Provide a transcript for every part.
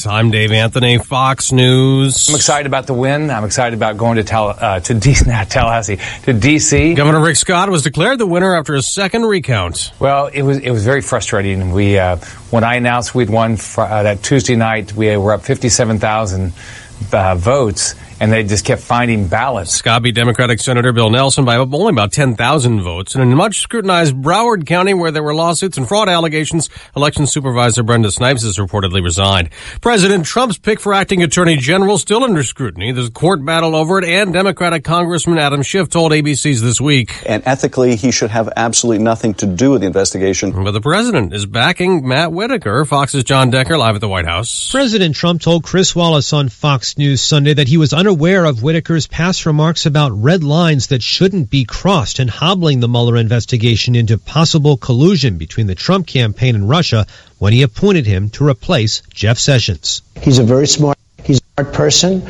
I'm Dave Anthony, Fox News. I'm excited about the win. I'm excited about going to D.C. Governor Rick Scott was declared the winner after a second recount. Well, it was very frustrating. When I announced we'd won that Tuesday night, we were up 57,000 votes. And they just kept finding ballots. Scott beat Democratic Senator Bill Nelson by only about 10,000 votes. And in a much scrutinized Broward County, where there were lawsuits and fraud allegations, election supervisor Brenda Snipes has reportedly resigned. President Trump's pick for acting attorney general still under scrutiny. There's a court battle over it, and Democratic Congressman Adam Schiff told ABC's This Week. And ethically, he should have absolutely nothing to do with the investigation. But the president is backing Matt Whitaker. Fox's John Decker live at the White House. President Trump told Chris Wallace on Fox News Sunday that he was unaware of Whitaker's past remarks about red lines that shouldn't be crossed and hobbling the Mueller investigation into possible collusion between the Trump campaign and Russia when he appointed him to replace Jeff Sessions. He's a very smart person,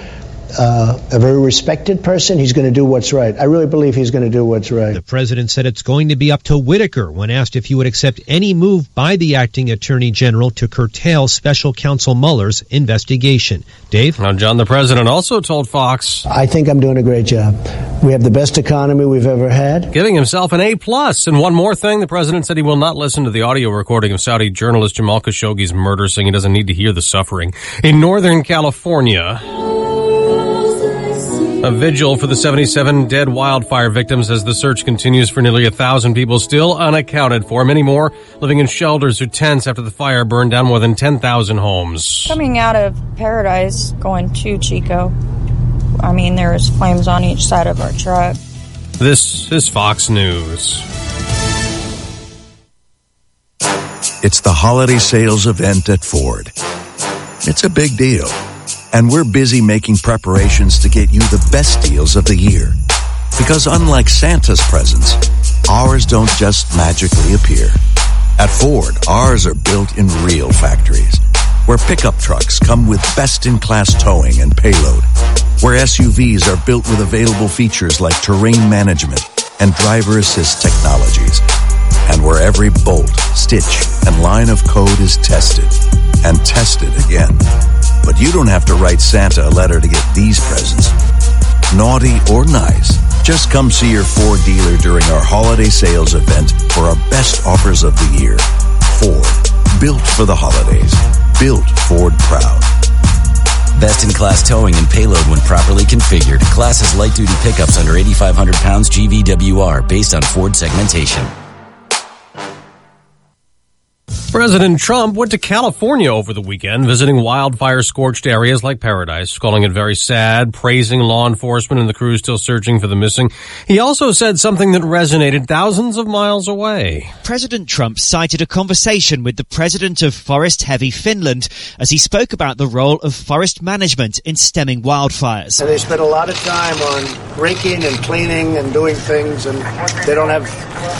a very respected person. He's going to do what's right. I really believe he's going to do what's right. The president said it's going to be up to Whitaker when asked if he would accept any move by the acting attorney general to curtail special counsel Mueller's investigation. Dave? Now, John, the president also told Fox, I think I'm doing a great job. We have the best economy we've ever had. Giving himself an A+. And one more thing, the president said he will not listen to the audio recording of Saudi journalist Jamal Khashoggi's murder, saying he doesn't need to hear the suffering. In Northern California, a vigil for the 77 dead wildfire victims as the search continues for nearly 1,000 people still unaccounted for. Many more living in shelters or tents after the fire burned down more than 10,000 homes. Coming out of Paradise, going to Chico, there's flames on each side of our truck. This is Fox News. It's the holiday sales event at Ford. It's a big deal. And we're busy making preparations to get you the best deals of the year. Because unlike Santa's presents, ours don't just magically appear. At Ford, ours are built in real factories, where pickup trucks come with best-in-class towing and payload, where SUVs are built with available features like terrain management and driver assist technologies, and where every bolt, stitch, and line of code is tested and tested again. But you don't have to write Santa a letter to get these presents. Naughty or nice, just come see your Ford dealer during our holiday sales event for our best offers of the year. Ford, built for the holidays. Built Ford proud. Best-in-class towing and payload when properly configured. Class has light-duty pickups under 8,500 pounds GVWR based on Ford segmentation. President Trump went to California over the weekend, visiting wildfire-scorched areas like Paradise, calling it very sad, praising law enforcement and the crew still searching for the missing. He also said something that resonated thousands of miles away. President Trump cited a conversation with the president of forest-heavy Finland as he spoke about the role of forest management in stemming wildfires. They spend a lot of time on raking and cleaning and doing things, and they don't have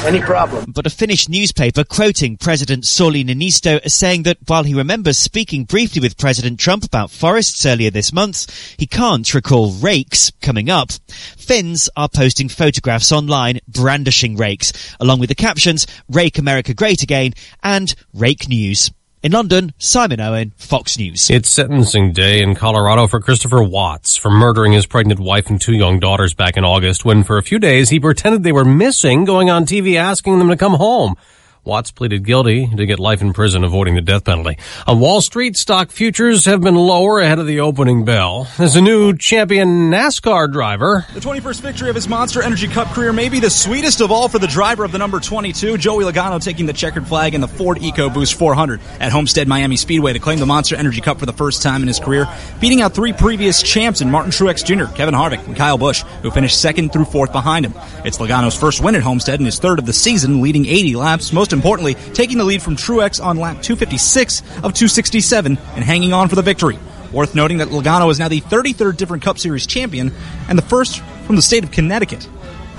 any problem. But a Finnish newspaper quoting President Sauli Niinisto as saying that while he remembers speaking briefly with President Trump about forests earlier this month, he can't recall rakes coming up. Finns are posting photographs online brandishing rakes, along with the captions, "Rake America Great Again" and "Rake News." In London, Simon Owen, Fox News. It's sentencing day in Colorado for Christopher Watts for murdering his pregnant wife and 2 young daughters back in August when for a few days he pretended they were missing, going on TV asking them to come home. Watts pleaded guilty to get life in prison, avoiding the death penalty. On Wall Street, stock futures have been lower ahead of the opening bell. There's a new champion NASCAR driver. The 21st victory of his Monster Energy Cup career may be the sweetest of all for the driver of the number 22, Joey Logano, taking the checkered flag in the Ford EcoBoost 400 at Homestead Miami Speedway to claim the Monster Energy Cup for the first time in his career, beating out 3 previous champs in Martin Truex Jr., Kevin Harvick, and Kyle Busch, who finished 2nd through 4th behind him. It's Logano's first win at Homestead and his 3rd of the season, leading 80 laps. Most importantly, taking the lead from Truex on lap 256 of 267 and hanging on for the victory. Worth noting that Logano is now the 33rd different Cup Series champion and the first from the state of Connecticut.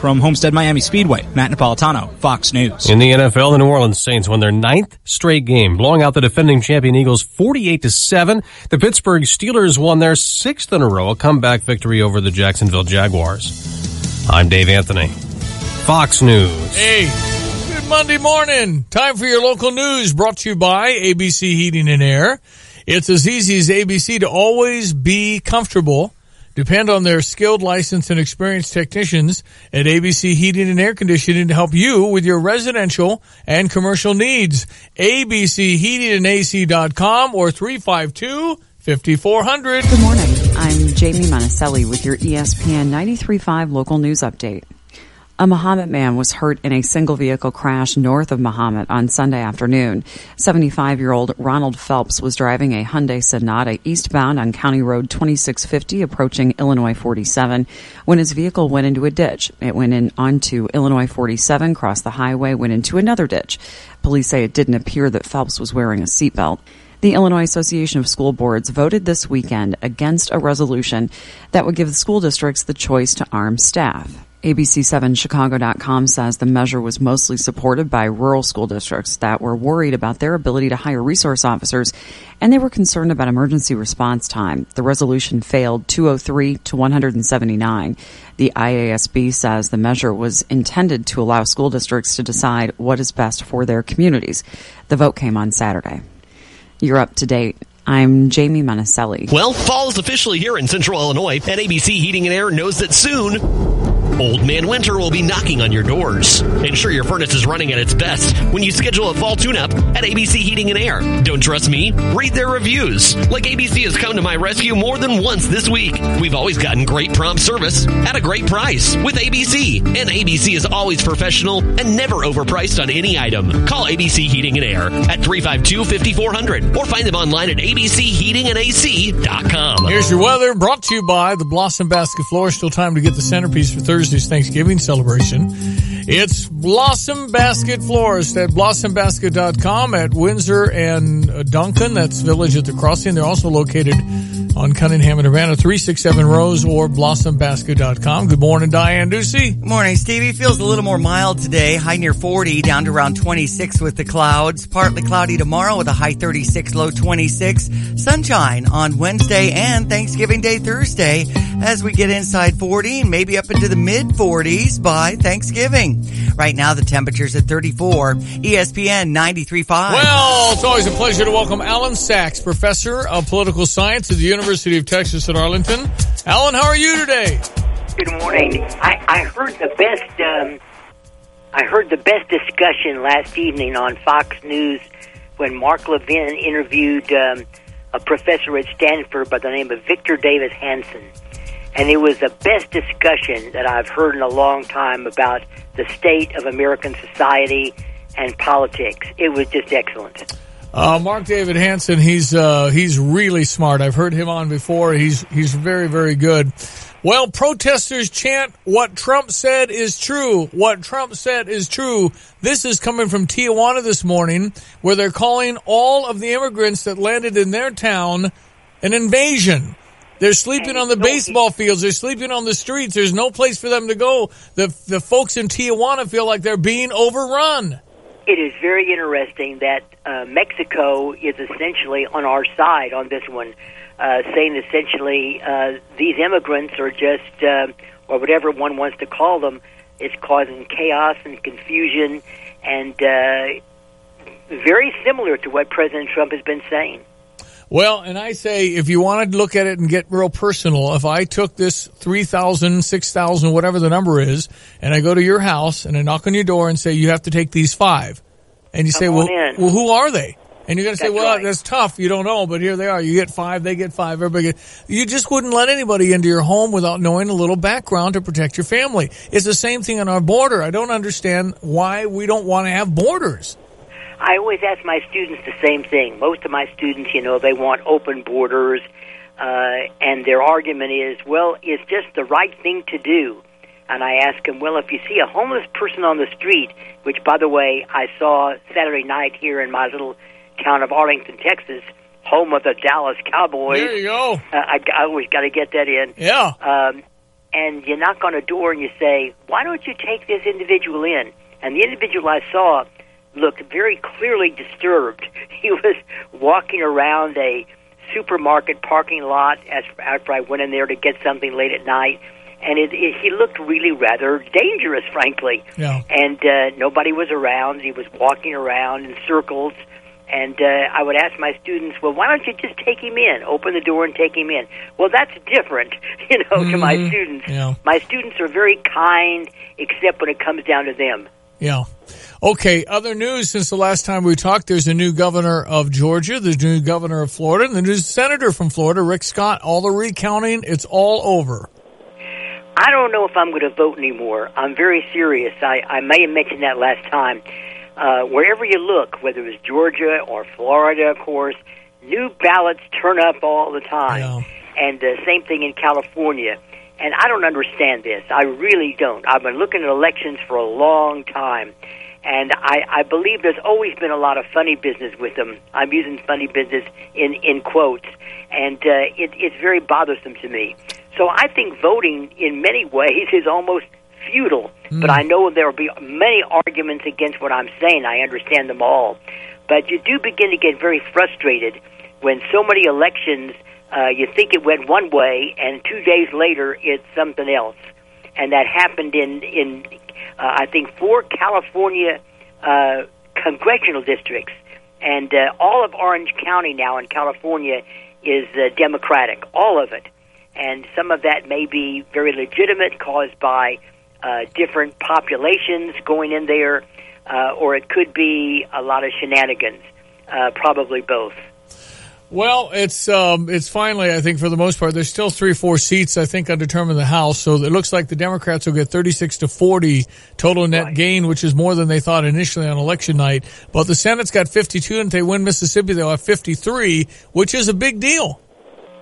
From Homestead Miami Speedway, Matt Napolitano, Fox News. In the NFL, the New Orleans Saints won their 9th straight game, blowing out the defending champion Eagles 48-7. The Pittsburgh Steelers won their 6th in a row, a comeback victory over the Jacksonville Jaguars. I'm Dave Anthony, Fox News. Hey, good Monday morning. Time for your local news, brought to you by ABC Heating and Air. It's as easy as ABC to always be comfortable. Depend on their skilled, licensed, and experienced technicians at ABC Heating and Air Conditioning to help you with your residential and commercial needs. ABCHeatingandAC.com or 352-5400. Good morning. I'm Jamie Monticelli with your ESPN 93.5 local news update. A Mahomet man was hurt in a single-vehicle crash north of Mahomet on Sunday afternoon. 75-year-old Ronald Phelps was driving a Hyundai Sonata eastbound on County Road 2650 approaching Illinois 47 when his vehicle went into a ditch. It went in onto Illinois 47, crossed the highway, went into another ditch. Police say it didn't appear that Phelps was wearing a seatbelt. The Illinois Association of School Boards voted this weekend against a resolution that would give the school districts the choice to arm staff. ABC7Chicago.com says the measure was mostly supported by rural school districts that were worried about their ability to hire resource officers, and they were concerned about emergency response time. The resolution failed 203 to 179. The IASB says the measure was intended to allow school districts to decide what is best for their communities. The vote came on Saturday. You're up to date. I'm Jamie Monticelli. Well, fall is officially here in Central Illinois, and ABC Heating and Air knows that soon Old Man Winter will be knocking on your doors. Ensure your furnace is running at its best when you schedule a fall tune-up at ABC Heating and Air. Don't trust me? Read their reviews. Like ABC has come to my rescue more than once this week. We've always gotten great prompt service at a great price with ABC. And ABC is always professional and never overpriced on any item. Call ABC Heating and Air at 352-5400 or find them online at abcheatingandac.com. Here's your weather brought to you by the Blossom Basket Floor. Still time to get the centerpiece for Thursday's Thanksgiving celebration. It's Blossom Basket Florist at blossombasket.com at Windsor and Duncan. That's Village at the Crossing. They're also located on Cunningham and Urbana, 367 Rose or blossombasket.com. Good morning, Diane Ducey. Good morning, Stevie. Feels a little more mild today. High near 40, down to around 26 with the clouds. Partly cloudy tomorrow with a high 36, low 26. Sunshine on Wednesday and Thanksgiving Day Thursday as we get inside 40, maybe up into the mid-40s by Thanksgiving. Right now, the temperature's at 34. ESPN 93.5. Well, it's always a pleasure to welcome Alan Sachs, professor of political science at the University of Texas at Arlington. Alan, how are you today? Good morning. I heard the best discussion last evening on Fox News when Mark Levin interviewed a professor at Stanford by the name of Victor Davis Hanson. And it was the best discussion that I've heard in a long time about the state of American society and politics. It was just excellent. Mark David Hansen, he's really smart. I've heard him on before. He's very, very good. Well, protesters chant, "What Trump said is true. What Trump said is true." This is coming from Tijuana this morning, where they're calling all of the immigrants that landed in their town an invasion. They're sleeping on the baseball fields. They're sleeping on the streets. There's no place for them to go. The folks in Tijuana feel like they're being overrun. It is very interesting that Mexico is essentially on our side on this one, saying essentially these immigrants are just, or whatever one wants to call them, is causing chaos and confusion, and very similar to what President Trump has been saying. Well, and I say, if you want to look at it and get real personal, if I took this 3,000, 6,000, whatever the number is, and I go to your house and I knock on your door and say, you have to take these 5. And you say, well, who are they? And you're going to say, well, that's tough. You don't know, but here they are. You get 5, they get 5, everybody gets. You just wouldn't let anybody into your home without knowing a little background to protect your family. It's the same thing on our border. I don't understand why we don't want to have borders. I always ask my students the same thing. Most of my students, they want open borders, and their argument is, well, it's just the right thing to do. And I ask them, well, if you see a homeless person on the street, which, by the way, I saw Saturday night here in my little town of Arlington, Texas, home of the Dallas Cowboys. There you go. I always got to get that in. Yeah. And you knock on a door and you say, why don't you take this individual in? And the individual I saw looked very clearly disturbed. He was walking around a supermarket parking lot after I went in there to get something late at night, and he looked really rather dangerous, frankly. Yeah. And nobody was around. He was walking around in circles, And I would ask my students, well, why don't you just take him in, open the door and take him in? Well, that's different, to my students. Yeah. My students are very kind, except when it comes down to them. Yeah. Okay, other news since the last time we talked, there's a new governor of Georgia, there's a new governor of Florida, and the new senator from Florida, Rick Scott. All the recounting, it's all over. I don't know if I'm going to vote anymore. I'm very serious. I may have mentioned that last time. Wherever you look, whether it's Georgia or Florida, of course, new ballots turn up all the time. Yeah. And same thing in California. And I don't understand this. I really don't. I've been looking at elections for a long time. And I believe there's always been a lot of funny business with them. I'm using funny business in quotes. And it's very bothersome to me. So I think voting in many ways is almost futile. But I know there will be many arguments against what I'm saying. I understand them all. But you do begin to get very frustrated when so many elections, you think it went one way, and 2 days later it's something else. And that happened in I think 4 California congressional districts. And all of Orange County now in California is Democratic, all of it. And some of that may be very legitimate, caused by different populations going in there, or it could be a lot of shenanigans, probably both. Well, it's finally, I think, for the most part, there's still 3 or 4 seats, I think, undetermined in the House. So it looks like the Democrats will get 36-40 total net gain, which is more than they thought initially on election night. But the Senate's got 52, and if they win Mississippi, they'll have 53, which is a big deal.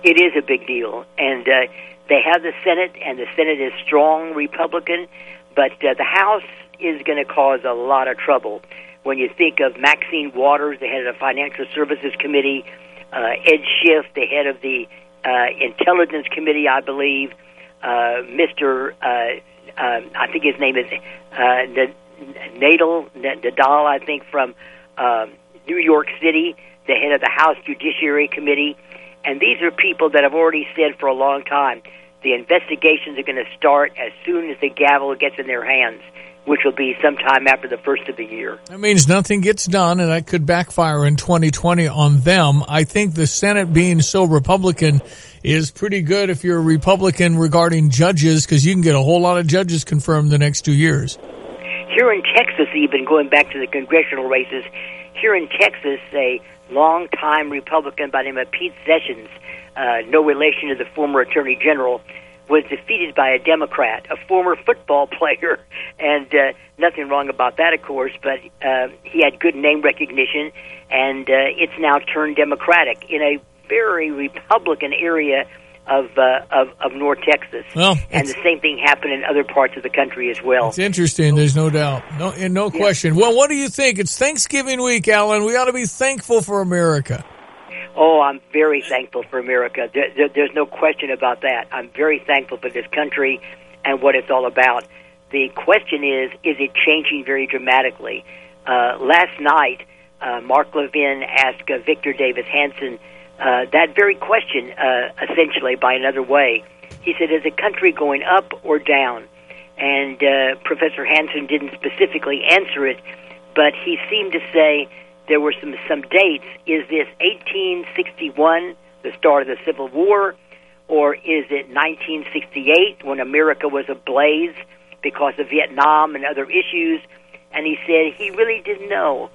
It is a big deal. And they have the Senate, and the Senate is strong Republican, but the House is going to cause a lot of trouble. When you think of Maxine Waters, the head of the Financial Services Committee, Ed Schiff, the head of the Intelligence Committee, I believe, Mr. I think his name is Nadal, I think, from New York City, the head of the House Judiciary Committee. And these are people that have already said for a long time the investigations are going to start as soon as the gavel gets in their hands, which will be sometime after the first of the year. That means nothing gets done, and that could backfire in 2020 on them. I think the Senate being so Republican is pretty good if you're a Republican regarding judges, because you can get a whole lot of judges confirmed the next 2 years. Here in Texas, even going back to the congressional races, here in Texas, a long-time Republican by the name of Pete Sessions, no relation to the former Attorney General, was defeated by a Democrat, a former football player, and nothing wrong about that, of course, but he had good name recognition, and it's now turned Democratic in a very Republican area of North Texas. Well, and the same thing happened in other parts of the country as well. It's interesting, there's no doubt. No question. Well, what do you think? It's Thanksgiving week, Alan. We ought to be thankful for America. Oh, I'm very thankful for America. There's no question about that. I'm very thankful for this country and what it's all about. The question is it changing very dramatically? Last night, Mark Levin asked Victor Davis Hanson that very question, essentially, by another way. He said, is the country going up or down? And Professor Hanson didn't specifically answer it, but he seemed to say there were some dates. Is this 1861, the start of the Civil War, or is it 1968 when America was ablaze because of Vietnam and other issues? And he said he really didn't know.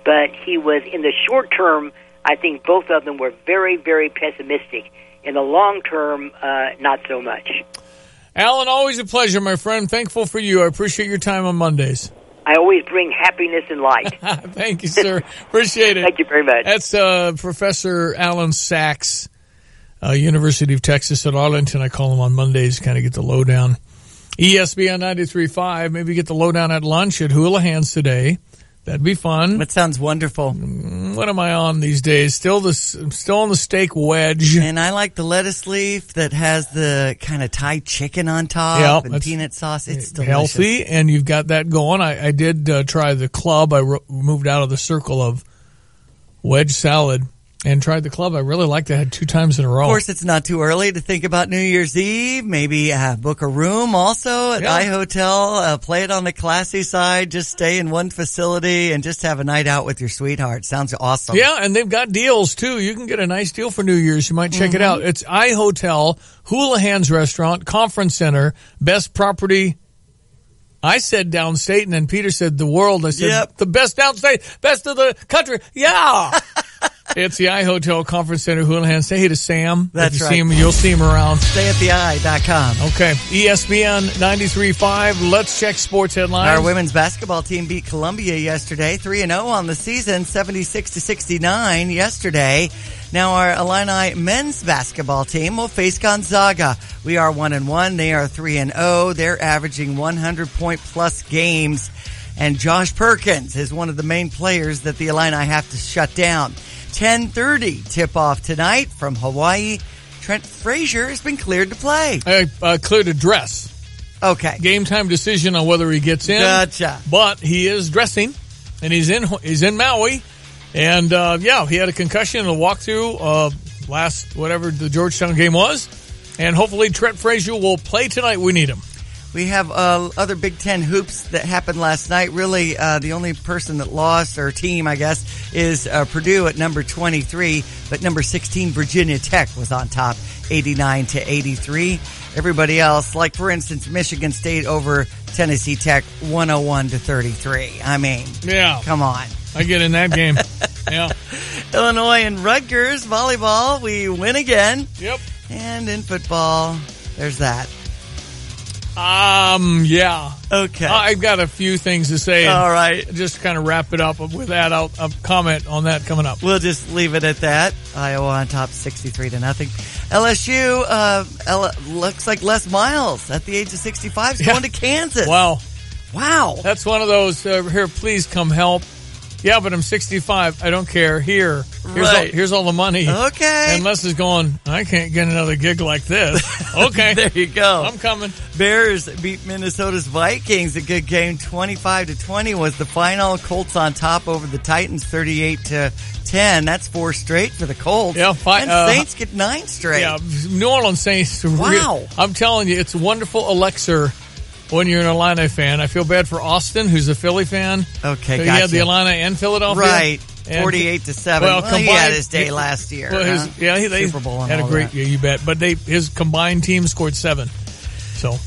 But he was, in the short term, I think both of them were very, very pessimistic. In the long term, not so much. Alan, always a pleasure, my friend. Thankful for you. I appreciate your time on Mondays. I always bring happiness and light. Thank you, sir. Appreciate it. Thank you very much. That's Professor Alan Sachs, University of Texas at Arlington. I call him on Mondays to kind of get the lowdown. ESPN 93.5. Maybe get the lowdown at lunch at Houlihan's today. That'd be fun. That sounds wonderful. What am I on these days? Still on the steak wedge. And I like the lettuce leaf that has the kind of Thai chicken on top and peanut sauce. It's delicious. Healthy, and you've got that going. I did try the club. I moved out of the circle of wedge salad. and tried the club. I really liked it. I had 2 times in a row. Of course, it's not too early to think about New Year's Eve. Maybe book a room also at iHotel. Play it on the classy side. Just stay in one facility and just have a night out with your sweetheart. Sounds awesome. Yeah, and they've got deals, too. You can get a nice deal for New Year's. You might check it out. It's iHotel, Houlihan's Restaurant, Conference Center, best property. I said downstate, and then Peter said the world. I said the best downstate, best of the country. Yeah. It's the iHotel Conference Center, Houlihan. Say hey to Sam. That's right. You'll see him around. StayAtTheEye.com. Okay. ESPN 93.5. Let's check sports headlines. Our women's basketball team beat Columbia yesterday, 3-0 on the season, 76-69 yesterday. Now our Illini men's basketball team will face Gonzaga. We are 1-1. They are 3-0. They're averaging 100-point-plus games. And Josh Perkins is one of the main players that the Illini have to shut down. 10:30 tip-off tonight from Hawaii. Trent Frazier has been cleared to play. Cleared to dress. Okay. Game time decision on whether he gets in. Gotcha. But he is dressing, and he's in Maui. And, he had a concussion and a walkthrough last, whatever the Georgetown game was. And hopefully Trent Frazier will play tonight. We need him. We have other Big Ten hoops that happened last night. Really, the only person that lost, or team, I guess, is Purdue at number 23. But number 16, Virginia Tech, was on top, 89-83. Everybody else, like, for instance, Michigan State over Tennessee Tech, 101-33. I mean, come on. I get in that game. Yeah. Illinois and Rutgers volleyball, we win again. Yep. And in football, there's that. Yeah. Okay. I've got a few things to say. All right. Just kind of wrap it up with that. I'll comment on that coming up. We'll just leave it at that. Iowa on top 63-0. LSU, looks like Les Miles at the age of 65 is going to Kansas. Wow. That's one of those, here, please come help. Yeah, but I'm 65. I don't care. Here's all the money. Okay. And Les is going, I can't get another gig like this. Okay. There you go. I'm coming. Bears beat Minnesota's Vikings. A good game. 25-20 was the final. Colts on top over the Titans, 38-10. That's 4 straight for the Colts. Yeah. And Saints get 9 straight. Yeah. New Orleans Saints. Wow. I'm telling you, it's a wonderful elixir when you're an Illini fan. I feel bad for Austin, who's a Philly fan. Okay, so gotcha. He had the Illini and Philadelphia. Right. 48-7. Well, he had his day last year. Well, they Super Bowl and had all a great that. year, you bet. But his combined team scored 7. So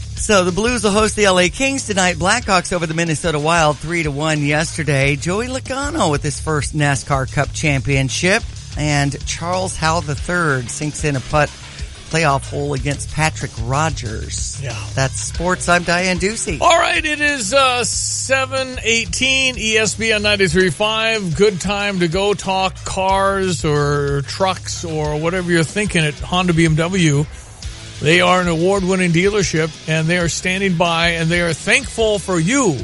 the Blues will host the LA Kings tonight. Blackhawks over the Minnesota Wild 3-1 yesterday. Joey Logano with his first NASCAR Cup championship. And Charles Howell III sinks in a putt playoff hole against Patrick Rogers. Yeah. That's sports. I'm Diane Ducey. All right, it is 7:18, ESPN 93.5. Good time to go talk cars or trucks or whatever you're thinking at Honda BMW. They are an award-winning dealership, and they are standing by, and they are thankful for you.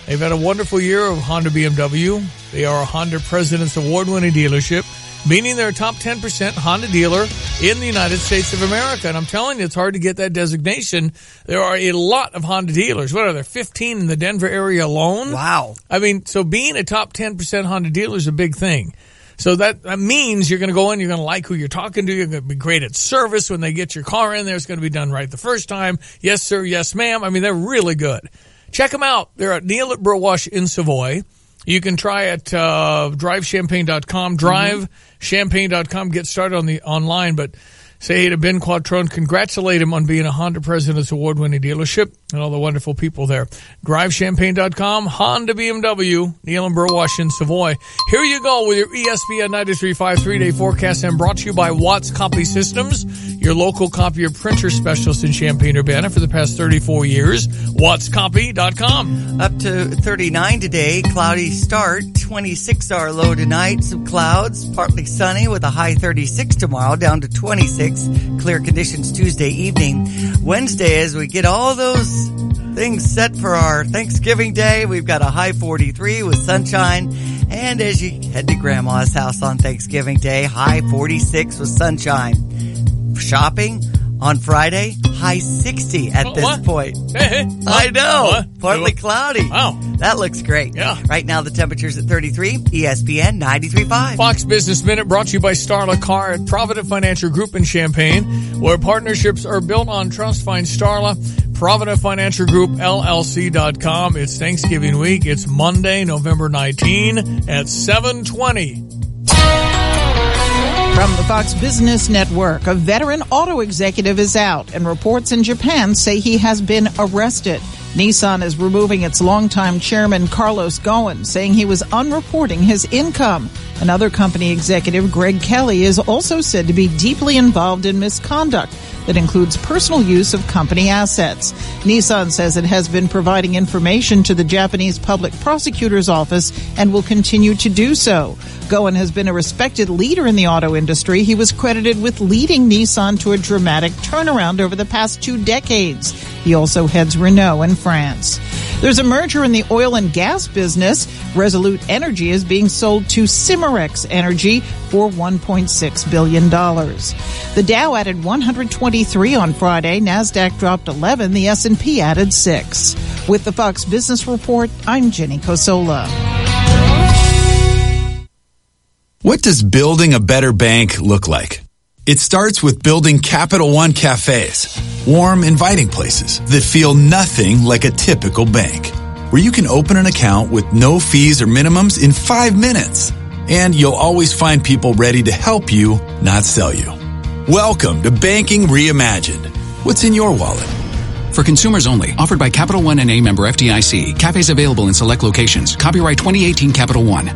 They've had a wonderful year of Honda BMW. They are a Honda President's Award-winning dealership, meaning they're a top 10% Honda dealer in the United States of America. And I'm telling you, it's hard to get that designation. There are a lot of Honda dealers. What are there, 15 in the Denver area alone? Wow. I mean, so being a top 10% Honda dealer is a big thing. So that means you're going to go in, you're going to like who you're talking to, you're going to be great at service when they get your car in there. It's going to be done right the first time. Yes, sir. Yes, ma'am. I mean, they're really good. Check them out. They're at Neil at Burwash in Savoy. You can try at drivechampagne.com, drivechampagne.com. Get started online, but say hey to Ben Quattrone. Congratulate him on being a Honda President's Award-winning dealership and all the wonderful people there. drivechampagne.com, Honda BMW, Neil and Burwash in Savoy. Here you go with your ESPN 93.5 3-day forecast, and brought to you by Watts Copy Systems, your local copier printer specialist in Champaign-Urbana for the past 34 years. WattsCopy.com. Up to 39 today, cloudy start, 26 our low tonight, some clouds, partly sunny with a high 36 tomorrow, down to 26, clear conditions Tuesday evening. Wednesday, as we get all those things set for our Thanksgiving Day, we've got a high 43 with sunshine, and as you head to Grandma's house on Thanksgiving Day, high 46 with sunshine. Shopping on Friday, High 60 at this point. Hey. I know. What? Partly cloudy. Wow. That looks great. Yeah. Right now the temperature's at 33. ESPN 93.5. Fox Business Minute brought to you by Starla Car at Provident Financial Group in Champaign, where partnerships are built on trust. Find Starla, Provident Financial Group, LLC.com. It's Thanksgiving week. It's Monday, November 19 at 7:20. From the Fox Business Network, a veteran auto executive is out, and reports in Japan say he has been arrested. Nissan is removing its longtime chairman, Carlos Ghosn, saying he was unreporting his income. Another company executive, Greg Kelly, is also said to be deeply involved in misconduct that includes personal use of company assets. Nissan says it has been providing information to the Japanese Public Prosecutor's Office and will continue to do so. Ghosn has been a respected leader in the auto industry. He was credited with leading Nissan to a dramatic turnaround over the past 2 decades. He also heads Renault in France. There's a merger in the oil and gas business. Resolute Energy is being sold to Cimarex Energy for $1.6 billion. The Dow added 123 on Friday. NASDAQ dropped 11. The S&P added 6. With the Fox Business Report, I'm Jenny Cosola. What does building a better bank look like? It starts with building Capital One cafes, warm, inviting places that feel nothing like a typical bank, where you can open an account with no fees or minimums in 5 minutes. And you'll always find people ready to help you, not sell you. Welcome to Banking Reimagined. What's in your wallet? For consumers only. Offered by Capital One N.A. member FDIC. Cafes available in select locations. Copyright 2018 Capital One.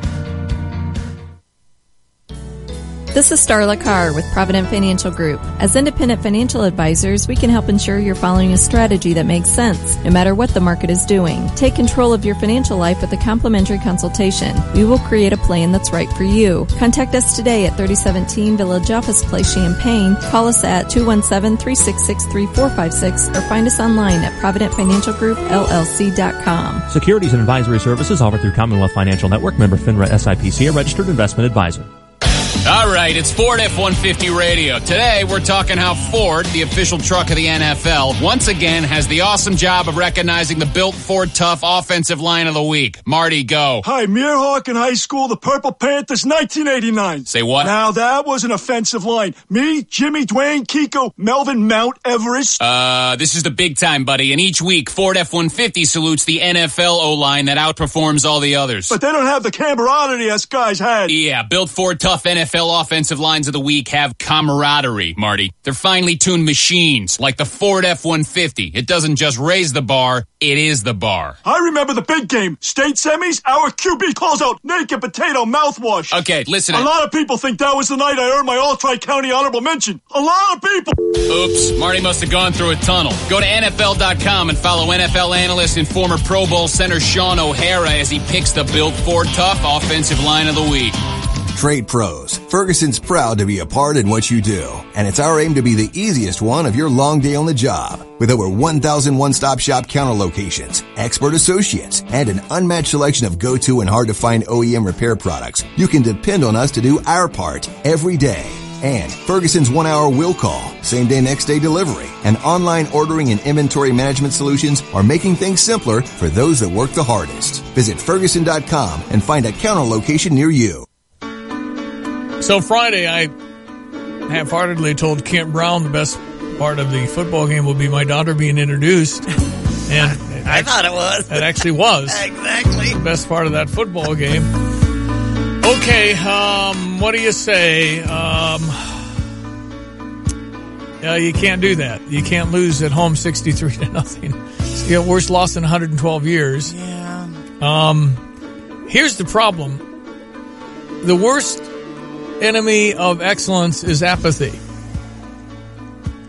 This is Starla Carr with Provident Financial Group. As independent financial advisors, we can help ensure you're following a strategy that makes sense, no matter what the market is doing. Take control of your financial life with a complimentary consultation. We will create a plan that's right for you. Contact us today at 3017 Village Office Place, Champaign. Call us at 217-366-3456 or find us online at ProvidentFinancialGroupLLC.com. Securities and advisory services offered through Commonwealth Financial Network, member FINRA SIPC, a registered investment advisor. All right, it's Ford F-150 Radio. Today, we're talking how Ford, the official truck of the NFL, once again has the awesome job of recognizing the built Ford Tough offensive line of the week. Marty, go. Hi, Mearhawk in high school, the Purple Panthers, 1989. Say what? Now, that was an offensive line. Me, Jimmy, Dwayne, Kiko, Melvin, Mount Everest. This is the big time, buddy. And each week, Ford F-150 salutes the NFL O-line that outperforms all the others. But they don't have the camaraderie us guys had. Yeah, built Ford Tough NFL offensive lines of the week have camaraderie, Marty. They're finely tuned machines, like the Ford F-150. It doesn't just raise the bar, it is the bar. I remember the big game. State semis, our QB calls out naked potato mouthwash. Okay, listen. A lot of people think that was the night I earned my All-Tri-County honorable mention. A lot of people. Oops, Marty must have gone through a tunnel. Go to NFL.com and follow NFL analyst and former Pro Bowl center Sean O'Hara as he picks the built Ford Tough offensive line of the week. Trade pros. Ferguson's proud to be a part in what you do, and it's our aim to be the easiest one of your long day on the job. With over 1,000 one-stop shop counter locations, expert associates, and an unmatched selection of go-to and hard-to-find OEM repair products, you can depend on us to do our part every day. And Ferguson's 1-hour will call, same-day, next-day delivery, and online ordering and inventory management solutions are making things simpler for those that work the hardest. Visit Ferguson.com and find a counter location near you. So Friday, I half-heartedly told Kent Brown the best part of the football game will be my daughter being introduced. And I thought it was. It actually was. Exactly. The best part of that football game. Okay, what do you say? You can't do that. You can't lose at home 63-0. It's the worst loss in 112 years. Yeah. Here's the problem. The worst enemy of excellence is apathy.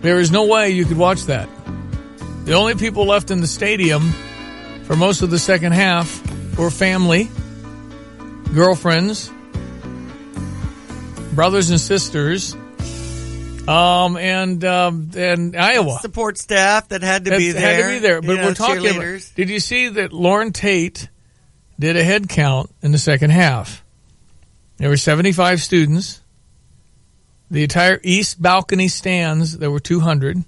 There is no way you could watch that. The only people left in the stadium for most of the second half were family, girlfriends, brothers and sisters, and Iowa support staff that had to be there. Had to be there. But we're talking about, did you see that Lauren Tate did a head count in the second half? There were 75 students. The entire east balcony stands, there were 200.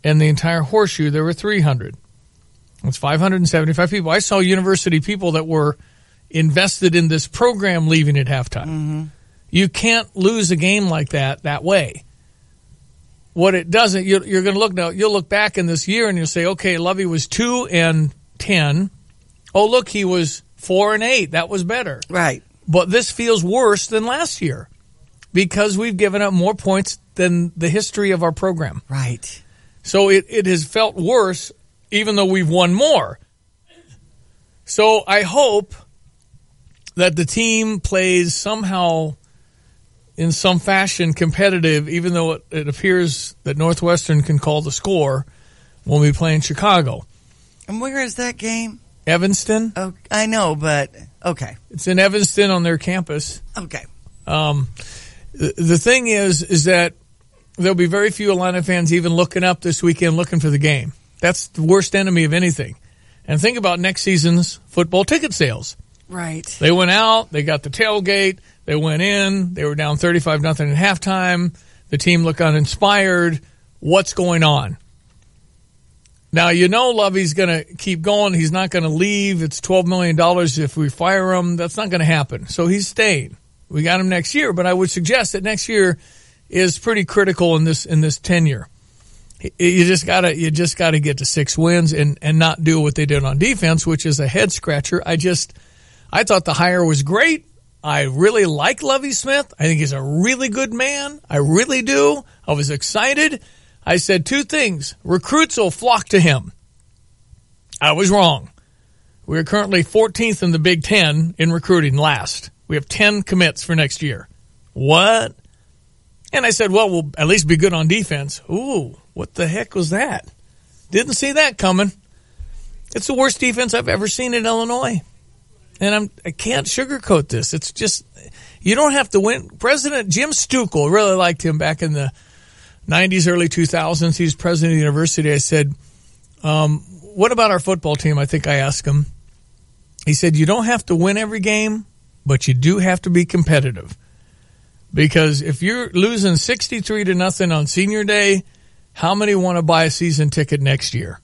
and the entire horseshoe, there were 300. It's 575 people. I saw university people that were invested in this program leaving at halftime. Mm-hmm. You can't lose a game like that way. What it doesn't, you're going to look now. You'll look back in this year and you'll say, okay, Lovey was 2-10. Oh, look, he was 4-8. That was better, right? But this feels worse than last year because we've given up more points than the history of our program, right? So it has felt worse, even though we've won more. So I hope that the team plays somehow in some fashion competitive, even though it appears that Northwestern can call the score when we play in Chicago. And where is that game? Evanston. Oh, I know, but okay. It's in Evanston on their campus. Okay. The thing is that there'll be very few Illini fans even looking up this weekend looking for the game. That's the worst enemy of anything. And think about next season's football ticket sales. Right. They went out, they got the tailgate, they went in, they were down 35-0 at halftime. The team looked uninspired. What's going on? Now, you know Lovey's going to keep going. He's not going to leave. It's $12 million if we fire him. That's not going to happen. So he's staying. We got him next year, but I would suggest that next year is pretty critical in this tenure. You just gotta get to 6 wins and not do what they did on defense, which is a head scratcher. I thought the hire was great. I really like Lovey Smith. I think he's a really good man. I really do. I was excited. I said 2 things. Recruits will flock to him. I was wrong. We're currently 14th in the Big Ten in recruiting last. We have 10 commits for next year. What? And I said, well, we'll at least be good on defense. Ooh, what the heck was that? Didn't see that coming. It's the worst defense I've ever seen in Illinois. And I can't sugarcoat this. It's just, you don't have to win. President Jim Stuckel, really liked him back in the 90s, early 2000s. He was president of the university. I said, what about our football team? I think I asked him. He said, you don't have to win every game, but you do have to be competitive. Because if you're losing 63-0 on senior day, how many want to buy a season ticket next year?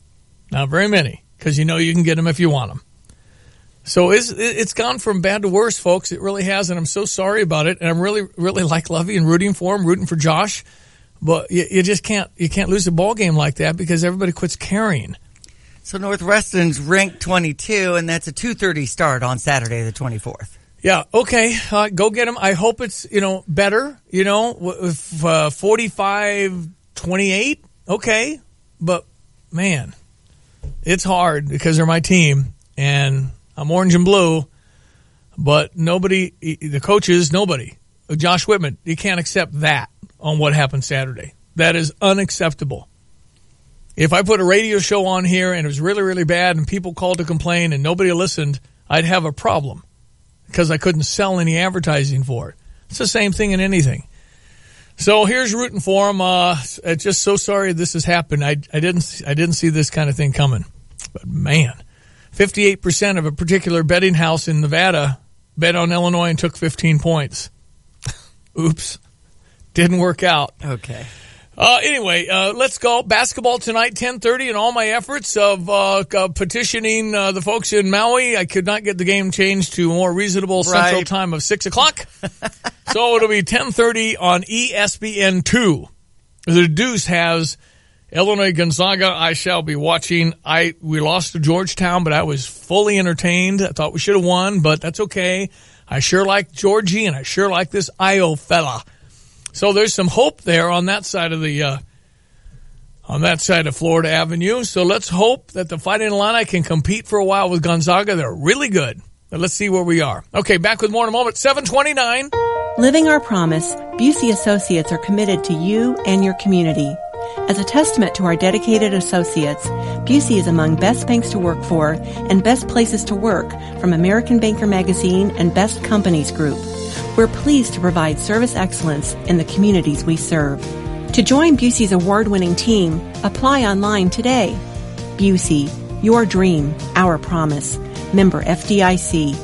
Not very many, because you know you can get them if you want them. So it's gone from bad to worse, folks. It really has, and I'm so sorry about it. And I'm really, really like Lovey and rooting for him, rooting for Josh. But you just can't lose a ball game like that because everybody quits caring. So Northwestern's ranked 22, and that's a 2:30 start on Saturday the 24th. Yeah, okay, go get them. I hope it's, better, with 45-28, okay. But, man, it's hard because they're my team, and I'm orange and blue, but nobody, the coaches, nobody. Josh Whitman, you can't accept that on what happened Saturday. That is unacceptable. If I put a radio show on here and it was really, really bad and people called to complain and nobody listened, I'd have a problem because I couldn't sell any advertising for it. It's the same thing in anything. So here's rooting for him. Just so sorry this has happened. I didn't see this kind of thing coming. But, man, 58% of a particular betting house in Nevada bet on Illinois and took 15 points. Oops. Didn't work out. Okay. Anyway, let's go. Basketball tonight, 10:30, and all my efforts of petitioning the folks in Maui, I could not get the game changed to a more reasonable central time of 6 o'clock. So it'll be 10:30 on ESPN2. The Deuce has Illinois Gonzaga. I shall be watching. We lost to Georgetown, but I was fully entertained. I thought we should have won, but that's okay. I sure like Georgie, and I sure like this Io fella. So there's some hope there on that side of Florida Avenue. So let's hope that the Fighting Illini can compete for a while with Gonzaga. They're really good. But let's see where we are. Okay, back with more in a moment. 7:29. Living our promise, Busey Associates are committed to you and your community. As a testament to our dedicated associates, Busey is among Best Banks to Work For and Best Places to Work from American Banker Magazine and Best Companies Group. We're pleased to provide service excellence in the communities we serve. To join Busey's award-winning team, apply online today. Busey, your dream, our promise. Member FDIC.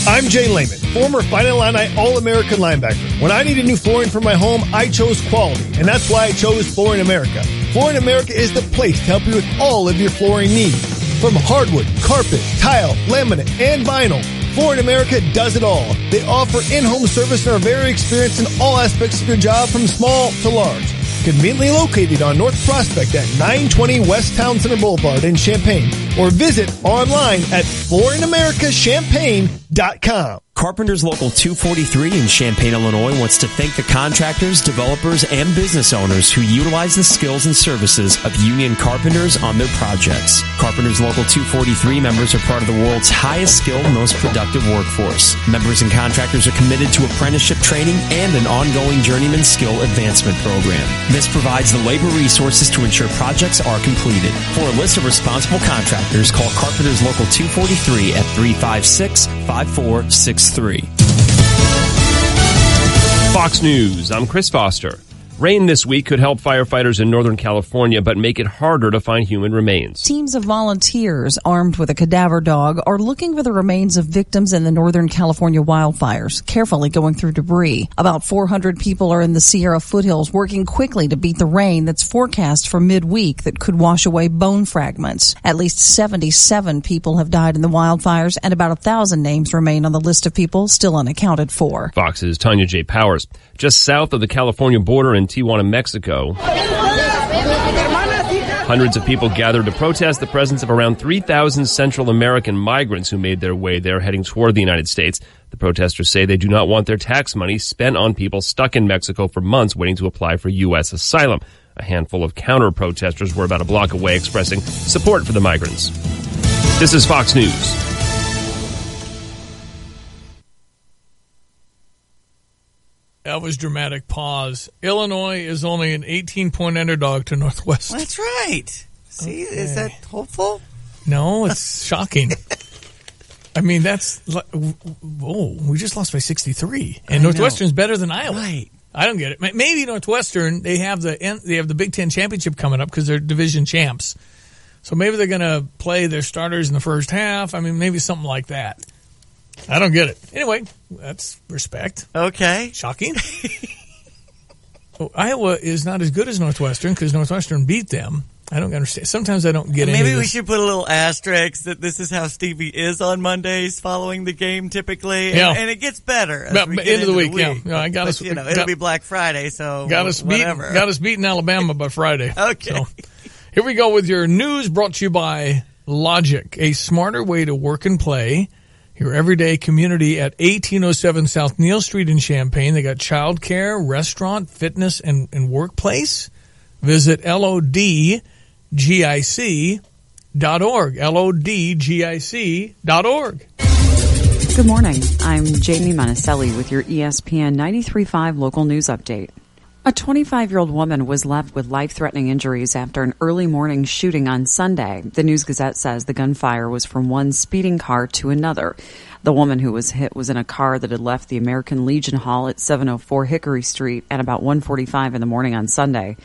I'm Jay Lehman, former Fighting Illini All-American linebacker. When I needed new flooring for my home, I chose quality, and that's why I chose Flooring America. Flooring America is the place to help you with all of your flooring needs. From hardwood, carpet, tile, laminate, and vinyl, Flooring America does it all. They offer in-home service and are very experienced in all aspects of your job from small to large. Conveniently located on North Prospect at 920 West Town Center Boulevard in Champaign, or visit online at flooringamericachampaign.com. Carpenters Local 243 in Champaign, Illinois wants to thank the contractors, developers, and business owners who utilize the skills and services of union carpenters on their projects. Carpenters Local 243 members are part of the world's highest skilled, most productive workforce. Members and contractors are committed to apprenticeship training and an ongoing journeyman skill advancement program. This provides the labor resources to ensure projects are completed. For a list of responsible contractors, call Carpenters Local 243 at 356-5463. Fox News, I'm Chris Foster. Rain this week could help firefighters in Northern California, but make it harder to find human remains. Teams of volunteers armed with a cadaver dog are looking for the remains of victims in the Northern California wildfires, carefully going through debris. About 400 people are in the Sierra foothills working quickly to beat the rain that's forecast for midweek that could wash away bone fragments. At least 77 people have died in the wildfires, and about 1,000 names remain on the list of people still unaccounted for. Fox's Tanya J. Powers. Just south of the California border in Tijuana, Mexico, hundreds of people gathered to protest the presence of around 3,000 Central American migrants who made their way there heading toward the United States. The protesters say they do not want their tax money spent on people stuck in Mexico for months waiting to apply for U.S. asylum. A handful of counter-protesters were about a block away expressing support for the migrants. This is Fox News. That was dramatic pause. Illinois is only an 18-point underdog to Northwestern. That's right. See, okay. Is that hopeful? No, it's shocking. I mean, that's... Whoa, we just lost by 63. And Northwestern's better than Iowa. Right. I don't get it. Maybe Northwestern, they have the Big Ten championship coming up because they're division champs. So maybe they're going to play their starters in the first half. I mean, maybe something like that. I don't get it. Anyway, that's respect. Okay. Shocking. Iowa is not as good as Northwestern because Northwestern beat them. I don't understand. Sometimes I don't get it. Maybe we should put a little asterisk that this is how Stevie is on Mondays following the game typically. Yeah. And it gets better. As we get end of the week, week. Yeah. I got us, it'll be Black Friday, so got us beating Alabama by Friday. Okay. So, here we go with your news brought to you by Logic, a smarter way to work and play. Your everyday community at 1807 South Neal Street in Champaign. They got childcare, restaurant, fitness, and workplace. Visit LODGIC.org. LODGIC.org. Good morning. I'm Jamie Monticelli with your ESPN 93.5 local news update. A 25-year-old woman was left with life-threatening injuries after an early morning shooting on Sunday. The News-Gazette says the gunfire was from one speeding car to another. The woman who was hit was in a car that had left the American Legion Hall at 704 Hickory Street at about 1:45 in the morning on Sunday.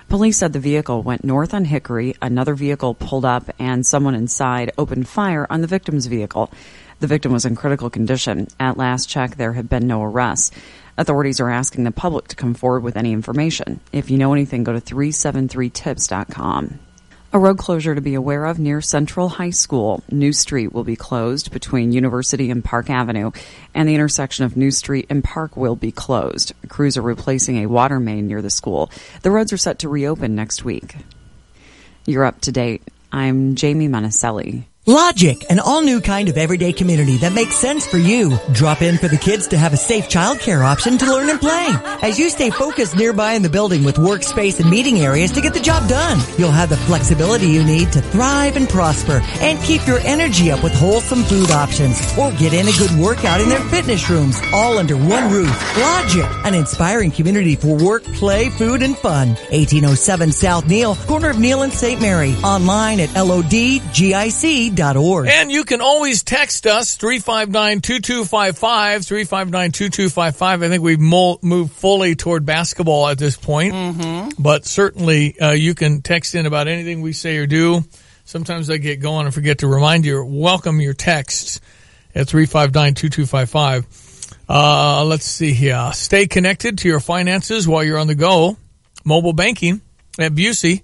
Police said the vehicle went north on Hickory, another vehicle pulled up, and someone inside opened fire on the victim's vehicle. The victim was in critical condition. At last check, there had been no arrests. Authorities are asking the public to come forward with any information. If you know anything, go to 373tips.com. A road closure to be aware of near Central High School. New Street will be closed between University and Park Avenue, and the intersection of New Street and Park will be closed. Crews are replacing a water main near the school. The roads are set to reopen next week. You're up to date. I'm Jamie Monticelli. Logic, an all-new kind of everyday community that makes sense for you. Drop in for the kids to have a safe childcare option to learn and play. As you stay focused nearby in the building with workspace and meeting areas to get the job done, you'll have the flexibility you need to thrive and prosper and keep your energy up with wholesome food options. Or get in a good workout in their fitness rooms, all under one roof. Logic, an inspiring community for work, play, food, and fun. 1807 South Neal, corner of Neal and St. Mary. Online at LODGIC.org. And you can always text us, 359-2255, 359-2255. I think we've moved fully toward basketball at this point. Mm-hmm. But certainly you can text in about anything we say or do. Sometimes I get going and forget to remind you, welcome your texts. at 359-2255. Let's see here. Stay connected to your finances while you're on the go. Mobile banking at Busey.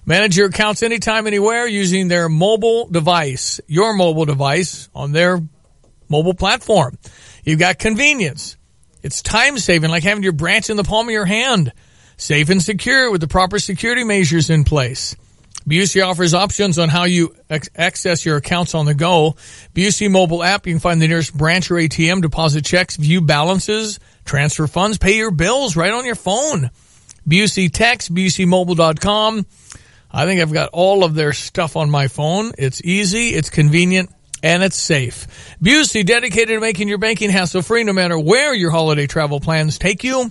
Manage your accounts anytime, anywhere using their mobile device, your mobile device on their mobile platform. You've got convenience. It's time-saving, like having your branch in the palm of your hand. Safe and secure with the proper security measures in place. Busey offers options on how you access your accounts on the go. Busey mobile app, you can find the nearest branch or ATM, deposit checks, view balances, transfer funds, pay your bills right on your phone. Busey text, BuseyMobile.com. I think I've got all of their stuff on my phone. It's easy, it's convenient, and it's safe. Busey, dedicated to making your banking hassle-free no matter where your holiday travel plans take you.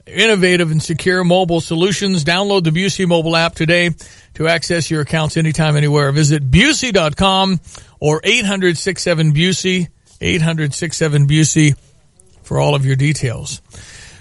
Innovative and secure mobile solutions. Download the Busey mobile app today to access your accounts anytime, anywhere. Visit Busey.com or 800-67-BUSEY, 800-67-BUSEY for all of your details.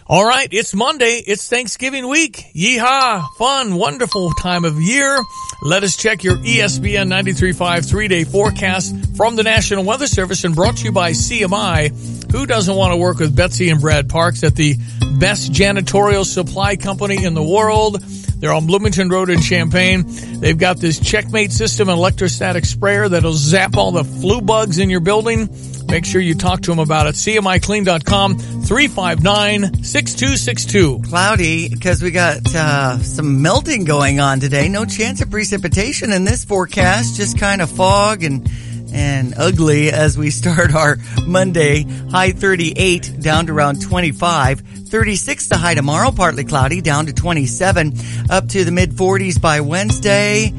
All right, it's Monday. It's Thanksgiving week. Yeehaw! Fun, wonderful time of year. Let us check your ESPN 93.5 three-day forecast from the National Weather Service and brought to you by CMI. Who doesn't want to work with Betsy and Brad Parks at the best janitorial supply company in the world? They're on Bloomington Road in Champaign. They've got this Checkmate system, an electrostatic sprayer that'll zap all the flu bugs in your building. Make sure you talk to them about it. CMIClean.com, 359-6262. Cloudy because we got some melting going on today. No chance of precipitation in this forecast. Just kind of fog and ugly as we start our Monday. High 38 down to around 25. 36 the high tomorrow, partly cloudy, down to 27. Up to the mid-40s by Wednesday.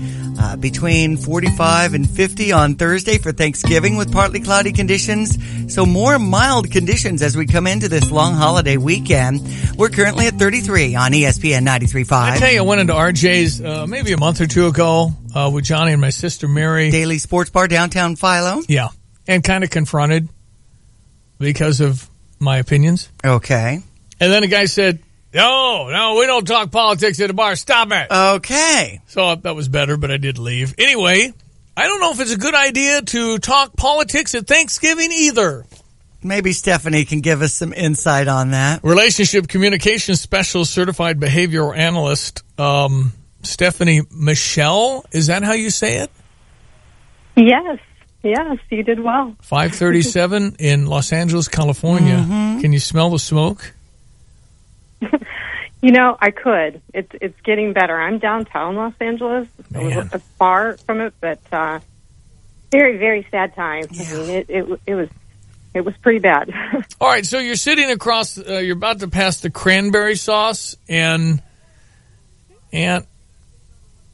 Between 45 and 50 on Thursday for Thanksgiving with partly cloudy conditions. So more mild conditions as we come into this long holiday weekend. We're currently at 33 on ESPN 93.5. I tell you, I went into RJ's maybe a month or two ago with Johnny and my sister Mary. Daily Sports Bar, downtown Philo. Yeah, and kind of confronted because of my opinions. Okay. And then the guy said, No, we don't talk politics at the bar. Stop it. Okay. So that was better, but I did leave. Anyway, I don't know if it's a good idea to talk politics at Thanksgiving either. Maybe Stephanie can give us some insight on that. Relationship Communications Specialist, Certified Behavioral Analyst, Stephanie Michelle. Is that how you say it? Yes, you did well. 537 in Los Angeles, California. Mm-hmm. Can you smell the smoke? I could. It's getting better. I'm downtown Los Angeles. Man. I was far from it, but very, very sad time. Yeah. I mean, it was pretty bad. All right, so you're sitting across. You're about to pass the cranberry sauce, and Aunt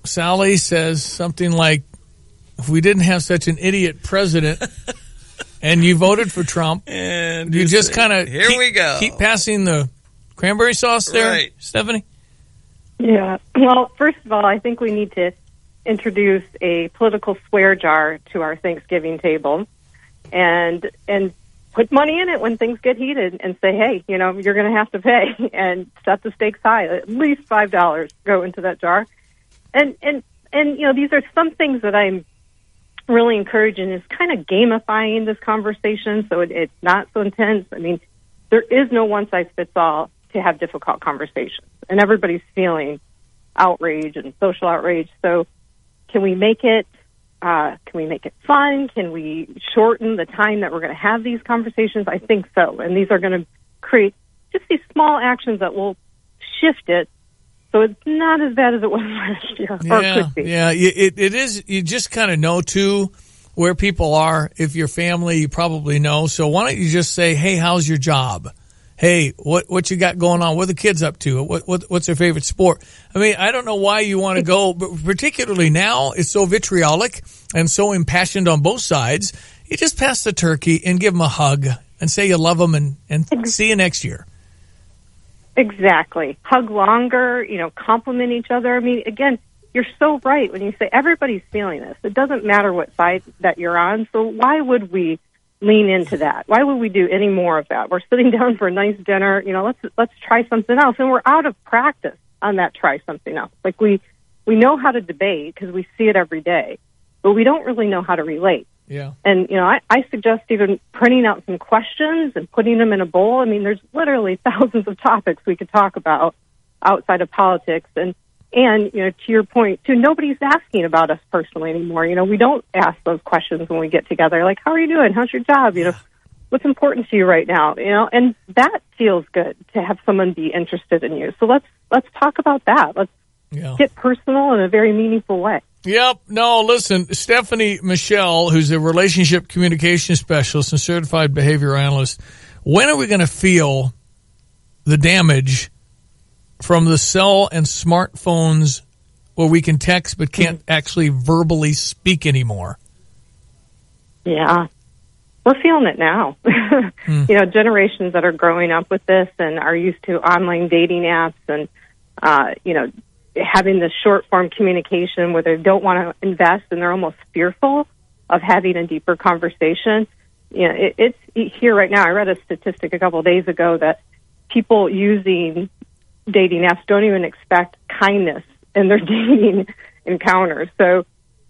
Sally says something like, "If we didn't have such an idiot president." And you voted for Trump, and you just kind of keep passing the cranberry sauce there, right, Stephanie? Yeah. Well, first of all, I think we need to introduce a political swear jar to our Thanksgiving table and put money in it when things get heated and say, hey, you're going to have to pay and set the stakes high. At least $5 go into that jar. And these are some things that I'm really encouraging is kind of gamifying this conversation so it's not so intense. I mean, there is no one-size-fits-all to have difficult conversations, and everybody's feeling outrage and social outrage. So can we make it fun? Can we shorten the time that we're going to have these conversations? I think so. And these are going to create just these small actions that will shift it so it's not as bad as it was last year. Or it could be. Yeah, it is. You just kind of know, too, where people are. If your family, you probably know. So why don't you just say, hey, how's your job? Hey, what you got going on? What are the kids up to? What's their favorite sport? I mean, I don't know why you want to go, but particularly now, it's so vitriolic and so impassioned on both sides. You just pass the turkey and give them a hug and say you love them and see you next year. Exactly. Hug longer, compliment each other. I mean, again, you're so right when you say everybody's feeling this. It doesn't matter what side that you're on. So why would we lean into that? Why would we do any more of that? We're sitting down for a nice dinner. Let's try something else. And we're out of practice on that try something else. Like we know how to debate because we see it every day, but we don't really know how to relate. Yeah. And, I suggest even printing out some questions and putting them in a bowl. I mean, there's literally thousands of topics we could talk about outside of politics. And to your point, too, nobody's asking about us personally anymore. We don't ask those questions when we get together, like, how are you doing? How's your job? What's important to you right now? And that feels good to have someone be interested in you. So let's talk about that. Let's get personal in a very meaningful way. Yep. No, listen, Stephanie Michelle, who's a relationship communication specialist and certified behavioral analyst, when are we going to feel the damage from the cell and smartphones where we can text but can't actually verbally speak anymore? Yeah. We're feeling it now. Generations that are growing up with this and are used to online dating apps and, having this short form communication where they don't want to invest and they're almost fearful of having a deeper conversation. It's here right now. I read a statistic a couple of days ago that people using dating apps don't even expect kindness in their dating encounters. So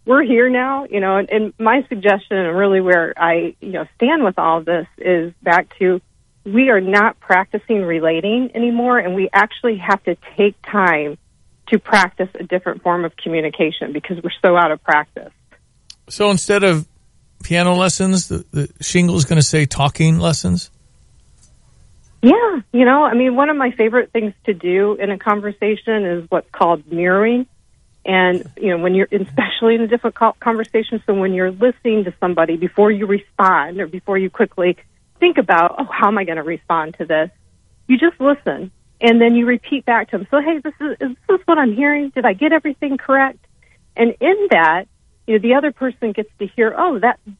we're here now, and my suggestion and really where I, stand with all of this is back to we are not practicing relating anymore, and we actually have to take time to practice a different form of communication because we're so out of practice. So instead of piano lessons, the shingle is going to say talking lessons? Yeah. One of my favorite things to do in a conversation is what's called mirroring. And, when you're, especially in a difficult conversation, so when you're listening to somebody before you respond or before you quickly think about, how am I going to respond to this? You just listen. And then you repeat back to them. So, hey, is this what I'm hearing? Did I get everything correct? And in that, the other person gets to hear,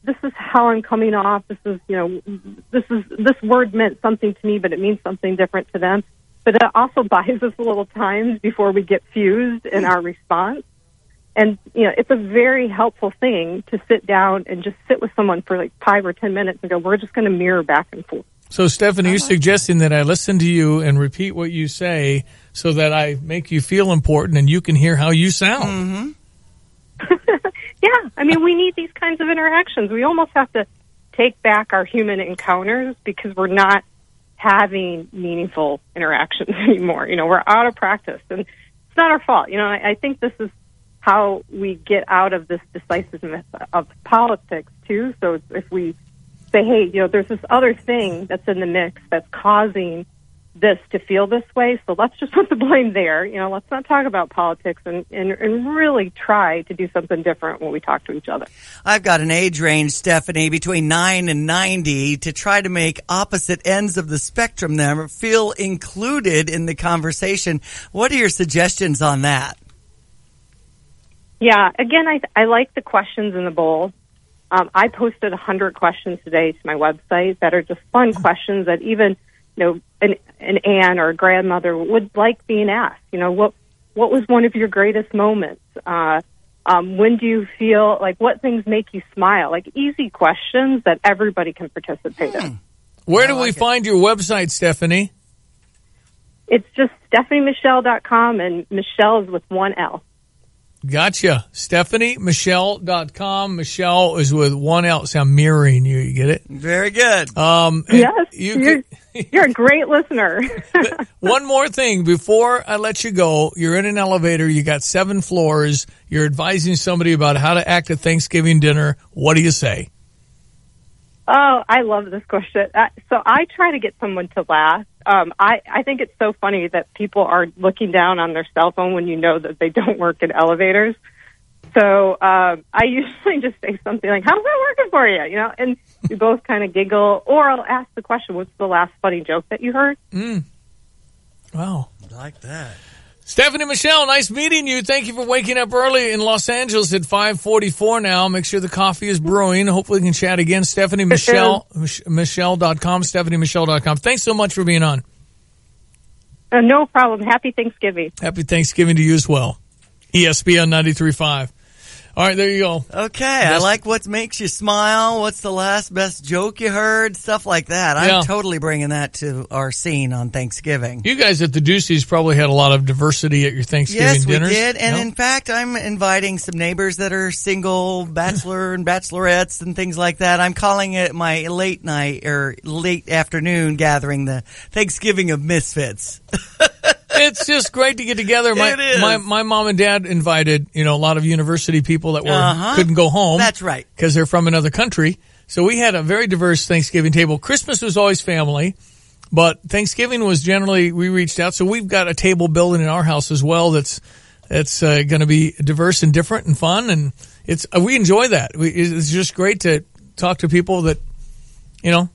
this is how I'm coming off. This is, this word meant something to me, but it means something different to them. But it also buys us a little time before we get fused in our response. And, it's a very helpful thing to sit down and just sit with someone for like 5 or 10 minutes and go, we're just going to mirror back and forth. So, Stephanie, you're suggesting that I listen to you and repeat what you say so that I make you feel important and you can hear how you sound. Mm-hmm. Yeah. We need these kinds of interactions. We almost have to take back our human encounters because we're not having meaningful interactions anymore. We're out of practice, and it's not our fault. I think this is how we get out of this decisiveness of politics, too. So if we say, hey, there's this other thing that's in the mix that's causing this to feel this way, so let's just put the blame there. Let's not talk about politics and really try to do something different when we talk to each other. I've got an age range, Stephanie, between 9 and 90 to try to make opposite ends of the spectrum there feel included in the conversation. What are your suggestions on that? Yeah, again, I like the questions in the bowl. I posted 100 questions today to my website that are just fun questions that even an aunt or a grandmother would like being asked. What was one of your greatest moments? When do you feel like what things make you smile? Like easy questions that everybody can participate in. Where do we find your website, Stephanie? It's just StephanieMichelle.com, and Michelle is with one L. Gotcha. StephanieMichelle.com. Michelle is with one L. So I'm mirroring you. You get it? Very good. Yes. You're a great listener. One more thing before I let you go. You're in an elevator. You got 7 floors. You're advising somebody about how to act at Thanksgiving dinner. What do you say? Oh, I love this question. So I try to get someone to laugh. I think it's so funny that people are looking down on their cell phone when you know that they don't work in elevators. So I usually just say something like, how's that working for you? And we both kind of giggle. Or I'll ask the question, what's the last funny joke that you heard? Wow. I like that. Stephanie Michelle, nice meeting you. Thank you for waking up early in Los Angeles at 5:44 now. Make sure the coffee is brewing. Hopefully we can chat again. Stephanie Michelle, Michelle.com, StephanieMichelle.com. Thanks so much for being on. No problem. Happy Thanksgiving. Happy Thanksgiving to you as well. ESPN 93.5. All right, there you go. Okay, I like what makes you smile. What's the last best joke you heard? Stuff like that. I'm totally bringing that to our scene on Thanksgiving. You guys at the Ducey's probably had a lot of diversity at your Thanksgiving dinners. Yes, we did. And in fact, I'm inviting some neighbors that are single, bachelor and bachelorettes and things like that. I'm calling it my late night or late afternoon gathering, the Thanksgiving of Misfits. It's just great to get together. My mom and dad invited, a lot of university people that couldn't go home. That's right. Because they're from another country. So we had a very diverse Thanksgiving table. Christmas was always family, but Thanksgiving was generally, we reached out. So we've got a table building in our house as well that's going to be diverse and different and fun. And we enjoy that. It's just great to talk to people that,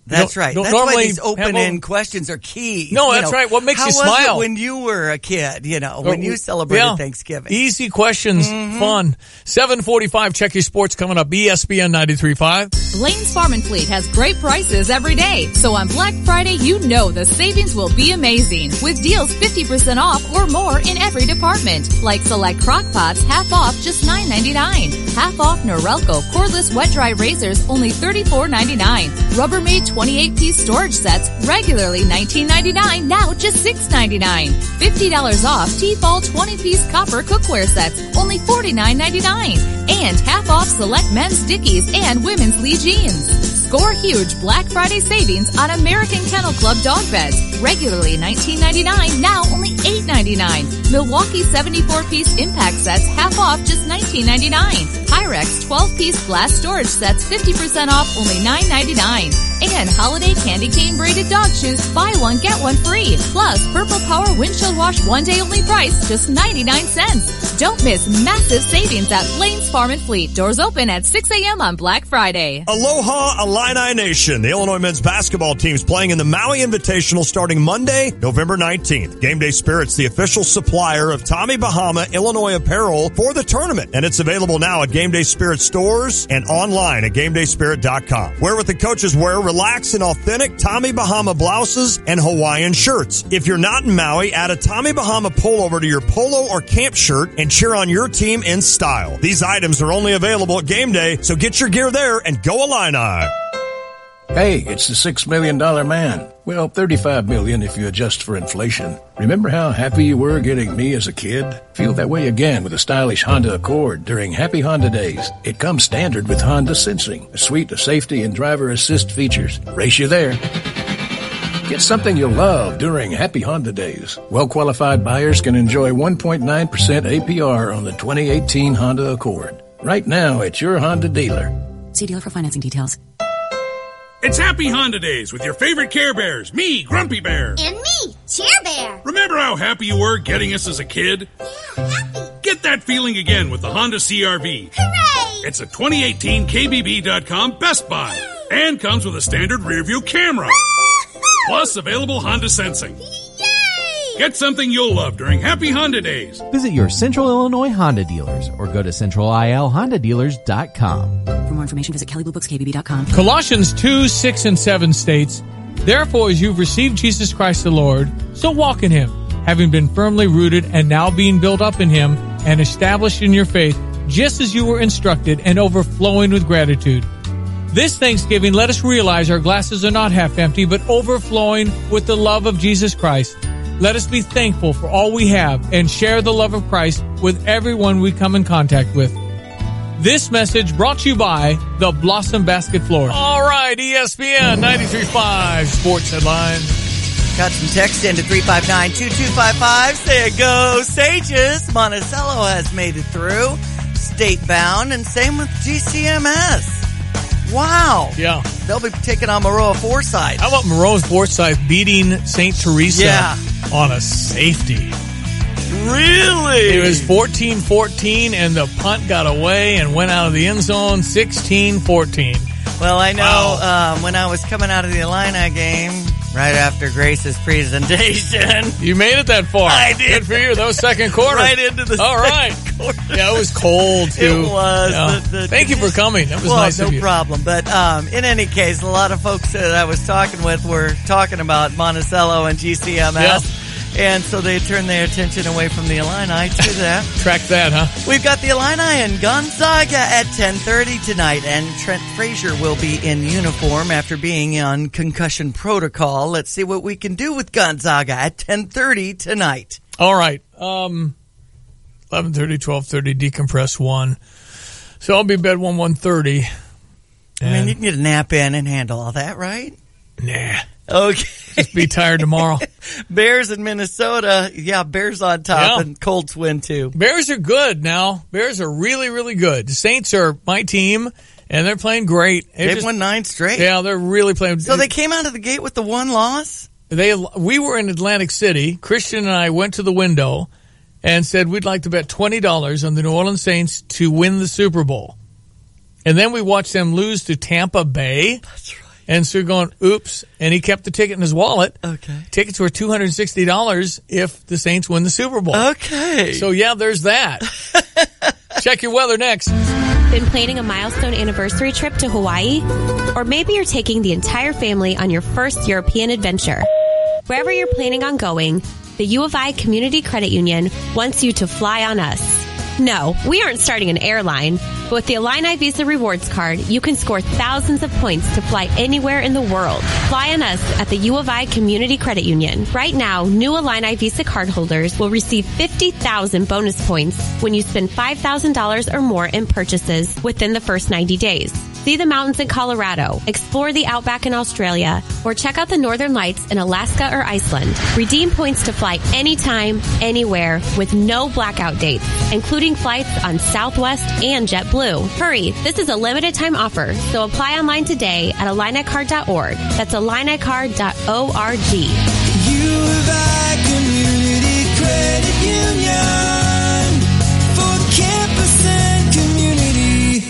that's right. That's why these open-end questions are key. No, that's right. What makes you smile? How was it when you were a kid, when you celebrated Thanksgiving? Easy questions, fun. 7:45, check your sports coming up. ESPN 93.5. Lane's Farm and Fleet has great prices every day. So on Black Friday, the savings will be amazing. With deals 50% off or more in every department. Like select crock pots, half off, just $9.99. Half off Norelco cordless wet-dry razors, only $34.99. Rubbermaid 28-piece storage sets, regularly $19.99, now just $6.99. $50 off T-Fall 20-piece copper cookware sets, only $49.99. And half off select men's Dickies and women's Lee jeans. Score huge Black Friday savings on American Kennel Club dog beds, regularly $19.99, now only $8.99. Milwaukee 74-piece impact sets, half off, just $19.99. Pyrex 12-piece glass storage sets, 50% off, only $9.99. And holiday candy cane braided dog shoes, buy one, get one free. Plus, Purple Power windshield wash one day only price, just 99 cents. Don't miss massive savings at Lane's Farm and Fleet. Doors open at 6 a.m. on Black Friday. Aloha Illini Nation. The Illinois men's basketball team's playing in the Maui Invitational starting Monday, November 19th. Game Day Spirit's the official supplier of Tommy Bahama Illinois apparel for the tournament. And it's available now at Game Day Spirit stores and online at GameDaySpirit.com. Wear what the coaches wear, relax in authentic Tommy Bahama blouses and Hawaiian shirts. If you're not in Maui, add a Tommy Bahama pullover to your polo or camp shirt and cheer on your team in style. These items are only available at Game Day, so get your gear there and go Illini. Hey, it's the $6 million man. Well, $35 million if you adjust for inflation. Remember how happy you were getting me as a kid? Feel that way again with a stylish Honda Accord during Happy Honda Days. It comes standard with Honda Sensing, a suite of safety and driver assist features. Race you there. Get something you'll love during Happy Honda Days. Well-qualified buyers can enjoy 1.9% APR on the 2018 Honda Accord. Right now at your Honda dealer. See dealer for financing details. It's Happy Honda Days with your favorite Care Bears. Me, Grumpy Bear. And me, Cheer Bear. Remember how happy you were getting us as a kid? Yeah, happy. Get that feeling again with the Honda CR-V. Hooray! It's a 2018 KBB.com Best Buy. And comes with a standard rear-view camera. Plus available Honda Sensing. Yay! Get something you'll love during Happy Honda Days. Visit your Central Illinois Honda dealers or go to centralilhondadealers.com. For more information, visit kellybluebookskbb.com. Colossians 2, 6, and 7 states, "Therefore, as you've received Jesus Christ the Lord, so walk in him, having been firmly rooted and now being built up in him and established in your faith, just as you were instructed, and overflowing with gratitude." This Thanksgiving, let us realize our glasses are not half empty, but overflowing with the love of Jesus Christ. Let us be thankful for all we have and share the love of Christ with everyone we come in contact with. This message brought to you by the Blossom Basket Floors. All right, ESPN 93.5 Sports Headlines. Got some text into 359-2255. Say it go, Sages. Monticello has made it through. State bound, and same with GCMS. Wow. Yeah. They'll be taking on Maroa Forsyth. How about Maroa Forsyth beating St. Teresa on a safety? Really? It was 14-14, and the punt got away and went out of the end zone 16-14. Well, I know when I was coming out of the Illini game, right after Grace's presentation. You made it that far. I did. Good for you. That was second quarter. Right into the second quarter. Yeah, it was cold, too. It was. Yeah. Thank you for coming. That was nice of you. No problem. But in any case, a lot of folks that I was talking with were talking about Monticello and GCMS. And so they turn their attention away from the Illini to that. Track that, huh? We've got the Illini and Gonzaga at 10:30 tonight, and Trent Frazier will be in uniform after being on concussion protocol. Let's see what we can do with Gonzaga at 10:30 tonight. All right. 11:30, 12:30, decompress 1. So I'll be in bed 1:30. I mean, you can get a nap in and handle all that, right? Nah. Okay. Just be tired tomorrow. Bears in Minnesota. Yeah, Bears on top, and Colts win too. Bears are good now. Bears are really, really good. The Saints are my team, and they're playing great. They've won 9 straight. Yeah, they're really playing. So they came out of the gate with the 1 loss? We were in Atlantic City. Christian and I went to the window and said we'd like to bet $20 on the New Orleans Saints to win the Super Bowl. And then we watched them lose to Tampa Bay. That's right. And so we're going, oops. And he kept the ticket in his wallet. Okay. Tickets were $260 if the Saints win the Super Bowl. Okay. So, yeah, there's that. Check your weather next. Been planning a milestone anniversary trip to Hawaii? Or maybe you're taking the entire family on your first European adventure. Wherever you're planning on going, the U of I Community Credit Union wants you to fly on us. No, we aren't starting an airline, but with the Illini Visa Rewards Card, you can score thousands of points to fly anywhere in the world. Fly on us at the U of I Community Credit Union. Right now, new Illini Visa cardholders will receive 50,000 bonus points when you spend $5,000 or more in purchases within the first 90 days. See the mountains in Colorado, explore the outback in Australia, or check out the northern lights in Alaska or Iceland. Redeem points to fly anytime, anywhere, with no blackout dates, including flights on Southwest and JetBlue. Hurry, this is a limited time offer, so apply online today at IlliniCard.org. That's IlliniCard.org. U of I Community Credit Union for campus and community.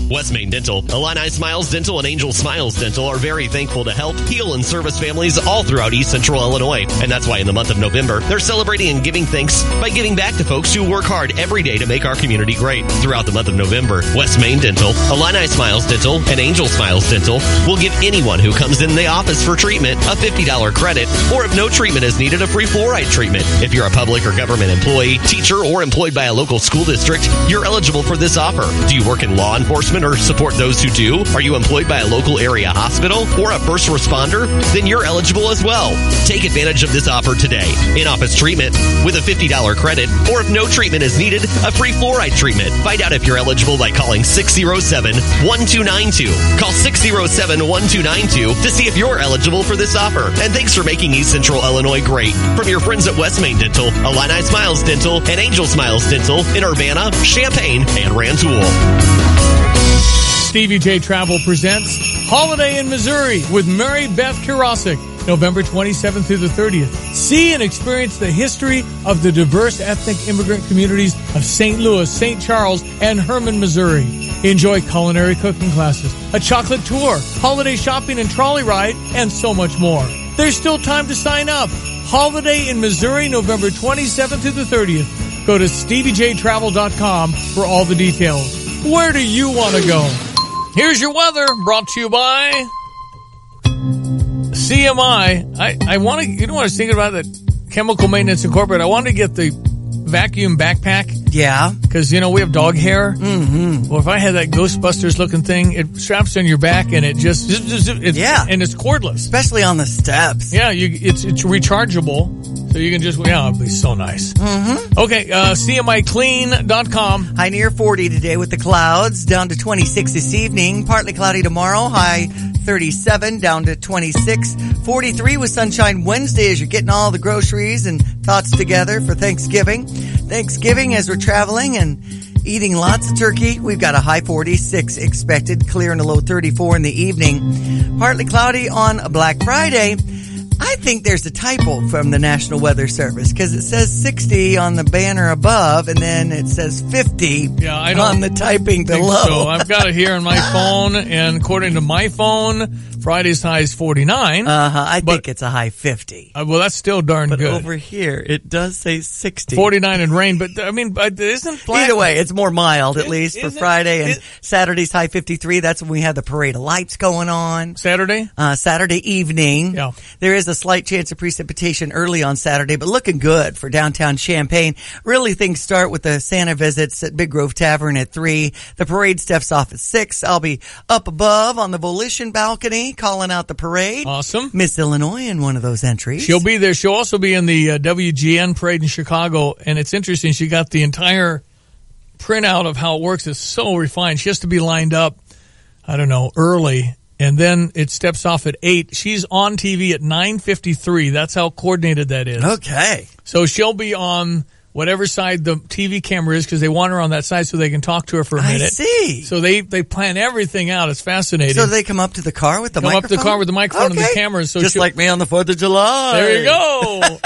West Main Dental, Illini Smiles Dental, and Angel Smiles Dental are very thankful to help, heal, and service families all throughout East Central Illinois. And that's why in the month of November, they're celebrating and giving thanks by giving back to folks who work hard every day to make our community great. Throughout the month of November, West Main Dental, Illini Smiles Dental, and Angel Smiles Dental will give anyone who comes in the office for treatment a $50 credit, or if no treatment is needed, a free fluoride treatment. If you're a public or government employee, teacher, or employed by a local school district, you're eligible for this offer. Do you work in law enforcement or support those who do? Are you employed by a local area hospital or a first responder? Then you're eligible as well. Take advantage of this offer today. In-office treatment with a $50 credit, or if no treatment is needed, a free fluoride treatment. Find out if you're eligible by calling 607-1292. Call 607-1292 to see if you're eligible for this offer. And thanks for making East Central Illinois great. From your friends at West Main Dental, Illini Smiles Dental, and Angel Smiles Dental in Urbana, Champaign, and Rantoul. Stevie J Travel presents Holiday in Missouri with Mary Beth Kirosic, November 27th through the 30th. See and experience the history of the diverse ethnic immigrant communities of St. Louis, St. Charles, and Herman, Missouri. Enjoy culinary cooking classes, a chocolate tour, holiday shopping and trolley ride, and so much more. There's still time to sign up. Holiday in Missouri, November 27th through the 30th. Go to StevieJTravel.com for all the details. Where do you want to go? Here's your weather, brought to you by CMI. I want to, you know what I was thinking about, that Chemical Maintenance Incorporated. I wanted to get the vacuum backpack. Yeah. Because, you know, we have dog hair. Mm-hmm. Well, if I had that Ghostbusters looking thing, it straps on your back and it just, yeah. And it's cordless. Especially on the steps. Yeah, it's rechargeable. So you can just, yeah, it'll be so nice. Mm-hmm. Okay, CMIClean.com. High near 40 today with the clouds, down to 26 this evening. Partly cloudy tomorrow, high 37, down to 26. 43 with sunshine Wednesday as you're getting all the groceries and thoughts together for Thanksgiving. Thanksgiving as we're traveling and eating lots of turkey. We've got a high 46 expected, clear and a low 34 in the evening. Partly cloudy on Black Friday. I think there's a typo from the National Weather Service because it says 60 on the banner above and then it says 50 on the typing below. So I've got it here on my phone, and according to my phone, Friday's high is 49. I think it's a high 50. Well, that's still darn good. But over here, it does say 60. 49 and rain, but I mean, isn't either way, it's more mild at least for Friday, and Saturday's high 53. That's when we have the parade of lights going on. Saturday? Saturday evening. Yeah. There is a slight chance of precipitation early on Saturday, but looking good for downtown Champaign. Really, things start with the Santa visits at Big Grove Tavern at 3. The parade steps off at 6. I'll be up above on the Volition balcony calling out the parade. Awesome. Miss Illinois in one of those entries. She'll be there. She'll also be in the WGN parade in Chicago, and it's interesting. She got the entire printout of how it works. It's so refined. She has to be lined up, I don't know, early, and then it steps off at 8. She's on TV at 9:53. That's how coordinated that is. Okay. So she'll be on whatever side the TV camera is, because they want her on that side so they can talk to her for a minute. I see. So they plan everything out. It's fascinating. So they come up to the car with the microphone? Come up to the car with the microphone and the camera. So just like me on the 4th of July. There you go.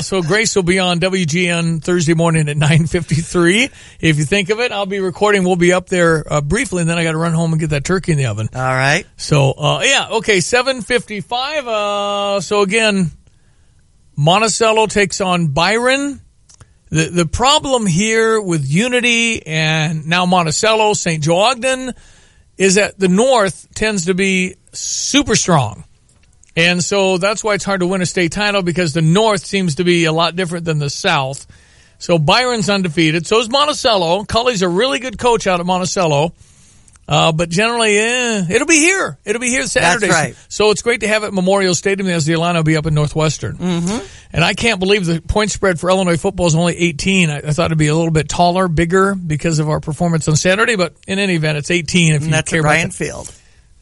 So Grace will be on WGN Thursday morning at 9:53. If you think of it, I'll be recording. We'll be up there briefly, and then I got to run home and get that turkey in the oven. All right. So, okay, 7:55. So again, Monticello takes on Byron. The problem here with Unity and now Monticello, St. Joe Ogden, is that the North tends to be super strong. And so that's why it's hard to win a state title, because the North seems to be a lot different than the South. So Byron's undefeated. So is Monticello. Cully's a really good coach out at Monticello. But generally, it'll be here. It'll be here Saturday. That's right. So it's great to have it at Memorial Stadium, as the Illini will be up in Northwestern. Mm-hmm. And I can't believe the point spread for Illinois football is only 18. I thought it'd be a little bit taller, bigger, because of our performance on Saturday. But in any event, it's 18. If you that's care at about Ryan that. Field.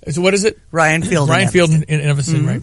So what is it? Ryan Field. Ryan Field in Evanston, Mm-hmm. right?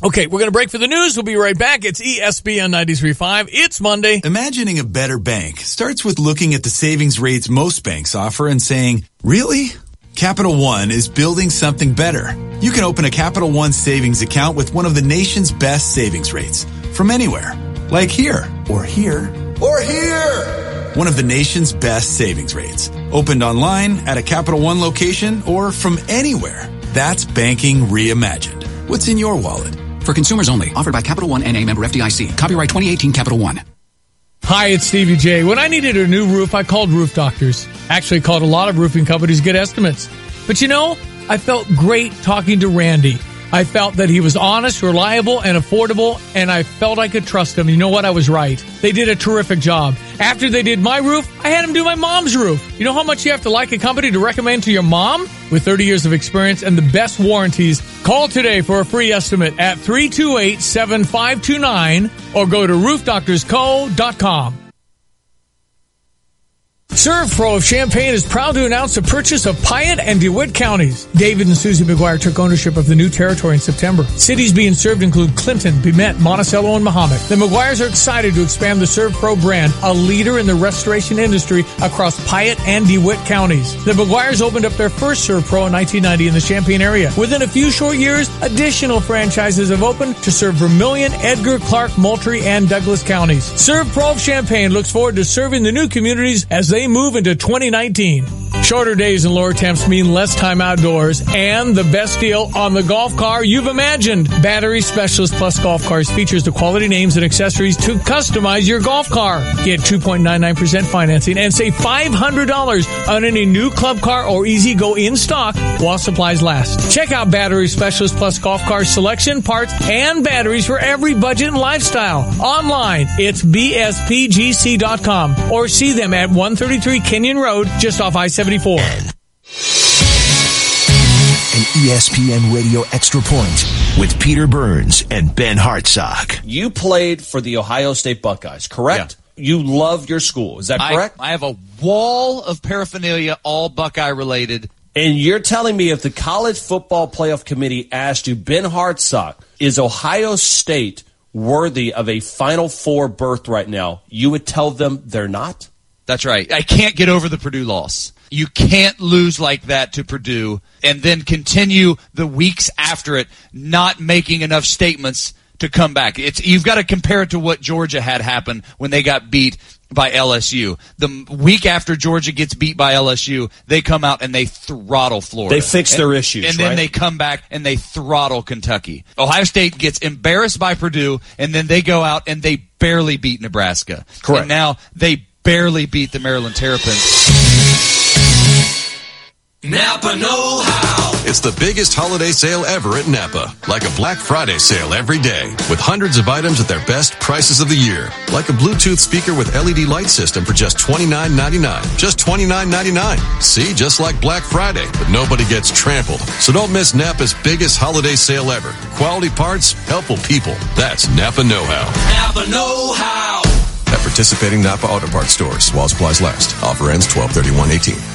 Okay, we're going to break for the news. We'll be right back. It's ESPN 93.5. It's Monday. Imagining a better bank starts with looking at the savings rates most banks offer and saying, really? Capital One is building something better. You can open a Capital One savings account with one of the nation's best savings rates from anywhere. Like here, or here, or here. One of the nation's best savings rates. Opened online, at a Capital One location, or from anywhere. That's banking reimagined. What's in your wallet? For consumers only. Offered by Capital One N.A. member FDIC. Copyright 2018 Capital One. Hi, it's Stevie J. When I needed a new roof, I called Roof Doctors. Actually called a lot of roofing companies to get estimates. But you know, I felt great talking to Randy. I felt that he was honest, reliable, and affordable, and I felt I could trust him. You know what? I was right. They did a terrific job. After they did my roof, I had them do my mom's roof. You know how much you have to like a company to recommend to your mom? With 30 years of experience and the best warranties, call today for a free estimate at 328-7529 or go to roofdoctorsco.com. ServPro of Champaign is proud to announce the purchase of Piatt and DeWitt counties. David and Susie McGuire took ownership of the new territory in September. Cities being served include Clinton, Bemet, Monticello, and Mahomet. The McGuires are excited to expand the ServPro brand, a leader in the restoration industry across Piatt and DeWitt counties. The McGuires opened up their first ServPro in 1990 in the Champaign area. Within a few short years, additional franchises have opened to serve Vermilion, Edgar, Clark, Moultrie, and Douglas counties. ServPro of Champaign looks forward to serving the new communities as they move into 2019. Shorter days in lower temps mean less time outdoors and the best deal on the golf car you've imagined. Battery Specialist Plus Golf Cars features the quality names and accessories to customize your golf car. Get 2.99% financing and save $500 on any new club car or Easy Go in stock while supplies last. Check out Battery Specialist Plus Golf Cars selection, parts, and batteries for every budget and lifestyle. Online, it's bspgc.com or see them at 133 Kenyon Road, just off I-74. An ESPN Radio Extra Point with Peter Burns and Ben Hartsock. You played for the Ohio State Buckeyes, correct? Yeah. You love your school. Is that correct? I have a wall of paraphernalia, all Buckeye related. And you're telling me if the College Football Playoff Committee asked you, Ben Hartsock, is Ohio State worthy of a Final Four berth right now, you would tell them they're not? That's right. I can't get over the Purdue loss. You can't lose like that to Purdue and then continue the weeks after it not making enough statements to come back. You've got to compare it to what Georgia had happen when they got beat by LSU. The week after Georgia gets beat by LSU, they come out and they throttle Florida. They fix their issues, and then they come back and they throttle Kentucky. Ohio State gets embarrassed by Purdue, and then they go out and they barely beat Nebraska. Correct. And now they barely beat the Maryland Terrapins. Napa know-how. It's the biggest holiday sale ever at Napa. Like a Black Friday sale every day, with hundreds of items at their best prices of the year. Like a Bluetooth speaker with LED light system for just $29.99. Just $29.99. See, just like Black Friday, but nobody gets trampled. So don't miss Napa's biggest holiday sale ever. Quality parts, helpful people. That's Napa know-how. Napa know-how. At participating Napa Auto Parts stores while supplies last. Offer ends 12/31/18.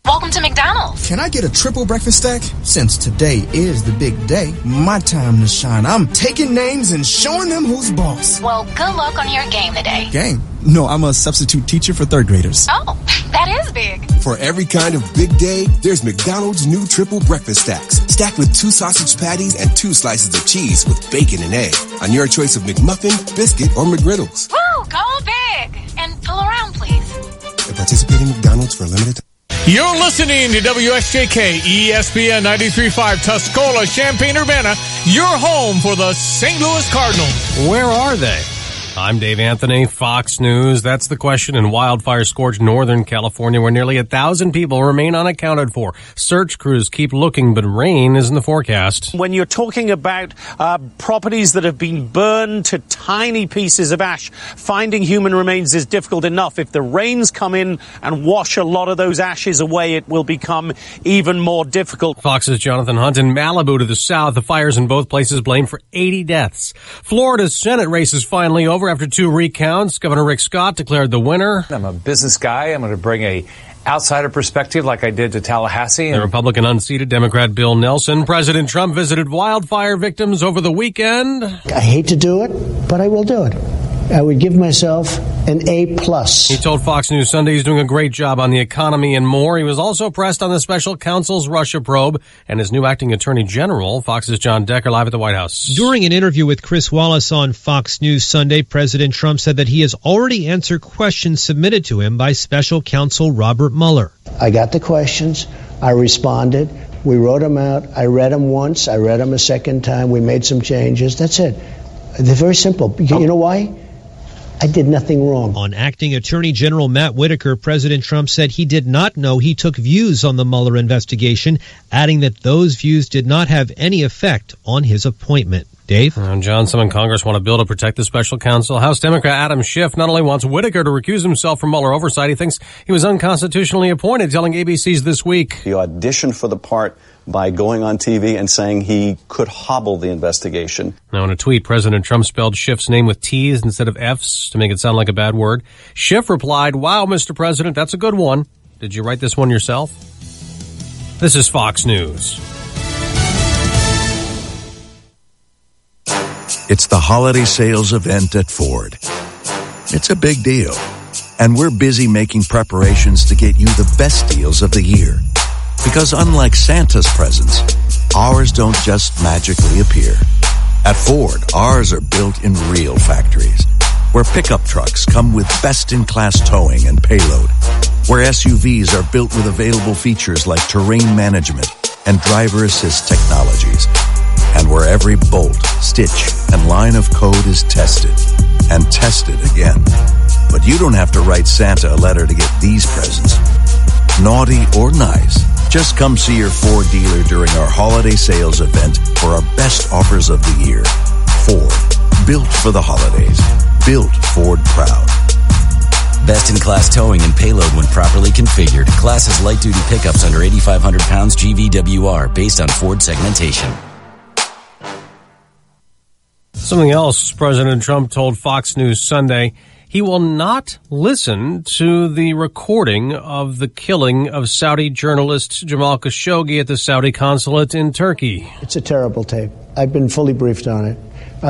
Welcome to McDonald's. Can I get a triple breakfast stack? Since today is the big day, my time to shine. I'm taking names and showing them who's boss. Well, good luck on your game today. Game? No, I'm a substitute teacher for third graders. Oh, that is big. For every kind of big day, there's McDonald's new triple breakfast stacks. Stacked with 2 sausage patties and 2 slices of cheese with bacon and egg. On your choice of McMuffin, biscuit, or McGriddles. Woo, go big. And pull around, please. At participating McDonald's for a limited time. You're listening to WSJK ESPN 93.5 Tuscola, Champaign-Urbana, your home for the St. Louis Cardinals. Where are they? I'm Dave Anthony, Fox News. That's the question in wildfire-scorched Northern California, where nearly 1,000 people remain unaccounted for. Search crews keep looking, but rain is in the forecast. When you're talking about properties that have been burned to tiny pieces of ash, finding human remains is difficult enough. If the rains come in and wash a lot of those ashes away, it will become even more difficult. Fox's Jonathan Hunt in Malibu to the south. The fires in both places blamed for 80 deaths. Florida's Senate race is finally over. After 2 recounts, Governor Rick Scott declared the winner. I'm a business guy. I'm going to bring a outsider perspective like I did to Tallahassee. The Republican unseated Democrat Bill Nelson. President Trump visited wildfire victims over the weekend. I hate to do it, but I will do it. I would give myself an A+. He told Fox News Sunday he's doing a great job on the economy and more. He was also pressed on the special counsel's Russia probe and his new acting attorney general. Fox's John Decker live at the White House. During an interview with Chris Wallace on Fox News Sunday, President Trump said that he has already answered questions submitted to him by special counsel Robert Mueller. I got the questions. I responded. We wrote them out. I read them once. I read them a second time. We made some changes. That's it. They're very simple. You know why? I did nothing wrong. On acting Attorney General Matt Whitaker, President Trump said he did not know he took views on the Mueller investigation, adding that those views did not have any effect on his appointment. Dave? John, some in Congress want a bill to protect the special counsel. House Democrat Adam Schiff not only wants Whitaker to recuse himself from Mueller oversight, he thinks he was unconstitutionally appointed, telling ABC's This Week. He auditioned for the part by going on TV and saying he could hobble the investigation. Now, in a tweet, President Trump spelled Schiff's name with T's instead of F's to make it sound like a bad word. Schiff replied, "Wow, Mr. President, that's a good one. Did you write this one yourself?" This is Fox News. It's the holiday sales event at Ford. It's a big deal, and we're busy making preparations to get you the best deals of the year. Because unlike Santa's presents, ours don't just magically appear. At Ford, ours are built in real factories, where pickup trucks come with best-in-class towing and payload, where SUVs are built with available features like terrain management and driver assist technologies, and where every bolt, stitch, and line of code is tested and tested again. But you don't have to write Santa a letter to get these presents. Naughty or nice, just come see your Ford dealer during our holiday sales event for our best offers of the year. Ford, built for the holidays. Built Ford proud. Best-in-class towing and payload when properly configured. Class as light-duty pickups under 8,500 pounds GVWR based on Ford segmentation. Something else President Trump told Fox News Sunday. He will not listen to the recording of the killing of Saudi journalist Jamal Khashoggi at the Saudi consulate in Turkey. It's a terrible tape. I've been fully briefed on it.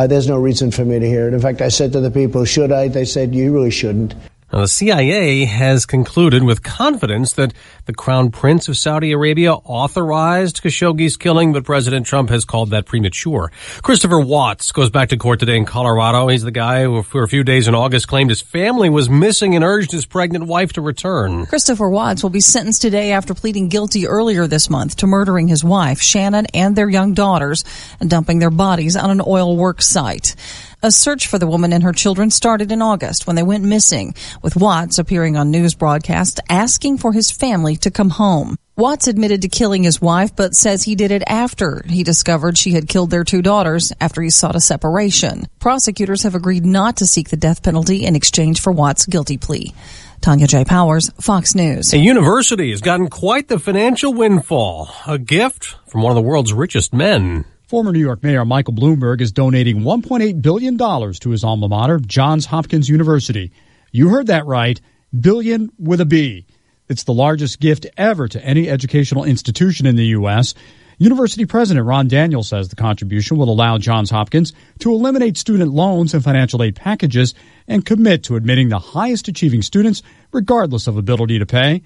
There's no reason for me to hear it. In fact, I said to the people, should I? They said, you really shouldn't. Now, the CIA has concluded with confidence that the Crown Prince of Saudi Arabia authorized Khashoggi's killing, but President Trump has called that premature. Christopher Watts goes back to court today in Colorado. He's the guy who, for a few days in August, claimed his family was missing and urged his pregnant wife to return. Christopher Watts will be sentenced today after pleading guilty earlier this month to murdering his wife, Shannon, and their young daughters, and dumping their bodies on an oil work site. A search for the woman and her children started in August when they went missing, with Watts appearing on news broadcasts asking for his family to come home. Watts admitted to killing his wife, but says he did it after he discovered she had killed their two daughters after he sought a separation. Prosecutors have agreed not to seek the death penalty in exchange for Watts' guilty plea. Tanya J. Powers, Fox News. A university has gotten quite the financial windfall, a gift from one of the world's richest men. Former New York Mayor Michael Bloomberg is donating $1.8 billion to his alma mater, Johns Hopkins University. You heard that right, billion with a B. It's the largest gift ever to any educational institution in the U.S. University President Ron Daniels says the contribution will allow Johns Hopkins to eliminate student loans and financial aid packages and commit to admitting the highest achieving students regardless of ability to pay.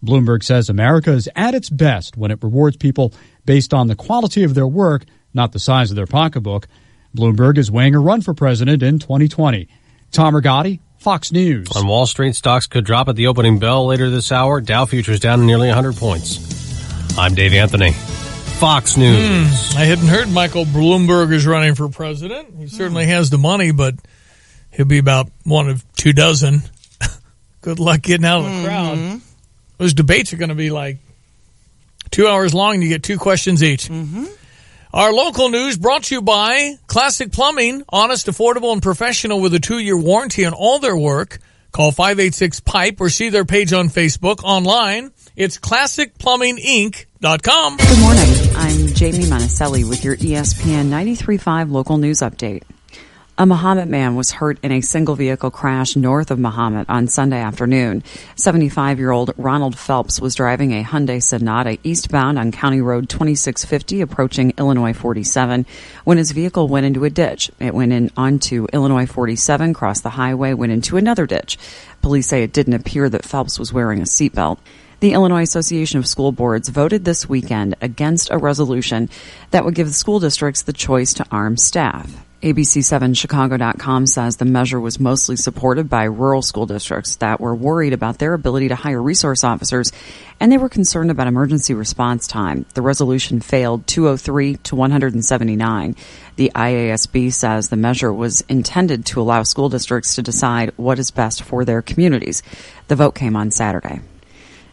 Bloomberg says America is at its best when it rewards people based on the quality of their work, not the size of their pocketbook. Bloomberg is weighing a run for president in 2020. Tom Rigotti, Fox News. On Wall Street, stocks could drop at the opening bell later this hour. Dow futures down nearly 100 points. I'm Dave Anthony. Fox News. I hadn't heard Michael Bloomberg is running for president. He certainly has the money, but he'll be about one of 2 dozen. Good luck getting out of the crowd. Those debates are going to be like 2 hours long, and you get 2 questions each. Our local news brought to you by Classic Plumbing. Honest, affordable, and professional with a 2-year warranty on all their work. Call 586-PIPE or see their page on Facebook. Online, it's classicplumbinginc.com. Good morning. I'm Jamie Monticelli with your ESPN 93.5 local news update. A Mahomet man was hurt in a single-vehicle crash north of Mahomet on Sunday afternoon. 75-year-old Ronald Phelps was driving a Hyundai Sonata eastbound on County Road 2650 approaching Illinois 47 when his vehicle went into a ditch. It went in onto Illinois 47, crossed the highway, went into another ditch. Police say it didn't appear that Phelps was wearing a seatbelt. The Illinois Association of School Boards voted this weekend against a resolution that would give the school districts the choice to arm staff. ABC7Chicago.com says the measure was mostly supported by rural school districts that were worried about their ability to hire resource officers, and they were concerned about emergency response time. The resolution failed 203 to 179. The IASB says the measure was intended to allow school districts to decide what is best for their communities. The vote came on Saturday.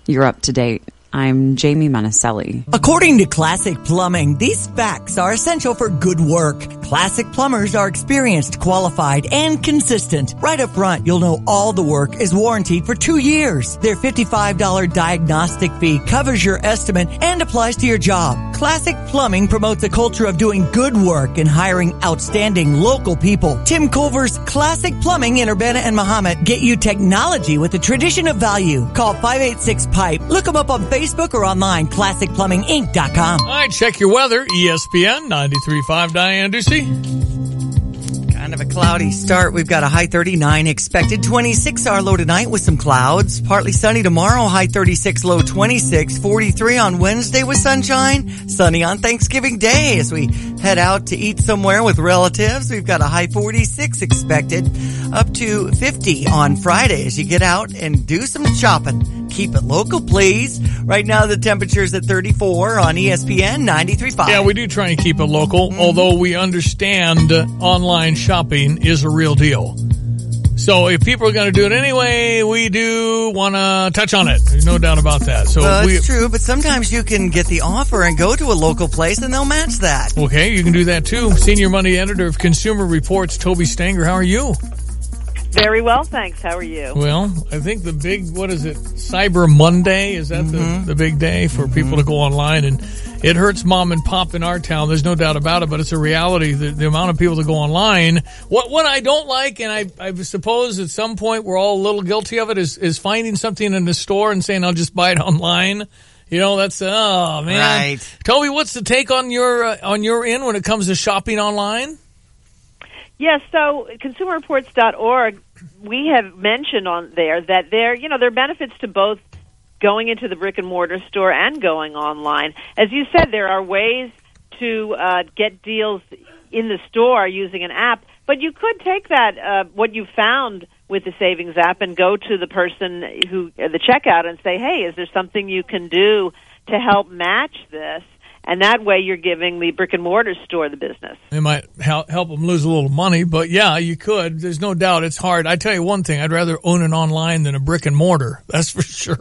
You're up to date. I'm Jamie Monticelli. According to Classic Plumbing, these facts are essential for good work. Classic plumbers are experienced, qualified, and consistent. Right up front, you'll know all the work is warranted for 2 years. Their $55 diagnostic fee covers your estimate and applies to your job. Classic Plumbing promotes a culture of doing good work and hiring outstanding local people. Tim Culver's Classic Plumbing in Urbana and Mahomet get you technology with a tradition of value. Call 586-PIPE. Look them up on Facebook or online, classicplumbinginc.com. All right, check your weather. ESPN 93.5, Diane Ducey. Kind of a cloudy start. We've got a high 39 expected. 26 our low tonight with some clouds. Partly sunny tomorrow, high 36, low 26. 43 on Wednesday with sunshine. Sunny on Thanksgiving Day as we head out to eat somewhere with relatives. We've got a high 46 expected. Up to 50 on Friday as you get out and do some shopping. Keep it local, please. Right now the temperature's at 34 on ESPN 93.5. Yeah, we do try and keep it local, although we understand online shopping is a real deal. So if people are going to do it anyway, we do want to touch on it. There's no doubt about that. So it's true, but sometimes you can get the offer and go to a local place and they'll match that. Okay, you can do that too. Senior Money Editor of Consumer Reports, Toby Stanger. How are you? Very well, thanks. How are you? Well, I think the big, Cyber Monday, is that the big day for people to go online? And it hurts mom and pop in our town. There's no doubt about it, but it's a reality. The amount of people that go online. What I don't like, and I suppose at some point we're all a little guilty of it, is finding something in the store and saying, I'll just buy it online. You know, that's, oh man. Right. Toby, what's the take on your end when it comes to shopping online? Yes, so consumerreports.org we have mentioned on there that there are benefits to both going into the brick and mortar store and going online. As you said, there are ways to get deals in the store using an app, but you could take that what you found with the savings app and go to the person the checkout and say, hey, is there something you can do to help match this? And that way you're giving the brick and mortar store the business. It might help them lose a little money, but yeah, you could. There's no doubt it's hard. I tell you one thing, I'd rather own an online than a brick and mortar. That's for sure.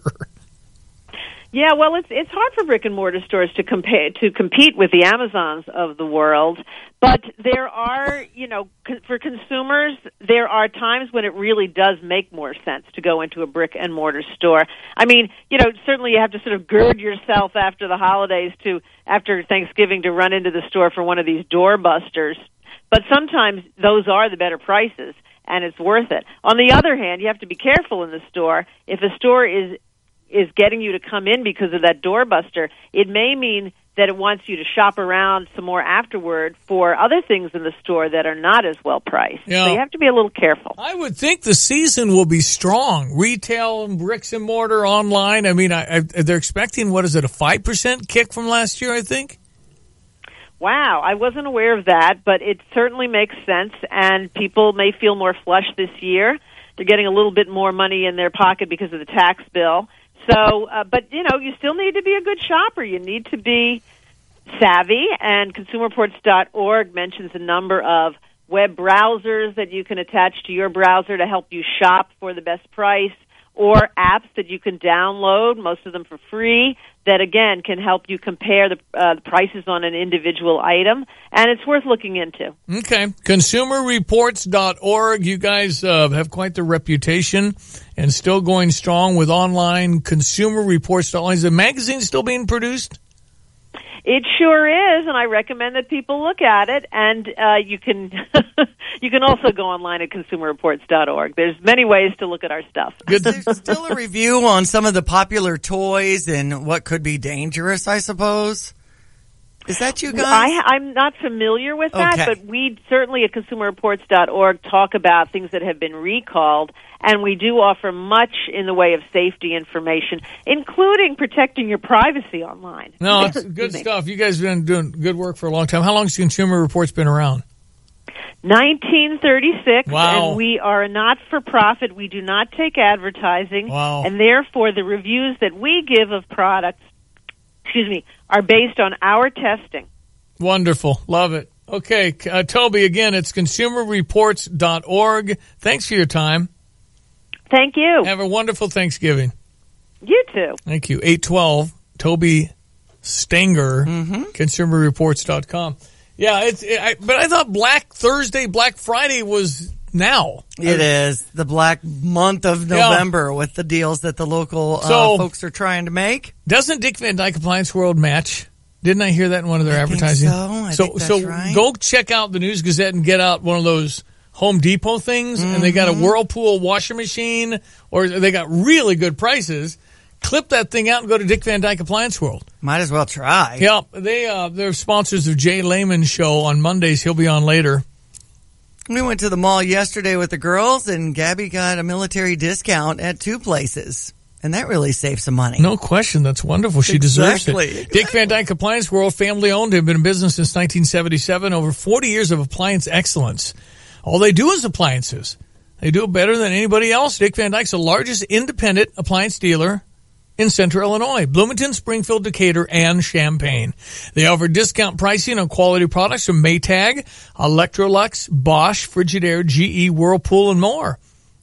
Yeah, well, it's hard for brick and mortar stores to compete with the Amazons of the world, but there are, for consumers, there are times when it really does make more sense to go into a brick and mortar store. I mean, certainly you have to sort of gird yourself after the holidays after Thanksgiving to run into the store for one of these doorbusters, but sometimes those are the better prices, and it's worth it. On the other hand, you have to be careful in the store. If a store is getting you to come in because of that doorbuster, it may mean that it wants you to shop around some more afterward for other things in the store that are not as well priced. Yeah. So you have to be a little careful. I would think the season will be strong. Retail and bricks and mortar online. I mean, they're expecting, a 5% kick from last year, I think? Wow, I wasn't aware of that, but it certainly makes sense, and people may feel more flush this year. They're getting a little bit more money in their pocket because of the tax bill. So, but, you still need to be a good shopper. You need to be savvy, and consumerreports.org mentions a number of web browsers that you can attach to your browser to help you shop for the best price, or apps that you can download, most of them for free, that, again, can help you compare the prices on an individual item, and it's worth looking into. Okay. Consumerreports.org. You guys have quite the reputation and still going strong with online. Consumerreports.org. Is the magazine still being produced? It sure is, and I recommend that people look at it. And you can you can also go online at consumerreports.org. There's many ways to look at our stuff. Is there still a review on some of the popular toys and what could be dangerous, I suppose? Is that you guys? I'm not familiar with that, but we certainly at consumerreports.org talk about things that have been recalled, and we do offer much in the way of safety information, including protecting your privacy online. No, it's good stuff. You guys have been doing good work for a long time. How long has Consumer Reports been around? 1936, wow. And we are a not-for-profit. We do not take advertising, wow. And therefore the reviews that we give of products are based on our testing. Wonderful. Love it. Okay, Toby, again, it's consumerreports.org. Thanks for your time. Thank you. Have a wonderful Thanksgiving. You too. Thank you. 812, Toby Stenger, consumerreports.com. Yeah, but I thought Black Friday was now. It is the Black month of November with the deals that the local folks are trying to make. Doesn't Dick Van Dyke Appliance World match? Didn't I hear that in one of their advertising? I think that's right. Go check out the News Gazette and get out one of those Home Depot things, and they got a Whirlpool washing machine, or they got really good prices. Clip that thing out and go to Dick Van Dyke Appliance World. Might as well try. Yeah, they're sponsors of Jay Lehman's show on Mondays. He'll be on later. We went to the mall yesterday with the girls, and Gabby got a military discount at 2 places. And that really saves some money. No question. That's wonderful. She deserves it. Dick Van Dyke Appliance World, family owned. They've been in business since 1977. Over 40 years of appliance excellence. All they do is appliances. They do it better than anybody else. Dick Van Dyke's the largest independent appliance dealer in Central Illinois, Bloomington, Springfield, Decatur, and Champaign. They offer discount pricing on quality products from Maytag, Electrolux, Bosch, Frigidaire, GE, Whirlpool, and more.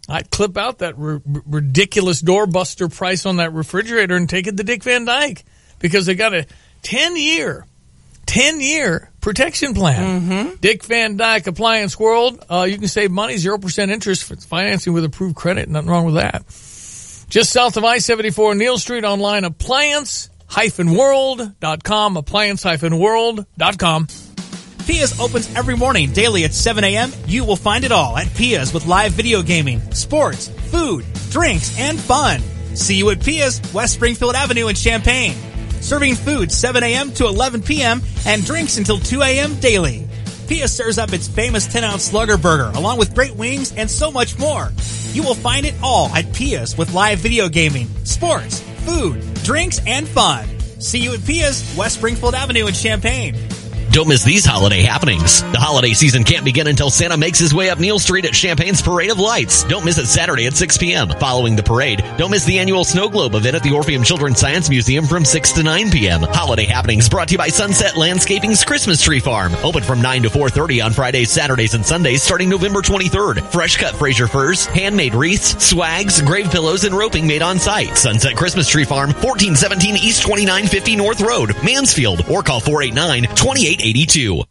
I'd clip out that ridiculous doorbuster price on that refrigerator and take it to Dick Van Dyke because they got a 10-year protection plan. Dick Van Dyke Appliance World, you can save money, 0% interest for financing with approved credit. Nothing wrong with that. Just south of I-74 Neal Street, online, appliance-world.com, appliance-world.com. Pia's opens every morning, daily at 7 a.m. You will find it all at Pia's with live video gaming, sports, food, drinks, and fun. See you at Pia's, West Springfield Avenue in Champaign. Serving food 7 a.m. to 11 p.m. and drinks until 2 a.m. daily. Pia serves up its famous 10-ounce Slugger Burger, along with great wings and so much more. You will find it all at Pia's with live video gaming, sports, food, drinks, and fun. See you at Pia's, West Springfield Avenue in Champaign. Don't miss these holiday happenings. The holiday season can't begin until Santa makes his way up Neal Street at Champaign's Parade of Lights. Don't miss it Saturday at 6 p.m. Following the parade, don't miss the annual Snow Globe event at the Orpheum Children's Science Museum from 6 to 9 p.m. Holiday happenings brought to you by Sunset Landscaping's Christmas Tree Farm. Open from 9 to 4:30 on Fridays, Saturdays, and Sundays starting November 23rd. Fresh cut Fraser furs, handmade wreaths, swags, grave pillows, and roping made on site. Sunset Christmas Tree Farm, 1417 East 2950 North Road, Mansfield, or call 489-2882.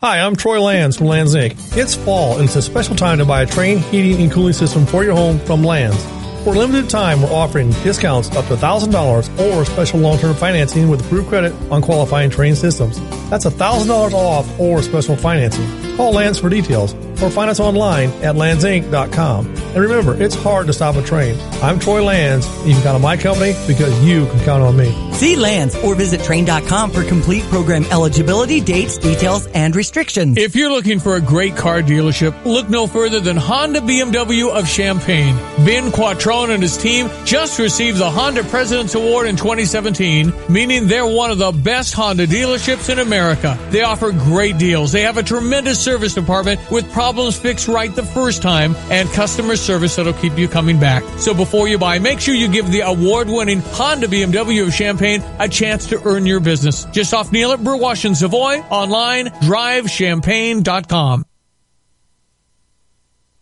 Hi, I'm Troy Lands from Lands Inc. It's fall, and it's a special time to buy a Trane heating and cooling system for your home from Lands. For a limited time, we're offering discounts up to $1,000 or special long-term financing with approved credit on qualifying Trane systems. That's $1,000 off or special financing. Call Lands for details or find us online at landsinc.com. And remember, it's hard to stop a train. I'm Troy Lands. You can count on my company because you can count on me. See Lands or visit Trane.com for complete program eligibility, dates, details, and restrictions. If you're looking for a great car dealership, look no further than Honda BMW of Champaign. Ben Quattrone and his team just received the Honda President's Award in 2017, meaning they're one of the best Honda dealerships in America. They offer great deals. They have a tremendous service department with problems fixed right the first time and customer service that'll keep you coming back. So before you buy, make sure you give the award-winning Honda BMW of Champaign a chance to earn your business. Just off Neal at Burwash and Savoy, online, drivechampagne.com.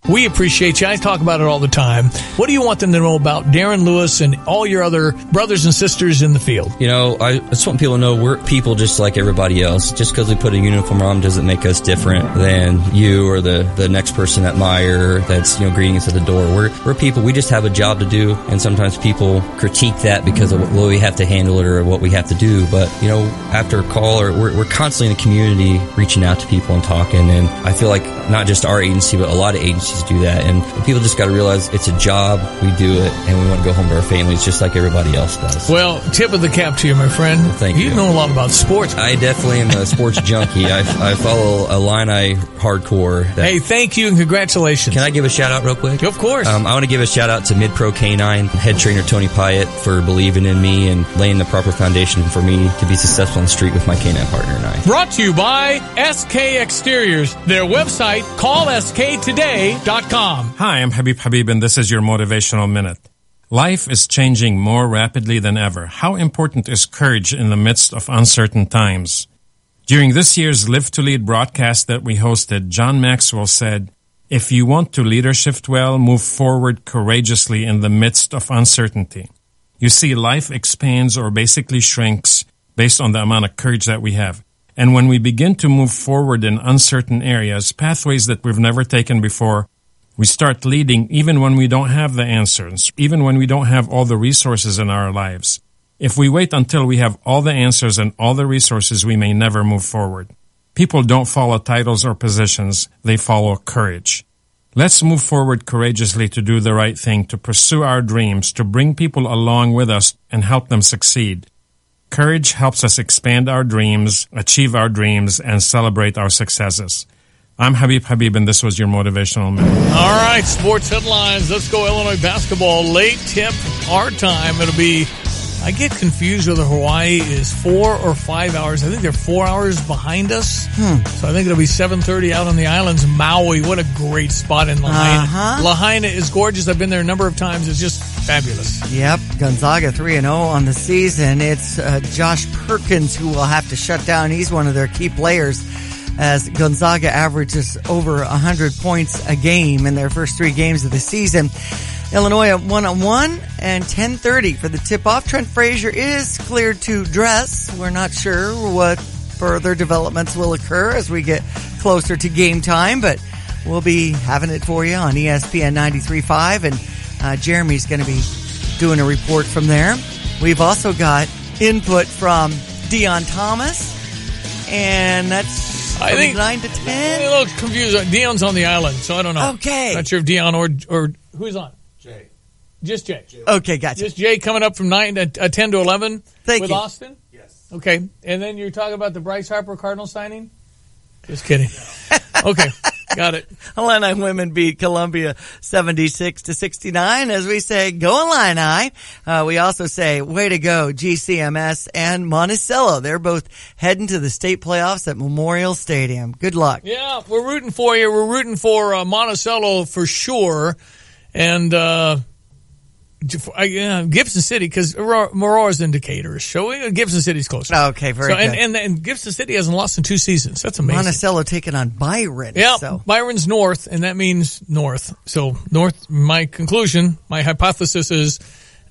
We appreciate you. I talk about it all the time. What do you want them to know about Darren Lewis and all your other brothers and sisters in the field? You know, I just want people to know we're people just like everybody else. Just because we put a uniform on doesn't make us different than you or the next person at Meijer that's, greeting us at the door. We're people. We just have a job to do, and sometimes people critique that because of what we have to handle it or what we have to do. But, after a call, we're constantly in the community reaching out to people and talking, and I feel like not just our agency, but a lot of agencies do that, and people just got to realize it's a job. We do it, and we want to go home to our families just like everybody else does. Well, tip of the cap to you, my friend. Well, thank you. You know a lot about sports. I definitely am a sports junkie. I follow Illini hardcore. Hey, thank you and congratulations. Can I give a shout out real quick? Of course. I want to give a shout out to Mid-Pro Canine head trainer Tony Pyatt for believing in me and laying the proper foundation for me to be successful on the street with my canine partner and I. Brought to you by SK Exteriors. Their website, callsktoday.com. Hi, I'm Habib, and this is your Motivational Minute. Life is changing more rapidly than ever. How important is courage in the midst of uncertain times? During this year's Live to Lead broadcast that we hosted, John Maxwell said, "If you want to leadership well, move forward courageously in the midst of uncertainty." You see, life expands or basically shrinks based on the amount of courage that we have. And when we begin to move forward in uncertain areas, pathways that we've never taken before, we start leading even when we don't have the answers, even when we don't have all the resources in our lives. If we wait until we have all the answers and all the resources, we may never move forward. People don't follow titles or positions, they follow courage. Let's move forward courageously to do the right thing, to pursue our dreams, to bring people along with us and help them succeed. Courage helps us expand our dreams, achieve our dreams, and celebrate our successes. I'm Habib, and this was your Motivational Minute. All right, sports headlines. Let's go Illinois basketball. Late tip, our time. It'll be, I get confused whether Hawaii is 4 or 5 hours. I think they're 4 hours behind us. So I think it'll be 7:30 out on the islands. Maui, what a great spot in Lahaina. Lahaina is gorgeous. I've been there a number of times. It's just fabulous. Yep, Gonzaga 3-0 on the season. It's Josh Perkins who will have to shut down. He's one of their key players, as Gonzaga averages over 100 points a game in their first 3 games of the season. Illinois at 1-1 and 10:30 for the tip-off. Trent Frazier is cleared to dress. We're not sure what further developments will occur as we get closer to game time, but we'll be having it for you on ESPN 93.5, and Jeremy's going to be doing a report from there. We've also got input from Dion Thomas, and that's I think 9 to 10. A little confused. Dion's on the island, so I don't know. Okay. Not sure if Dion or who's on. Jay. Just Jay. Okay, gotcha. Just Jay coming up from 10 to 11 Thank with you. Austin? Yes. Okay. And then you're talking about the Bryce Harper Cardinal signing? Just kidding. Okay. Got it. Illini women beat Columbia 76-69. As we say, go Illini. We also say, way to go, GCMS and Monticello. They're both heading to the state playoffs at Memorial Stadium. Good luck. Yeah, we're rooting for you. We're rooting for Monticello for sure. And Gibson City, because Aurora's indicator is showing Gibson City's closer. Okay, very good. And Gibson City hasn't lost in 2 seasons. That's amazing. Monticello taking on Byron. Yeah, so. Byron's north, and that means north. So north, my conclusion, my hypothesis is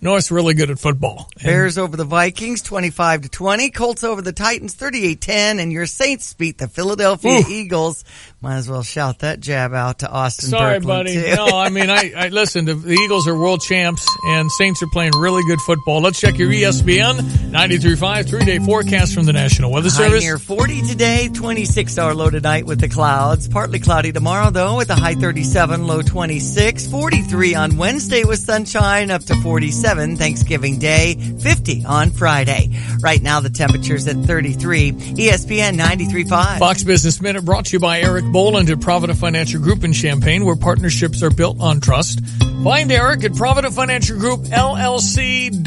North's really good at football. Bears over the Vikings, 25-20. Colts over the Titans, 38-10. And your Saints beat the Philadelphia Eagles. Might as well shout that jab out to Austin Sorry, Berkland, buddy. too. No, I mean, I listen, the Eagles are world champs, and Saints are playing really good football. Let's check your ESPN 93.5 3-day forecast from the National Weather Service. High near 40 today, 26-hour low tonight with the clouds. Partly cloudy tomorrow, though, with a high 37, low 26. 43 on Wednesday with sunshine, up to 47 Thanksgiving Day, 50 on Friday. Right now, the temperature's at 33. ESPN 93.5. Fox Business Minute brought to you by Eric Boland at Provident Financial Group in Champaign, where partnerships are built on trust. Find Eric at Provident Financial Group, LLC.com.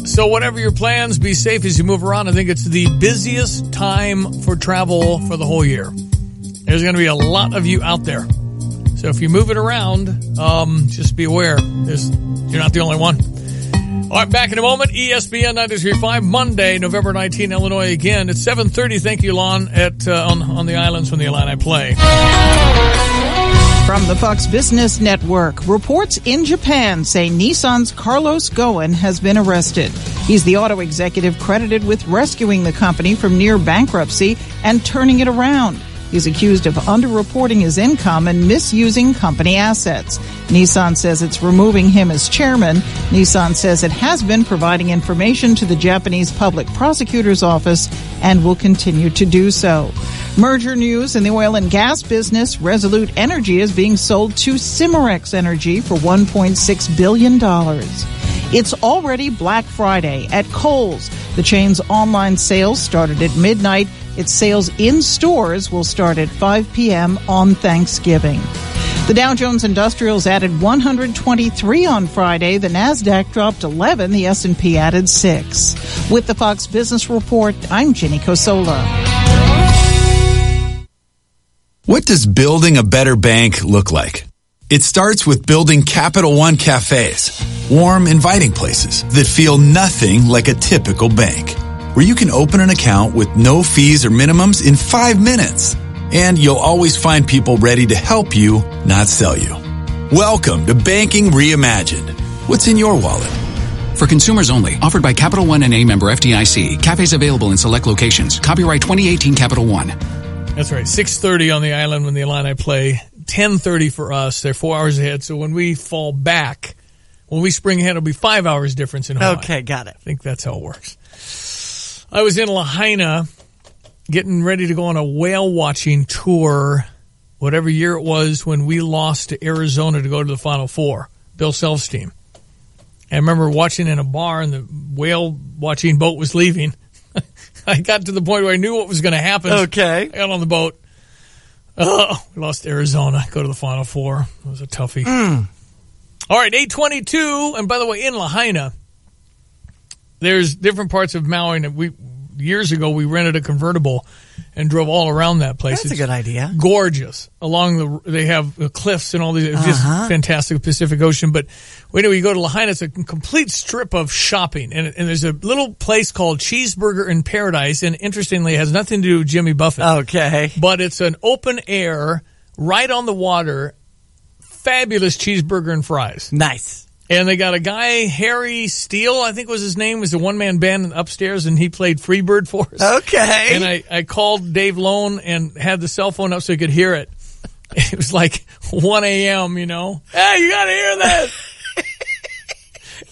So whatever your plans, be safe as you move around. I think it's the busiest time for travel for the whole year. There's going to be a lot of you out there. So if you move it around, just be aware. You're not the only one. All right, back in a moment. ESPN 93.5, Monday, November 19, Illinois again. It's 7:30. Thank you, Lon, on the islands when the Illini play. From the Fox Business Network, reports in Japan say Nissan's Carlos Ghosn has been arrested. He's the auto executive credited with rescuing the company from near bankruptcy and turning it around. He's accused of underreporting his income and misusing company assets. Nissan says it's removing him as chairman. Nissan says it has been providing information to the Japanese Public Prosecutor's Office and will continue to do so. Merger news in the oil and gas business. Resolute Energy is being sold to Cimarex Energy for $1.6 billion. It's already Black Friday at Kohl's. The chain's online sales started at midnight. Its sales in stores will start at 5 p.m. on Thanksgiving. The Dow Jones Industrials added 123 on Friday. The Nasdaq dropped 11. The S&P added 6. With the Fox Business Report, I'm Ginny Cosola. What does building a better bank look like? It starts with building Capital One cafes, warm, inviting places that feel nothing like a typical bank, where you can open an account with no fees or minimums in 5 minutes. And you'll always find people ready to help you, not sell you. Welcome to Banking Reimagined. What's in your wallet? For consumers only. Offered by Capital One and a member FDIC. Cafes available in select locations. Copyright 2018 Capital One. That's right. 6:30 on the island when the Illini play. 10:30 for us. They're 4 hours ahead. So when we fall back, when we spring ahead, it'll be 5 hours difference in Hawaii. Okay, got it. I think that's how it works. I was in Lahaina getting ready to go on a whale watching tour, whatever year it was when we lost to Arizona to go to the Final Four, Bill Self's team. I remember watching in a bar and the whale watching boat was leaving. I got to the point where I knew what was going to happen. Okay. I got on the boat. Oh, we lost to Arizona, go to the Final Four. It was a toughie. All right, 8:22. And by the way, in Lahaina, there's different parts of Maui. And years ago, we rented a convertible and drove all around that place. That's a good idea. Gorgeous. They have cliffs and all these. It's just fantastic, Pacific Ocean. But when we go to Lahaina, it's a complete strip of shopping. And there's a little place called Cheeseburger in Paradise. And interestingly, it has nothing to do with Jimmy Buffett. Okay. But it's an open air, right on the water, fabulous cheeseburger and fries. Nice. And they got a guy, Harry Steele, I think was his name, was a one-man band upstairs, and he played Freebird for us. Okay. And I called Dave Lone and had the cell phone up so he could hear it. It was like 1 a.m., you know. Hey, you got to hear that.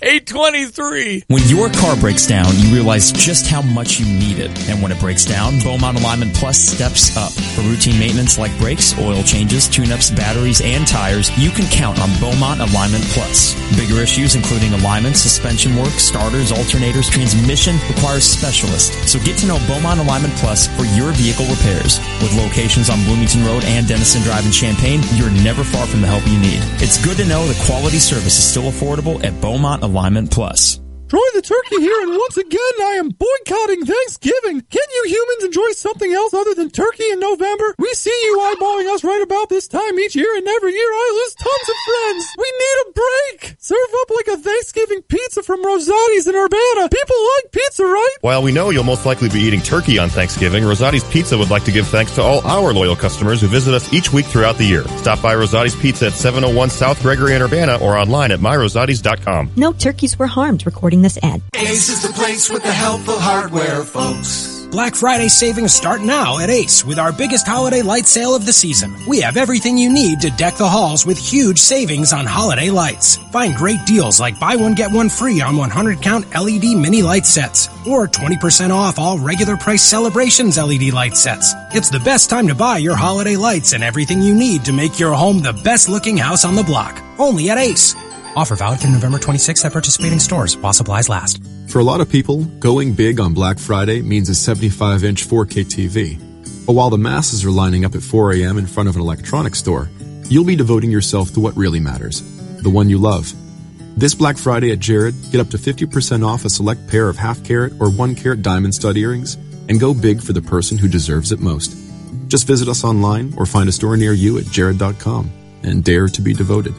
823. When your car breaks down, you realize just how much you need it. And when it breaks down, Beaumont Alignment Plus steps up. For routine maintenance like brakes, oil changes, tune-ups, batteries, and tires, you can count on Beaumont Alignment Plus. Bigger issues including alignment, suspension work, starters, alternators, transmission requires specialists. So get to know Beaumont Alignment Plus for your vehicle repairs. With locations on Bloomington Road and Denison Drive in Champaign, you're never far from the help you need. It's good to know the quality service is still affordable at Beaumont Alignment Plus. Troy the Turkey here, and once again, I am boycotting Thanksgiving. Can you humans enjoy something else other than turkey in November? We see you eyeballing us right about this time each year, and every year I lose tons of friends. We need a break. Serve up like a Thanksgiving pizza from Rosati's in Urbana. People like pizza, right? While we know you'll most likely be eating turkey on Thanksgiving, Rosati's Pizza would like to give thanks to all our loyal customers who visit us each week throughout the year. Stop by Rosati's Pizza at 701 South Gregory in Urbana or online at myrosatis.com. No turkeys were harmed. Recording this ad. Ace is the place with the helpful hardware, folks. Black Friday savings start now at Ace with our biggest holiday light sale of the season. We have everything you need to deck the halls with huge savings on holiday lights. Find great deals like buy one, get one free on 100-count LED mini light sets or 20% off all regular price Celebrations LED light sets. It's the best time to buy your holiday lights and everything you need to make your home the best-looking house on the block. Only at Ace. Offer valid through November 26th at participating stores while supplies last. For a lot of people, going big on Black Friday means a 75-inch 4K TV. But while the masses are lining up at 4 a.m. in front of an electronics store, you'll be devoting yourself to what really matters, the one you love. This Black Friday at Jared, get up to 50% off a select pair of half-carat or 1-carat diamond stud earrings and go big for the person who deserves it most. Just visit us online or find a store near you at jared.com and dare to be devoted.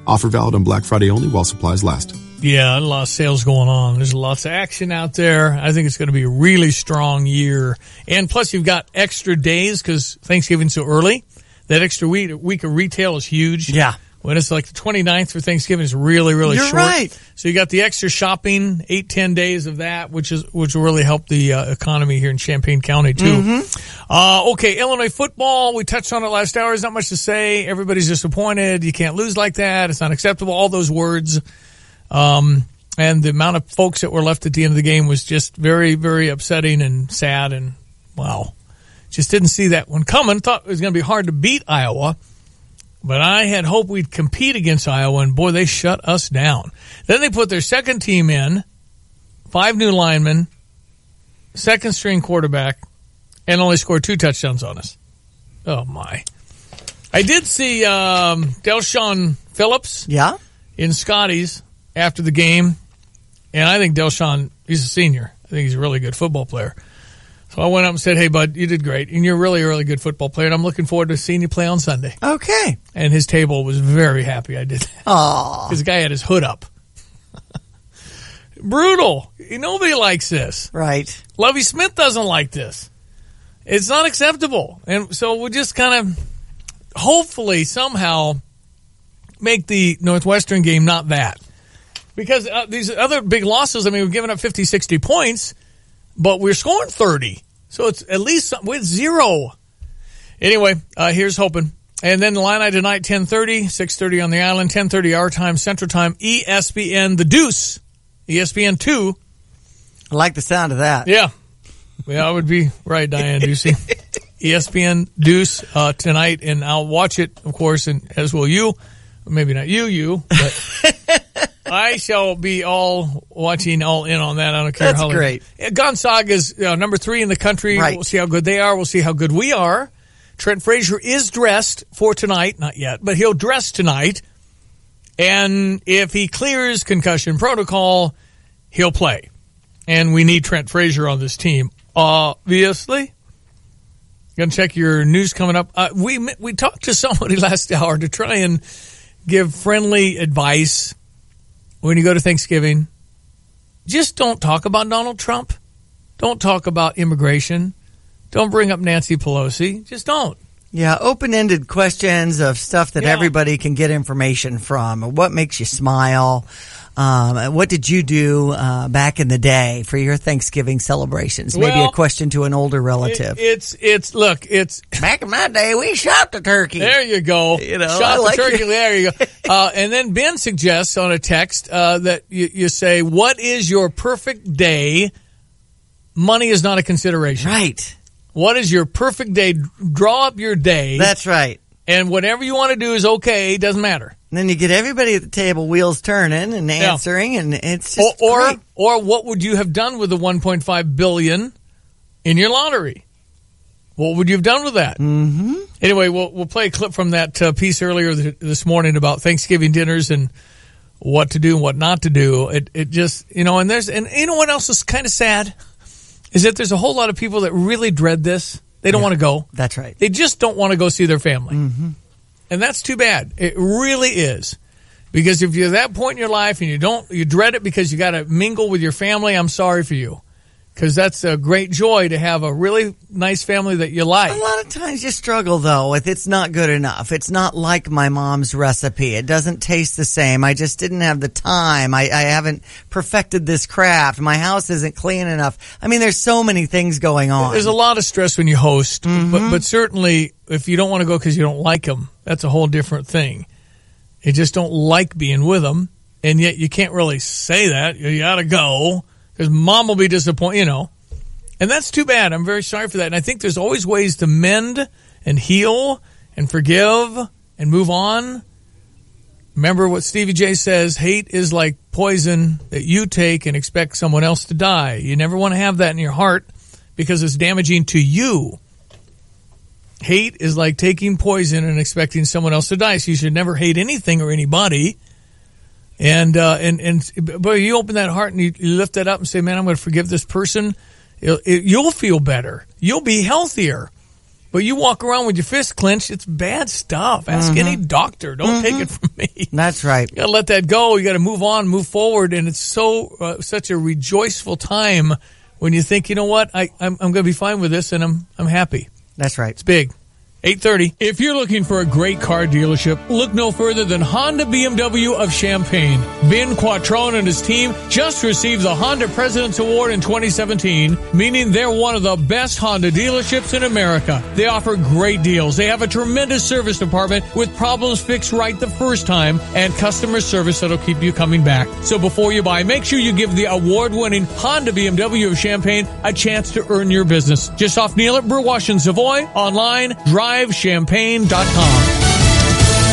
Offer valid on Black Friday only while supplies last. Yeah, a lot of sales going on. There's lots of action out there. I think it's going to be a really strong year. And plus, you've got extra days because Thanksgiving's so early. That extra week of retail is huge. Yeah. When it's like the 29th for Thanksgiving, it's really, really short. You're right. So you got the extra shopping, 8-10 days of that, which will really help the economy here in Champaign County too. Mm-hmm. Okay, Illinois football. We touched on it last hour. There's not much to say. Everybody's disappointed. You can't lose like that. It's not acceptable. All those words. And the amount of folks that were left at the end of the game was just very, very upsetting and sad. And wow, just didn't see that one coming. Thought it was going to be hard to beat Iowa. But I had hoped we'd compete against Iowa, and boy, they shut us down. Then they put their second team in, 5 new linemen, second-string quarterback, and only scored 2 touchdowns on us. Oh, my. I did see Delshon Phillips in Scotty's after the game, and I think Delshon, he's a senior. I think he's a really good football player. So I went up and said, hey, bud, you did great, and you're really a really good football player, and I'm looking forward to seeing you play on Sunday. Okay. And his table was very happy I did that. Aww. Because the guy had his hood up. Brutal. Nobody likes this. Right. Lovie Smith doesn't like this. It's not acceptable. And so we'll just kind of hopefully somehow make the Northwestern game not that. Because these other big losses, I mean, we're giving up 50, 60 points, but we're scoring 30. So it's at least with 0. Anyway, here's hoping. And then the Illini tonight, 10:30, 6:30 on the island, 10:30 our time, Central Time, ESPN, The Deuce, ESPN 2. I like the sound of that. Yeah. Yeah, I would be right, Diane Ducey. ESPN Deuce tonight, and I'll watch it, of course, and as will you. Maybe not you, but I shall be all watching, all in on that. I don't care. That's great. Gonzaga's number 3 in the country. Right. We'll see how good they are. We'll see how good we are. Trent Frazier is dressed for tonight. Not yet, but he'll dress tonight. And if he clears concussion protocol, he'll play. And we need Trent Frazier on this team, obviously. Gonna check your news coming up. We talked to somebody last hour to try and give friendly advice when you go to Thanksgiving. Just don't talk about Donald Trump. Don't talk about immigration. Don't bring up Nancy Pelosi. Just don't. Yeah, open-ended questions of stuff that everybody can get information from. What makes you smile? What did you do back in the day for your Thanksgiving celebrations? Maybe a question to an older relative. It's back in my day, we shot the turkey. There you go. Shot the turkey. There you go. And then Ben suggests on a text that you say, "What is your perfect day?" Money is not a consideration. Right. What is your perfect day? Draw up your day. That's right. And whatever you want to do is okay. Doesn't matter. And then you get everybody at the table, wheels turning and answering, and it's just great. Or what would you have done with the $1.5 billion in your lottery? What would you have done with that? Mm-hmm. Anyway, we'll play a clip from that piece earlier this morning about Thanksgiving dinners and what to do and what not to do. It just, and you know what else is kind of sad? Is that there's a whole lot of people that really dread this. They don't want to go. That's right. They just don't want to go see their family. Mm-hmm. And that's too bad. It really is. Because if you're at that point in your life and you dread it because you got to mingle with your family, I'm sorry for you. Because that's a great joy to have a really nice family that you like. A lot of times you struggle, though, with it's not good enough. It's not like my mom's recipe. It doesn't taste the same. I just didn't have the time. I haven't perfected this craft. My house isn't clean enough. I mean, there's so many things going on. There's a lot of stress when you host. But certainly, if you don't want to go because you don't like them, that's a whole different thing. You just don't like being with them, and yet you can't really say that. You got to go. Because mom will be disappointed, And that's too bad. I'm very sorry for that. And I think there's always ways to mend and heal and forgive and move on. Remember what Stevie J says, hate is like poison that you take and expect someone else to die. You never want to have that in your heart because it's damaging to you. Hate is like taking poison and expecting someone else to die. So you should never hate anything or anybody. But you open that heart and you lift that up and say, man, I'm going to forgive this person. You'll feel better. You'll be healthier. But you walk around with your fist clenched, it's bad stuff. Ask any doctor. Don't take it from me. That's right. You got to let that go. You got to move on, move forward. And it's such a rejoiceful time when you think, you know what, I'm going to be fine with this and I'm happy. That's right. It's big. 8:30. If you're looking for a great car dealership, look no further than Honda BMW of Champaign. Ben Quattrone and his team just received the Honda President's Award in 2017, meaning they're one of the best Honda dealerships in America. They offer great deals. They have a tremendous service department with problems fixed right the first time and customer service that'll keep you coming back. So before you buy, make sure you give the award-winning Honda BMW of Champaign a chance to earn your business. Just off Neal at Burwash and Savoy, online, drivechampagne.com.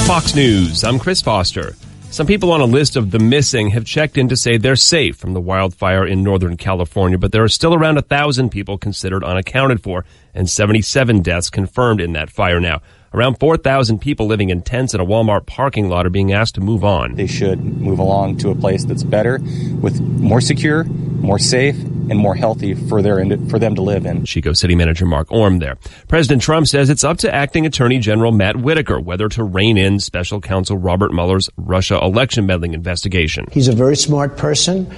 Fox News, I'm Chris Foster. Some people on a list of the missing have checked in to say they're safe from the wildfire in Northern California, but there are still around 1,000 people considered unaccounted for and 77 deaths confirmed in that fire now. Around 4,000 people living in tents in a Walmart parking lot are being asked to move on. They should move along to a place that's better, with more secure, more safe, and more healthy for them to live in. Chico City Manager Mark Orm there. President Trump says it's up to Acting Attorney General Matt Whitaker whether to rein in Special Counsel Robert Mueller's Russia election meddling investigation. He's a very smart person,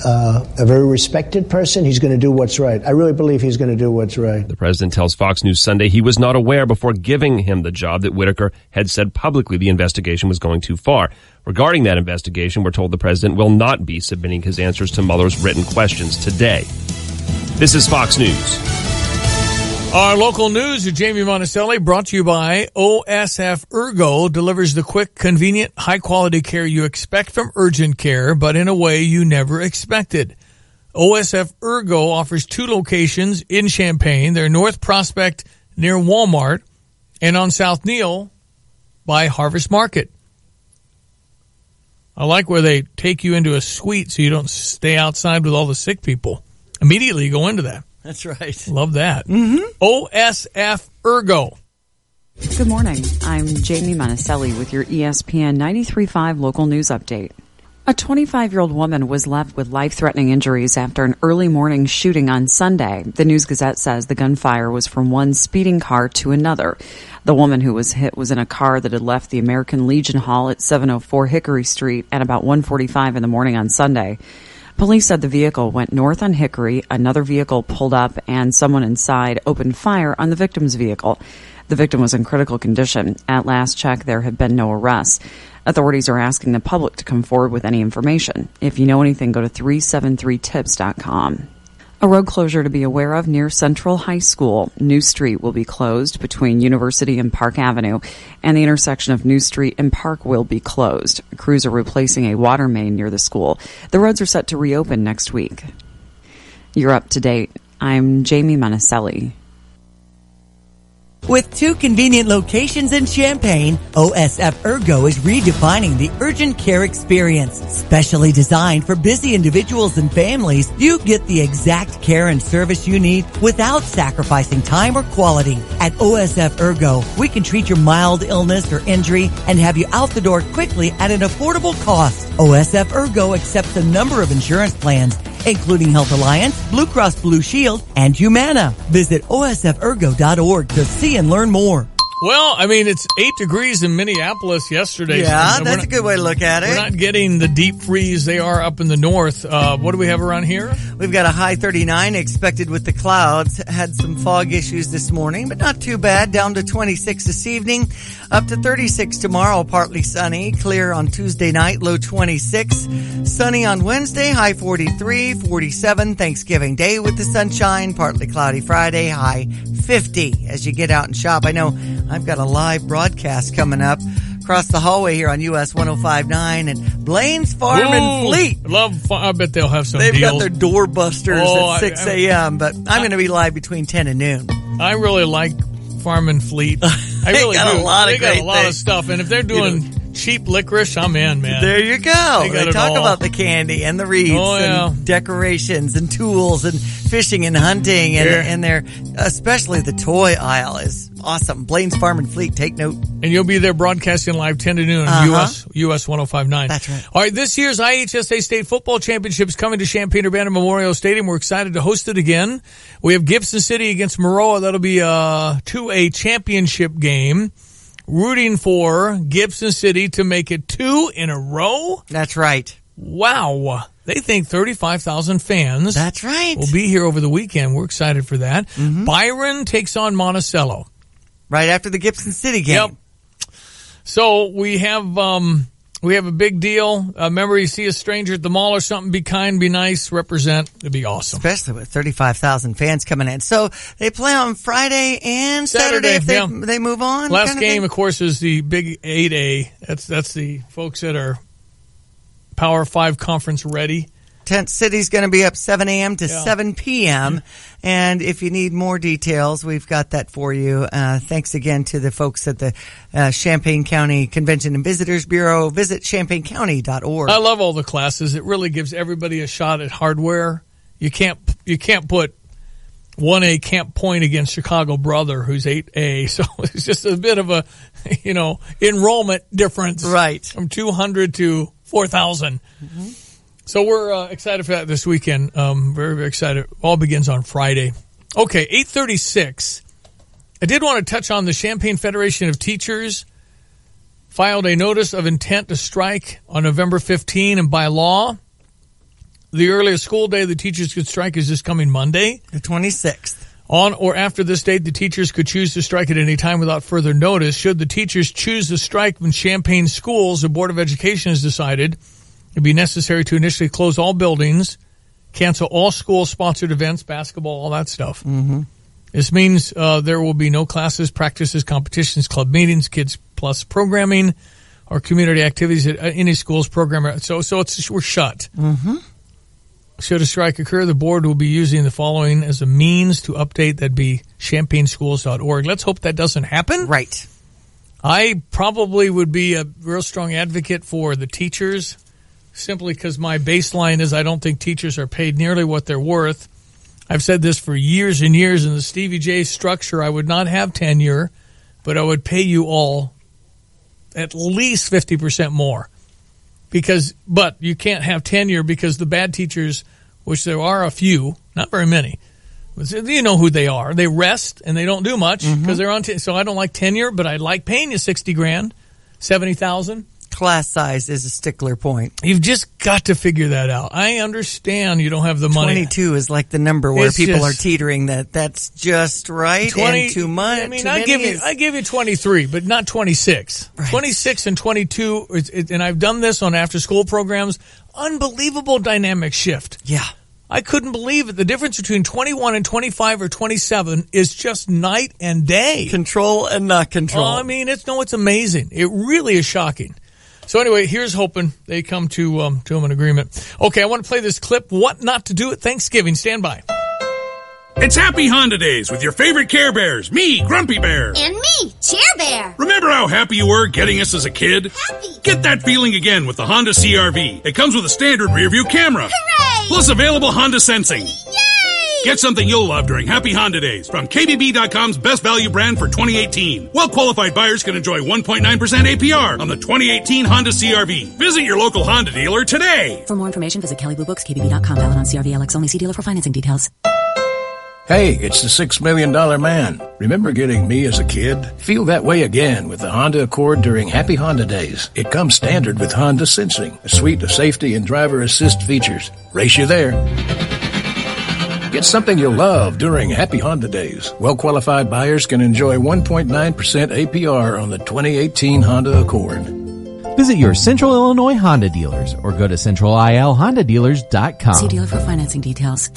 a very respected person. He's going to do what's right. I really believe he's going to do what's right. The president tells Fox News Sunday he was not aware before giving him the job that Whitaker had said publicly the investigation was going too far. Regarding that investigation, we're told the president will not be submitting his answers to Mueller's written questions today. This is Fox News. Our local news with Jamie Monticelli, brought to you by OSF Ergo, delivers the quick, convenient, high-quality care you expect from urgent care, but in a way you never expected. OSF Ergo offers 2 locations in Champaign. They're North Prospect near Walmart and on South Neal by Harvest Market. I like where they take you into a suite so you don't stay outside with all the sick people. Immediately you go into that. That's right. Love that. OSF Ergo. Good morning. I'm Jamie Monticelli with your ESPN 93.5 local news update. A 25-year-old woman was left with life-threatening injuries after an early morning shooting on Sunday. The News-Gazette says the gunfire was from one speeding car to another. The woman who was hit was in a car that had left the American Legion Hall at 704 Hickory Street at about 1:45 in the morning on Sunday. Police said the vehicle went north on Hickory. Another vehicle pulled up and someone inside opened fire on the victim's vehicle. The victim was in critical condition. At last check, there have been no arrests. Authorities are asking the public to come forward with any information. If you know anything, go to 373tips.com. A road closure to be aware of near Central High School. New Street will be closed between University and Park Avenue, and the intersection of New Street and Park will be closed. Crews are replacing a water main near the school. The roads are set to reopen next week. You're up to date. I'm Jamie Monticelli. With 2 convenient locations in Champaign, OSF Ergo is redefining the urgent care experience. Specially designed for busy individuals and families, you get the exact care and service you need without sacrificing time or quality. At OSF Ergo, we can treat your mild illness or injury and have you out the door quickly at an affordable cost. OSF Ergo accepts a number of insurance plans, including Health Alliance, Blue Cross Blue Shield, and Humana. Visit osfergo.org to see and learn more. Well, I mean, it's 8 degrees in Minneapolis yesterday. Yeah, so that's a good way to look at it. We're not getting the deep freeze they are up in the north. What do we have around here? We've got a high 39 expected with the clouds. Had some fog issues this morning, but not too bad. Down to 26 this evening. Up to 36 tomorrow, partly sunny. Clear on Tuesday night, low 26. Sunny on Wednesday, high 43, 47. Thanksgiving Day with the sunshine. Partly cloudy Friday, high 50 as you get out and shop. I know I've got a live broadcast coming up across the hallway here on US 105.9 and Blaine's Farm and Fleet. I bet they'll have some They've deals. got their doorbusters at 6 a.m., but I'm going to be live between 10 and noon. I really like Farm and Fleet. I really got do. A lot they of got great a lot things. of stuff, and if they're doing cheap licorice, I'm in, man. There you go. They talk about the candy and the wreaths and decorations and tools and fishing and hunting and their, especially the toy aisle is awesome. Blaine's Farm and Fleet, take note. And you'll be there broadcasting live 10 to noon on US 105.9. That's right. All right, this year's IHSA State Football Championship is coming to Champaign-Urbana Memorial Stadium. We're excited to host it again. We have Gibson City against Maroa. That'll be to a championship game. Rooting for Gibson City to make it 2 in a row. That's right. Wow. They think 35,000 fans. That's right. Will be here over the weekend. We're excited for that. Mm-hmm. Byron takes on Monticello. Right after the Gibson City game. Yep. So we have a big deal. Remember, you see a stranger at the mall or something, be kind, be nice, represent. It'd be awesome. Especially with 35,000 fans coming in. So they play on Friday and Saturday if they move on. Last game, of course, is the Big 8A. That's the folks that are Power 5 conference ready. Tent City's going to be up 7 a.m. to 7 p.m. Yeah. And if you need more details, we've got that for you. Thanks again to the folks at the Champaign County Convention and Visitors Bureau. Visit champaigncounty.org. I love all the classes. It really gives everybody a shot at hardware. You can't put 1A Camp Point against Chicago Brother, who's 8A. So it's just a bit of a, enrollment difference. Right. From 200 to 4,000. Mm-hmm. So we're excited for that this weekend. Very, very excited. All begins on Friday. Okay, 8:36. I did want to touch on the Champaign Federation of Teachers filed a notice of intent to strike on November 15, and by law, the earliest school day the teachers could strike is this coming Monday. The 26th. On or after this date, the teachers could choose to strike at any time without further notice. Should the teachers choose to strike when Champaign schools, the Board of Education has decided it'd be necessary to initially close all buildings, cancel all school-sponsored events, basketball, all that stuff. Mm-hmm. This means there will be no classes, practices, competitions, club meetings, Kids Plus programming, or community activities at any school's program. So we're shut. Mm-hmm. Should a strike occur, the board will be using the following as a means to update. That'd be champaignschools.org. Let's hope that doesn't happen. Right. I probably would be a real strong advocate for the teachers, simply because my baseline is I don't think teachers are paid nearly what they're worth. I've said this for years and years. In the Stevie J structure, I would not have tenure, but I would pay you all at least 50% more. But you can't have tenure because the bad teachers, which there are a few, not very many, you know who they are. They rest and they don't do much because they're on. So I don't like tenure, but I like paying you $60,000, $70,000. class size is a stickler point. You've just got to figure that out. I understand you don't have the money. 22 is like the number where It's people just- are teetering that's just right 20, and too much. I mean, too I many give you 23, but not 26. Right. 26 and 22, and I've done this on after-school programs. Unbelievable dynamic shift. Yeah. I couldn't believe it. The difference between 21 and 25 or 27 is just night and day. Control and not control. I mean, it's amazing. It really is shocking. So anyway, here's hoping they come to an agreement. Okay, I want to play this clip. What not to do at Thanksgiving. Stand by. It's Happy Honda Days with your favorite Care Bears. Me, Grumpy Bear. And me, Chair Bear. Remember how happy you were getting us as a kid? Happy. Get that feeling again with the Honda CR-V. It comes with a standard rear-view camera. Hooray! Plus available Honda Sensing. Yay! Get something you'll love during Happy Honda Days from KBB.com's best value brand for 2018. Well-qualified buyers can enjoy 1.9% APR on the 2018 Honda CR-V. Visit your local Honda dealer today. For more information, visit KellyBlueBooks, KBB.com. Valid on CR-V LX only. See dealer for financing details. Hey, it's the $6 Million Man. Remember getting me as a kid? Feel that way again with the Honda Accord during Happy Honda Days. It comes standard with Honda Sensing, a suite of safety and driver assist features. Race you there. Get something you'll love during Happy Honda Days. Well-qualified buyers can enjoy 1.9% APR on the 2018 Honda Accord. Visit your Central Illinois Honda dealers or go to centralilhondadealers.com. See dealer for financing details.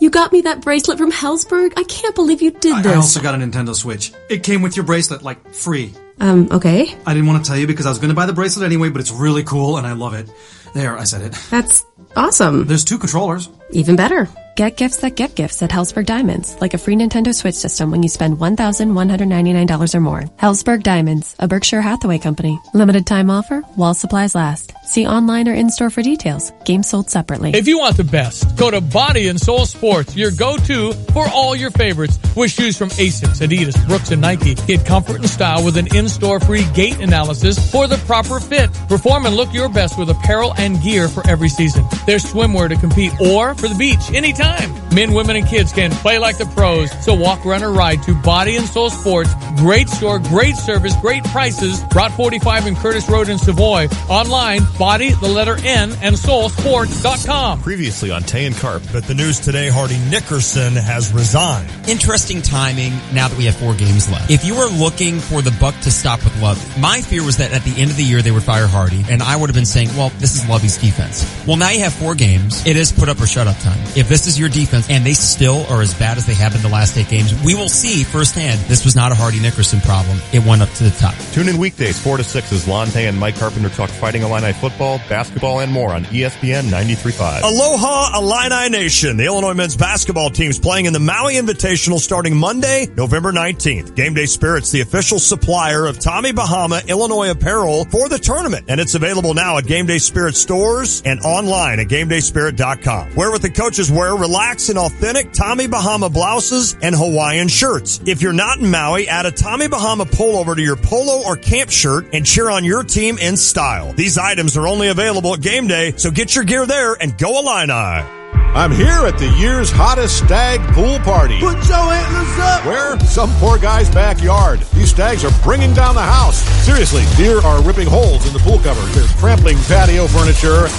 You got me that bracelet from Hellsberg? I can't believe you did this. I also got a Nintendo Switch. It came with your bracelet, like, free. Okay. I didn't want to tell you because I was going to buy the bracelet anyway, but it's really cool and I love it. There, I said it. That's awesome. There's 2 controllers. Even better. Get gifts that give gifts at Hellsberg Diamonds, like a free Nintendo Switch system when you spend $1,199 or more. Hellsberg Diamonds, a Berkshire Hathaway company. Limited time offer while supplies last. See online or in-store for details. Games sold separately. If you want the best, go to Body and Soul Sports, your go-to for all your favorites. With shoes from Asics, Adidas, Brooks, and Nike. Get comfort and style with an in-store free gait analysis for the proper fit. Perform and look your best with apparel and gear for every season. There's swimwear to compete or for the beach anytime. Men, women, and kids can play like the pros. So walk, run, or ride to Body and Soul Sports. Great store, great service, great prices. Route 45 and Curtis Road in Savoy. Online, Body, the letter N, and SoulSports.com. Previously on Tay and Carp. But the news today, Hardy Nickerson has resigned. Interesting timing now that we have 4 games left. If you were looking for the buck to stop with Lovey, my fear was that at the end of the year they would fire Hardy, and I would have been saying, well, this is Lovey's defense. Well, now you have 4 games. It is put up or shut up time. If this is your defense and they still are as bad as they have been the last 8 games, we will see firsthand this was not a Hardy Nickerson problem. It went up to the top. Tune in weekdays 4 to 6 as Lon Tay and Mike Carpenter talk Fighting Illini football, basketball, and more on ESPN 93.5. Aloha Illini Nation. The Illinois men's basketball team's playing in the Maui Invitational starting Monday, November 19th. Game Day Spirit's the official supplier of Tommy Bahama Illinois apparel for the tournament, and it's available now at Game Day Spirit stores and online at GameDaySpirit.com. Wear what the coaches wear, relax in authentic Tommy Bahama blouses and Hawaiian shirts. If you're not in Maui, add a Tommy Bahama pullover to your polo or camp shirt and cheer on your team in style. These items are only available at Game Day, so get your gear there and go Illini. I'm here at the year's hottest stag pool party. Put your antlers up! Where? Some poor guy's backyard. These stags are bringing down the house. Seriously, deer are ripping holes in the pool cover. They're trampling patio furniture.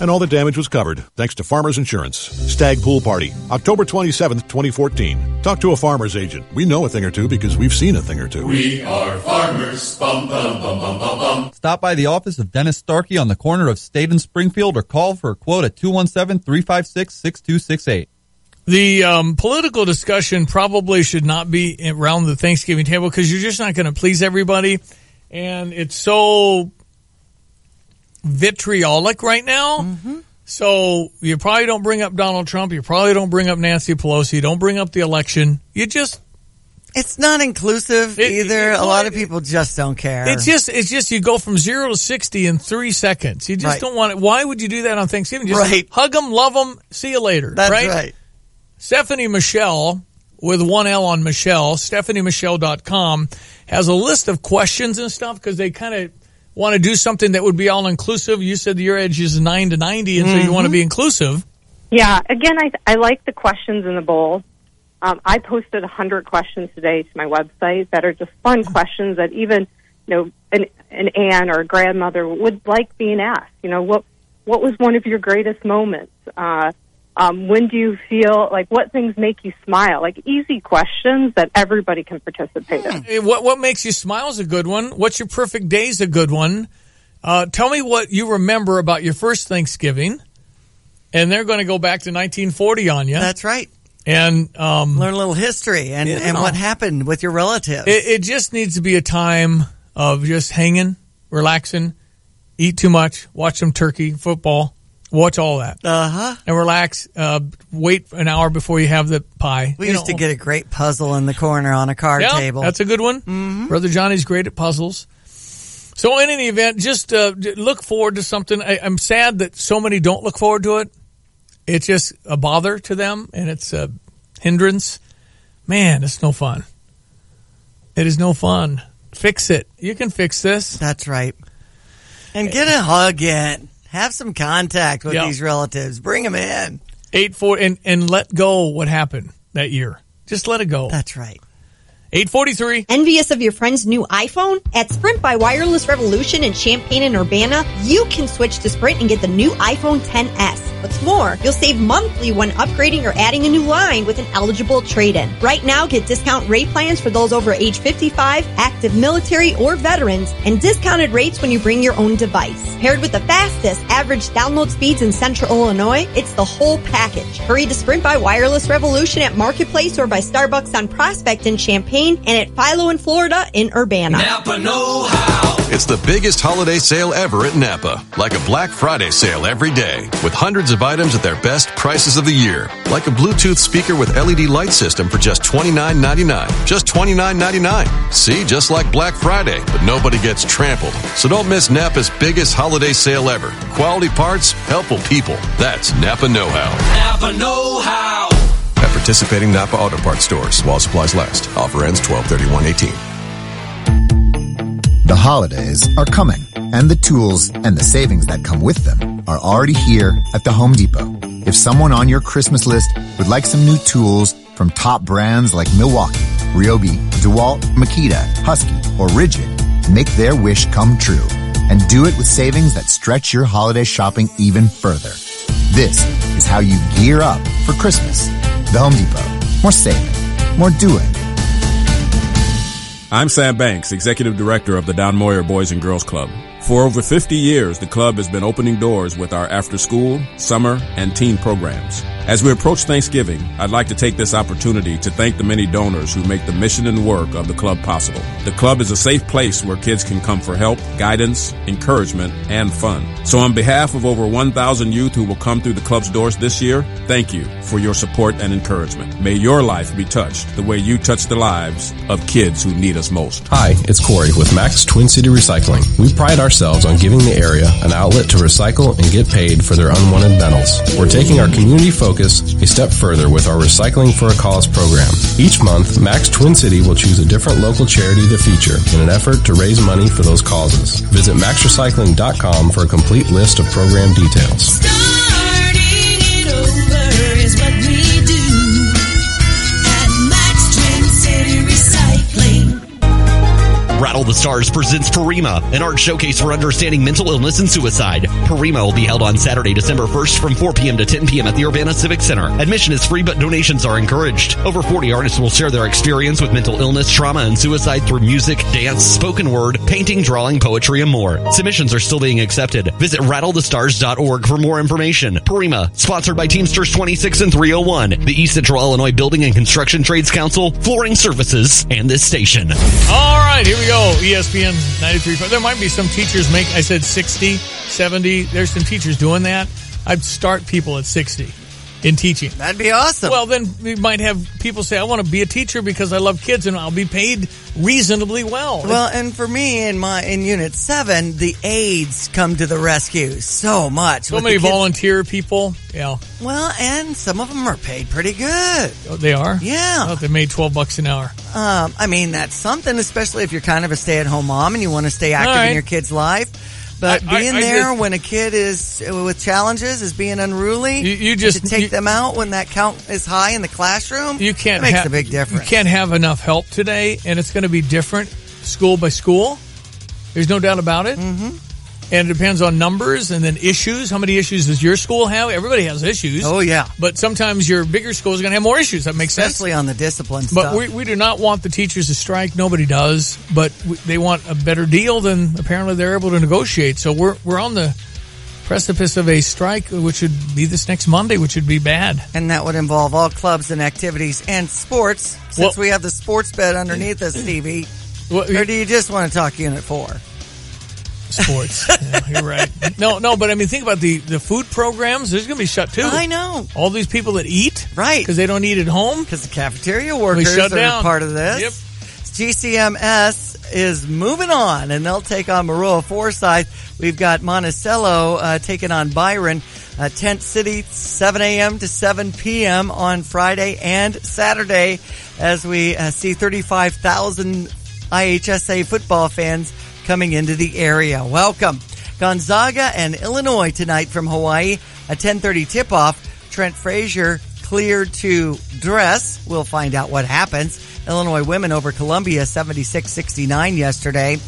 And all the damage was covered, thanks to Farmers Insurance. Stag Pool Party, October 27th, 2014. Talk to a farmer's agent. We know a thing or two because we've seen a thing or two. We are farmers. Bum, bum, bum, bum, bum, bum. Stop by the office of Dennis Starkey on the corner of State and Springfield or call for a quote at 217-356-6268. The political discussion probably should not be around the Thanksgiving table because you're just not going to please everybody. And it's so vitriolic right now. Mm-hmm. So you probably don't bring up Donald Trump. You probably don't bring up Nancy Pelosi. You don't bring up the election. You just... It's not inclusive either. A lot of people just don't care. It's just you go from 0 to 60 in 3 seconds. You just don't want it. Why would you do that on Thanksgiving? Just hug them, love them, see you later. That's right. Stephanie Michelle, with one L on Michelle, StephanieMichelle.com, has a list of questions and stuff because they kind of want to do something that would be all-inclusive. You said your edge is 9 to 90, and so you want to be inclusive. Yeah. Again, I like the questions in the bowl. I posted 100 questions today to my website that are just fun questions that even, an aunt or a grandmother would like being asked. What was one of your greatest moments? When do you feel like, what things make you smile? Like easy questions that everybody can participate in. What makes you smile is a good one. What's your perfect day is a good one. Tell me what you remember about your first Thanksgiving. And they're going to go back to 1940 on you. That's right. And learn a little history and what happened with your relatives. It just needs to be a time of just hanging, relaxing, eat too much, watch some turkey, football, watch all that. And relax, wait an hour before you have the pie. We used to get a great puzzle in the corner on a card table. That's a good one. Mm-hmm. Brother Johnny's great at puzzles. So in any event, just look forward to something. I'm sad that so many don't look forward to it. It's just a bother to them, and it's a hindrance. Man, it's no fun. It is no fun. Fix it. You can fix this. That's right. And get a hug in. Have some contact with these relatives. Bring them in. 8-4 and let go what happened that year. Just let it go. That's right. 8:43. Envious of your friend's new iPhone? At Sprint by Wireless Revolution in Champaign and Urbana, you can switch to Sprint and get the new iPhone XS. What's more, you'll save monthly when upgrading or adding a new line with an eligible trade-in. Right now, get discount rate plans for those over age 55, active military, or veterans, and discounted rates when you bring your own device. Paired with the fastest average download speeds in Central Illinois, it's the whole package. Hurry to Sprint by Wireless Revolution at Marketplace or by Starbucks on Prospect in Champaign and at Philo in Florida in Urbana. Napa know-how. It's the biggest holiday sale ever at Napa. Like a Black Friday sale every day, with hundreds of items at their best prices of the year. Like a Bluetooth speaker with LED light system for just $29.99. Just $29.99. See, just like Black Friday, but nobody gets trampled. So don't miss Napa's biggest holiday sale ever. Quality parts, helpful people. That's Napa know-how. Napa know-how. At participating Napa Auto Parts stores while supplies last. Offer ends 12/31/18. The holidays are coming, and the tools and the savings that come with them are already here at the Home Depot. If someone on your Christmas list would like some new tools from top brands like Milwaukee, Ryobi, DeWalt, Makita, Husky, or Ridgid, make their wish come true and do it with savings that stretch your holiday shopping even further. This is how you gear up for Christmas. The Home Depot. More saving. More doing. I'm Sam Banks, Executive Director of the Don Moyer Boys and Girls Club. For over 50 years, the club has been opening doors with our after-school, summer, and teen programs. As we approach Thanksgiving, I'd like to take this opportunity to thank the many donors who make the mission and work of the club possible. The club is a safe place where kids can come for help, guidance, encouragement, and fun. So on behalf of over 1,000 youth who will come through the club's doors this year, thank you for your support and encouragement. May your life be touched the way you touch the lives of kids who need us most. Hi, it's Corey with Max Twin City Recycling. We pride ourselves on giving the area an outlet to recycle and get paid for their unwanted metals. We're taking our community focus a step further with our Recycling for a Cause program. Each month, Max Twin City will choose a different local charity to feature in an effort to raise money for those causes. Visit maxrecycling.com for a complete list of program details. Starting it over is what we do at Max Twin City Recycling. Rattle the Stars presents Parima, an art showcase for understanding mental illness and suicide. Parima will be held on Saturday, December 1st from 4 p.m. to 10 p.m. at the Urbana Civic Center. Admission is free, but donations are encouraged. Over 40 artists will share their experience with mental illness, trauma, and suicide through music, dance, spoken word, painting, drawing, poetry, and more. Submissions are still being accepted. Visit rattlethestars.org for more information. Parima, sponsored by Teamsters 26 and 301, the East Central Illinois Building and Construction Trades Council, Flooring Services, and this station. All right, here we go. ESPN 93.5. There might be some teachers I said 60, 70. There's some teachers doing that. I'd start people at 60 in teaching. That'd be awesome. Well, then we might have people say, I want to be a teacher because I love kids and I'll be paid reasonably well. Well, and for me in Unit 7, the aides come to the rescue so much. So many volunteer people. Yeah. Well, and some of them are paid pretty good. Oh, they are? Yeah. Oh, they made $12 an hour. I mean, that's something, especially if you're kind of a stay-at-home mom and you want to stay active in your kid's life. But being there when a kid is with challenges, is being unruly, you just take them out when that count is high in the classroom. You can't makes a big difference. You can't have enough help today, and it's going to be different school by school. There's no doubt about it. Mm-hmm. And it depends on numbers and then issues. How many issues does your school have? Everybody has issues. Oh, yeah. But sometimes your bigger school is going to have more issues. That makes sense. Especially on the discipline But stuff. we do not want the teachers to strike. Nobody does. But they want a better deal than apparently they're able to negotiate. So we're on the precipice of a strike, which would be this next Monday, which would be bad. And that would involve all clubs and activities and sports, since we have the sports bed underneath us, Stevie. Or do you just want to talk Unit 4? Sports. Yeah, you're right. No, but I mean, think about the food programs. There's going to be shut, too. I know. All these people that eat. Right. Because they don't eat at home. Because the cafeteria workers shut are down. part of this. Yep. GCMS is moving on, and they'll take on Maroa Forsyth. We've got Monticello taking on Byron. Tent City, 7 a.m. to 7 p.m. on Friday and Saturday, as we see 35,000 IHSA football fans coming into the area. Welcome. Gonzaga and Illinois tonight from Hawaii. A 10:30 tip-off. Trent Frazier cleared to dress. We'll find out what happens. Illinois women over Columbia 76-69 yesterday.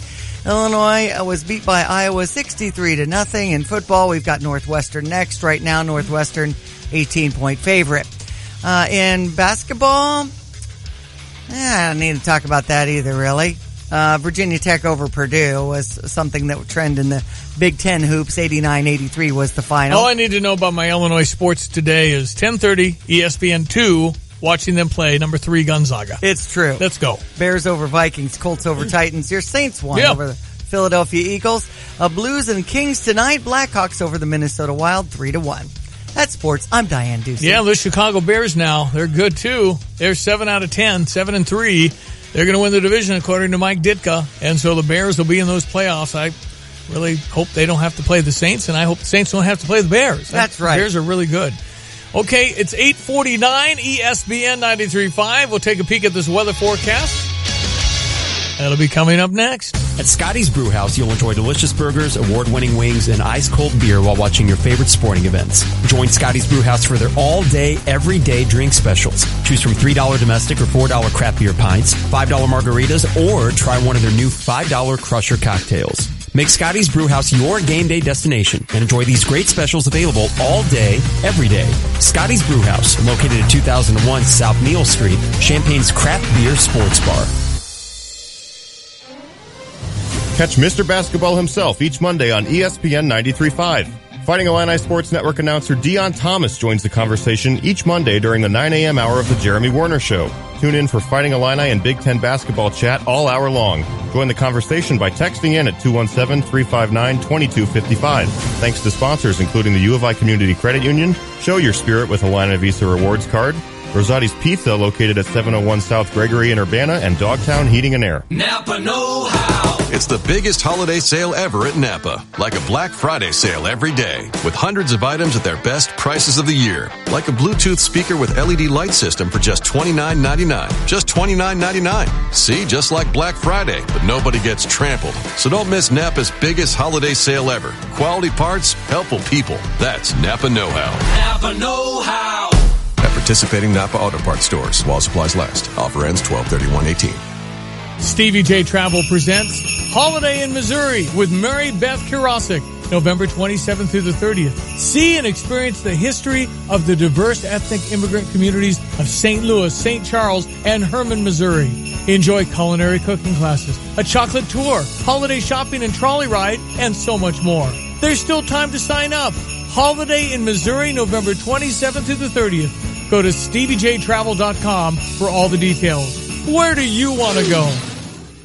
Illinois was beat by Iowa 63-0. In football, we've got Northwestern next. Right now, Northwestern 18-point favorite. In basketball, I don't need to talk about that either, really. Virginia Tech over Purdue was something that would trend in the Big Ten hoops. 89-83 was the final. All I need to know about my Illinois sports today is 10:30 ESPN 2, watching them play number 3 Gonzaga. It's true. Let's go. Bears over Vikings, Colts over Titans. Your Saints won over the Philadelphia Eagles. Blues and Kings tonight. Blackhawks over the Minnesota Wild 3-1. That's sports. I'm Diane Ducey. Yeah, the Chicago Bears now. They're good, too. They're 7 out of 10, 7-3. They're going to win the division, according to Mike Ditka. And so the Bears will be in those playoffs. I really hope they don't have to play the Saints, and I hope the Saints don't have to play the Bears. That's right. The Bears are really good. Okay, it's 8:49, ESPN 93.5. We'll take a peek at this weather forecast. That'll be coming up next. At Scotty's Brewhouse, you'll enjoy delicious burgers, award-winning wings, and ice-cold beer while watching your favorite sporting events. Join Scotty's Brewhouse for their all-day, everyday drink specials. Choose from $3 domestic or $4 craft beer pints, $5 margaritas, or try one of their new $5 Crusher cocktails. Make Scotty's Brewhouse your game day destination and enjoy these great specials available all day, every day. Scotty's Brewhouse, located at 2001 South Neal Street, Champagne's craft beer sports bar. Catch Mr. Basketball himself each Monday on ESPN 93.5. Fighting Illini Sports Network announcer Deion Thomas joins the conversation each Monday during the 9 a.m. hour of the Jeremy Warner Show. Tune in for Fighting Illini and Big Ten basketball chat all hour long. Join the conversation by texting in at 217-359-2255. Thanks to sponsors including the U of I Community Credit Union, Show Your Spirit with Illini Visa Rewards Card, Rosati's Pizza located at 701 South Gregory in Urbana, and Dogtown Heating and Air. Napa know-how. It's the biggest holiday sale ever at Napa. Like a Black Friday sale every day. With hundreds of items at their best prices of the year. Like a Bluetooth speaker with LED light system for just $29.99. Just $29.99. See, just like Black Friday, but nobody gets trampled. So don't miss Napa's biggest holiday sale ever. Quality parts, helpful people. That's Napa know-how. Napa know-how. At participating Napa Auto Parts stores while supplies last. Offer ends 12/31/18. Stevie J Travel presents Holiday in Missouri with Mary Beth Kirosic, November 27th through the 30th. See and experience the history of the diverse ethnic immigrant communities of St. Louis, St. Charles, and Herman, Missouri. Enjoy culinary cooking classes, a chocolate tour, holiday shopping and trolley ride, and so much more. There's still time to sign up. Holiday in Missouri, November 27th through the 30th. Go to StevieJTravel.com for all the details. Where do you want to go?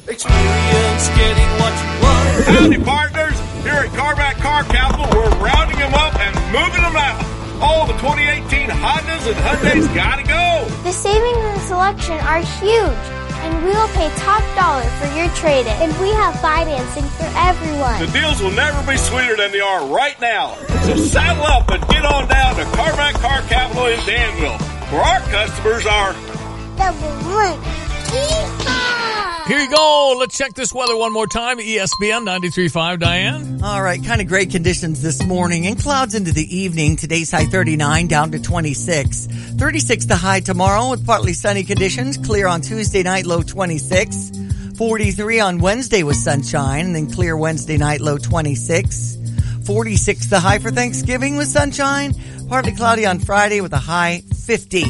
Experience getting what you want. Howdy, partners. Here at Carback Car Capital, we're rounding them up and moving them out. All the 2018 Hondas and Hyundais gotta go. The savings and selection are huge, and we will pay top dollar for your trade-in. And we have financing for everyone. The deals will never be sweeter than they are right now. So saddle up and get on down to Carback Car Capital in Danville, where our customers are number one. Here you go. Let's check this weather one more time. ESPN 93.5, Diane. All right, kind of great conditions this morning and clouds into the evening. Today's high 39 down to 26. 36 the high tomorrow with partly sunny conditions. Clear on Tuesday night, low 26. 43 on Wednesday with sunshine, and then clear Wednesday night, low 26. 46 the high for Thanksgiving with sunshine. Partly cloudy on Friday with a high 50.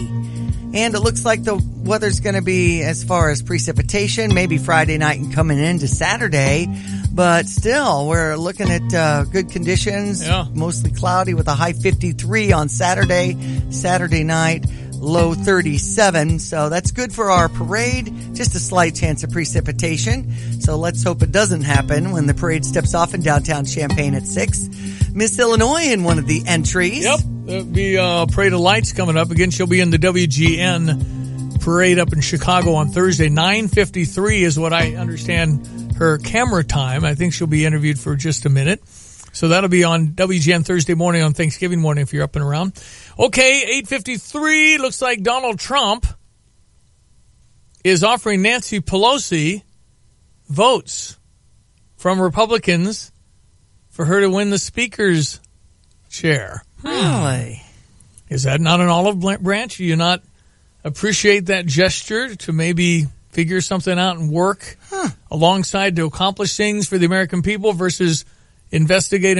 And it looks like the weather's going to be, as far as precipitation, maybe Friday night and coming into Saturday. But still, we're looking at good conditions. Yeah. Mostly cloudy with a high 53 on Saturday. Saturday night, low 37. So that's good for our parade. Just a slight chance of precipitation. So let's hope it doesn't happen when the parade steps off in downtown Champaign at 6. Miss Illinois in one of the entries. Yep. There'll be Parade of Lights coming up. Again, she'll be in the WGN parade up in Chicago on Thursday. 9:53 is what I understand her camera time. I think she'll be interviewed for just a minute. So that'll be on WGN Thursday morning, on Thanksgiving morning if you're up and around. Okay, 8:53. Looks like Donald Trump is offering Nancy Pelosi votes from Republicans for her to win the Speaker's chair. Really? Is that not an olive branch? Do you not appreciate that gesture to maybe figure something out and work alongside to accomplish things for the American people versus investigate?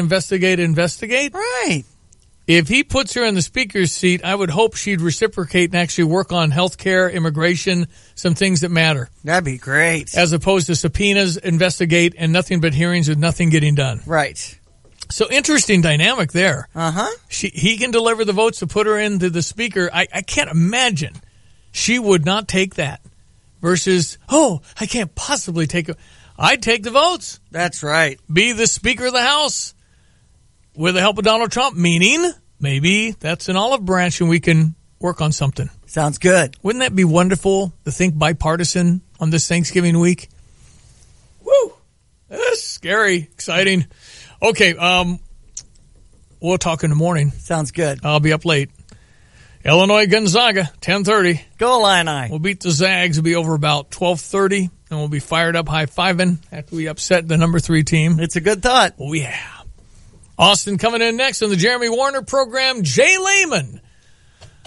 Right. If he puts her in the Speaker's seat, I would hope she'd reciprocate and actually work on health care, immigration, some things that matter. That'd be great. As opposed to subpoenas, investigate, and nothing but hearings with nothing getting done. Right. So interesting dynamic there. Uh-huh. He can deliver the votes to put her into the Speaker. I can't imagine she would not take that versus, I can't possibly take it. I'd take the votes. That's right. Be the Speaker of the House with the help of Donald Trump, meaning maybe that's an olive branch and we can work on something. Sounds good. Wouldn't that be wonderful to think bipartisan on this Thanksgiving week? Woo! That's scary, exciting. Okay, we'll talk in the morning. Sounds good. I'll be up late. Illinois Gonzaga, 10:30. Go Illini. We'll beat the Zags. We'll be over about 12:30, and we'll be fired up high-fiving after we upset the number 3 team. It's a good thought. Oh, yeah. Austin coming in next on the Jeremy Warner program. Jay Lehman,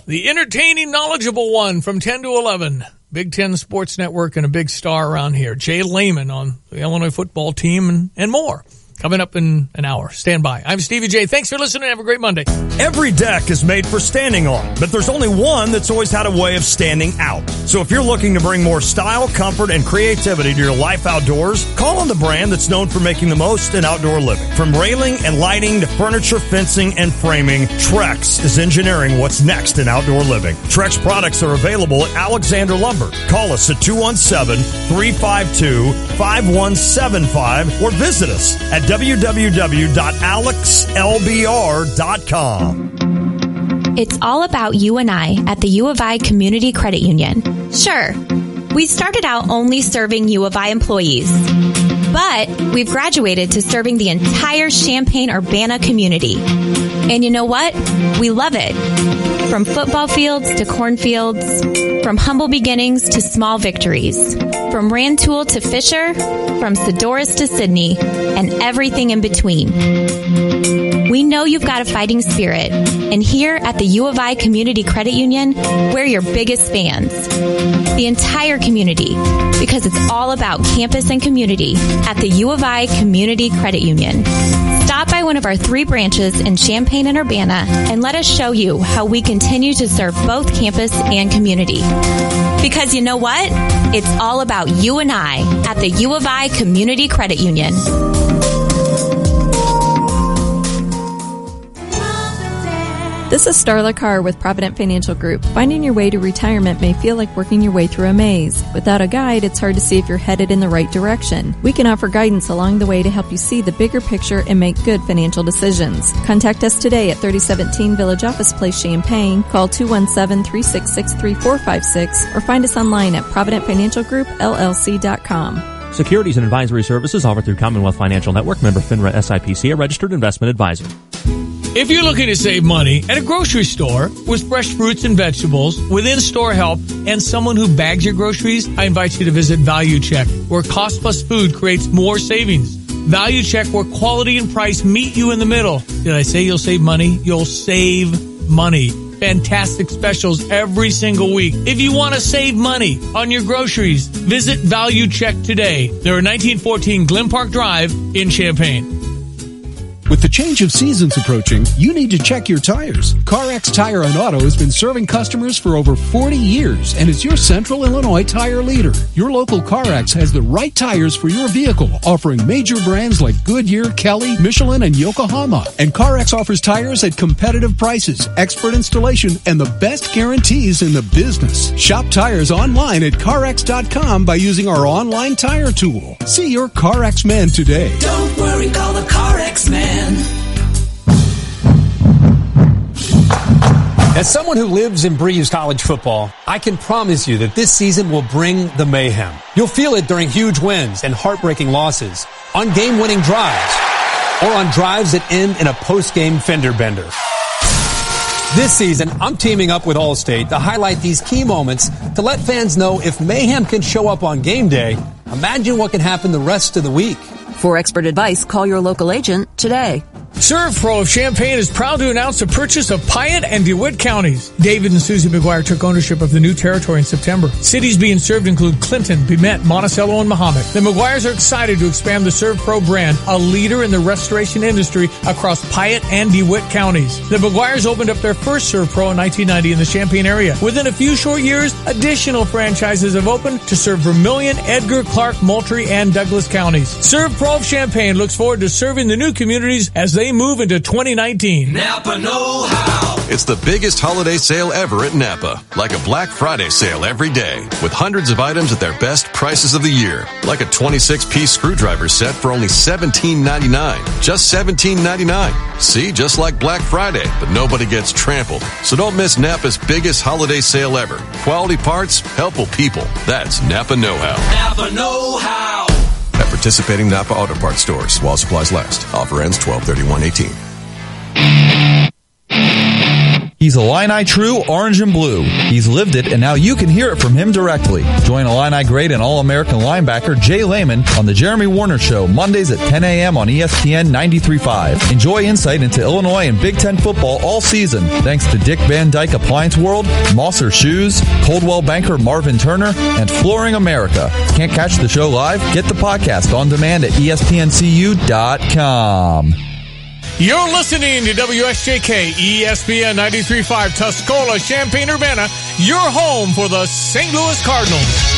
the entertaining, knowledgeable one from 10 to 11. Big Ten Sports Network and a big star around here. Jay Lehman on the Illinois football team and more. Coming up in an hour. Stand by. I'm Stevie J. Thanks for listening. Have a great Monday. Every deck is made for standing on, but there's only one that's always had a way of standing out. So if you're looking to bring more style, comfort, and creativity to your life outdoors, call on the brand that's known for making the most in outdoor living. From railing and lighting to furniture, fencing, and framing, Trex is engineering what's next in outdoor living. Trex products are available at Alexander Lumber. Call us at 217-352-5175 or visit us at www.alexlbr.com. It's all about you and I at the U of I Community Credit Union. Sure, we started out only serving U of I employees, but we've graduated to serving the entire Champaign-Urbana community. And you know what? We love it. From football fields to cornfields, from humble beginnings to small victories, from Rantoul to Fisher, from Sedoris to Sydney, and everything in between. We know you've got a fighting spirit, and here at the U of I Community Credit Union, we're your biggest fans. The entire community, because it's all about campus and community at the U of I Community Credit Union. Stop by one of our 3 branches in Champaign and Urbana and let us show you how we continue to serve both campus and community. Because you know what? It's all about you and I at the U of I Community Credit Union. This is Starla Carr with Provident Financial Group. Finding your way to retirement may feel like working your way through a maze. Without a guide, it's hard to see if you're headed in the right direction. We can offer guidance along the way to help you see the bigger picture and make good financial decisions. Contact us today at 3017 Village Office Place, Champaign. Call 217-366-3456 or find us online at providentfinancialgroupllc.com. Securities and advisory services offered through Commonwealth Financial Network, member FINRA SIPC, a registered investment advisor. If you're looking to save money at a grocery store with fresh fruits and vegetables, with in-store help, and someone who bags your groceries, I invite you to visit Value Check, where cost plus food creates more savings. Value Check, where quality and price meet you in the middle. Did I say you'll save money? You'll save money. fantastic specials every single week. If you want to save money on your groceries, visit Value Check today. They're at 1914 Glen Park Drive in Champaign. With the change of seasons approaching, you need to check your tires. CarX Tire and Auto has been serving customers for over 40 years and is your Central Illinois tire leader. Your local CarX has the right tires for your vehicle, offering major brands like Goodyear, Kelly, Michelin, and Yokohama. And CarX offers tires at competitive prices, expert installation, and the best guarantees in the business. Shop tires online at CarX.com by using our online tire tool. See your CarX man today. Don't worry, call the CarX man. As someone who lives and breathes college football, I can promise you that this season will bring the mayhem. You'll feel it during huge wins and heartbreaking losses, on game-winning drives, or on drives that end in a post-game fender bender. This season, I'm teaming up with Allstate to highlight these key moments to let fans know if mayhem can show up on game day, imagine what can happen the rest of the week. For expert advice, call your local agent today. ServPro of Champaign is proud to announce the purchase of Piatt and DeWitt counties. David and Susie McGuire took ownership of the new territory in September. Cities being served include Clinton, Bemet, Monticello, and Mahomet. The McGuires are excited to expand the ServPro brand, a leader in the restoration industry across Piatt and DeWitt counties. The McGuires opened up their first ServPro in 1990 in the Champaign area. Within a few short years, additional franchises have opened to serve Vermilion, Edgar, Clark, Moultrie, and Douglas counties. ServPro of Champaign looks forward to serving the new communities as they move into 2019. Napa know-how. It's the biggest holiday sale ever at Napa. Like a Black Friday sale every day, with hundreds of items at their best prices of the year. Like a 26-piece screwdriver set for only $17.99. Just $17.99. See, just like Black Friday, but nobody gets trampled. So don't miss Napa's biggest holiday sale ever. Quality parts, helpful people. That's Napa know-how. Napa know-how. At participating Napa Auto Parts stores while supplies last. Offer ends 12/31/18. He's Illini true, orange and blue. He's lived it, and now you can hear it from him directly. Join Illini great and All-American linebacker Jay Lehman on The Jeremy Warner Show, Mondays at 10 a.m. on ESPN 93.5. Enjoy insight into Illinois and Big Ten football all season, thanks to Dick Van Dyke Appliance World, Mosser Shoes, Coldwell banker Marvin Turner, and Flooring America. Can't catch the show live? Get the podcast on demand at ESPNCU.com. You're listening to WSJK ESPN 93.5 Tuscola, Champaign-Urbana, your home for the St. Louis Cardinals.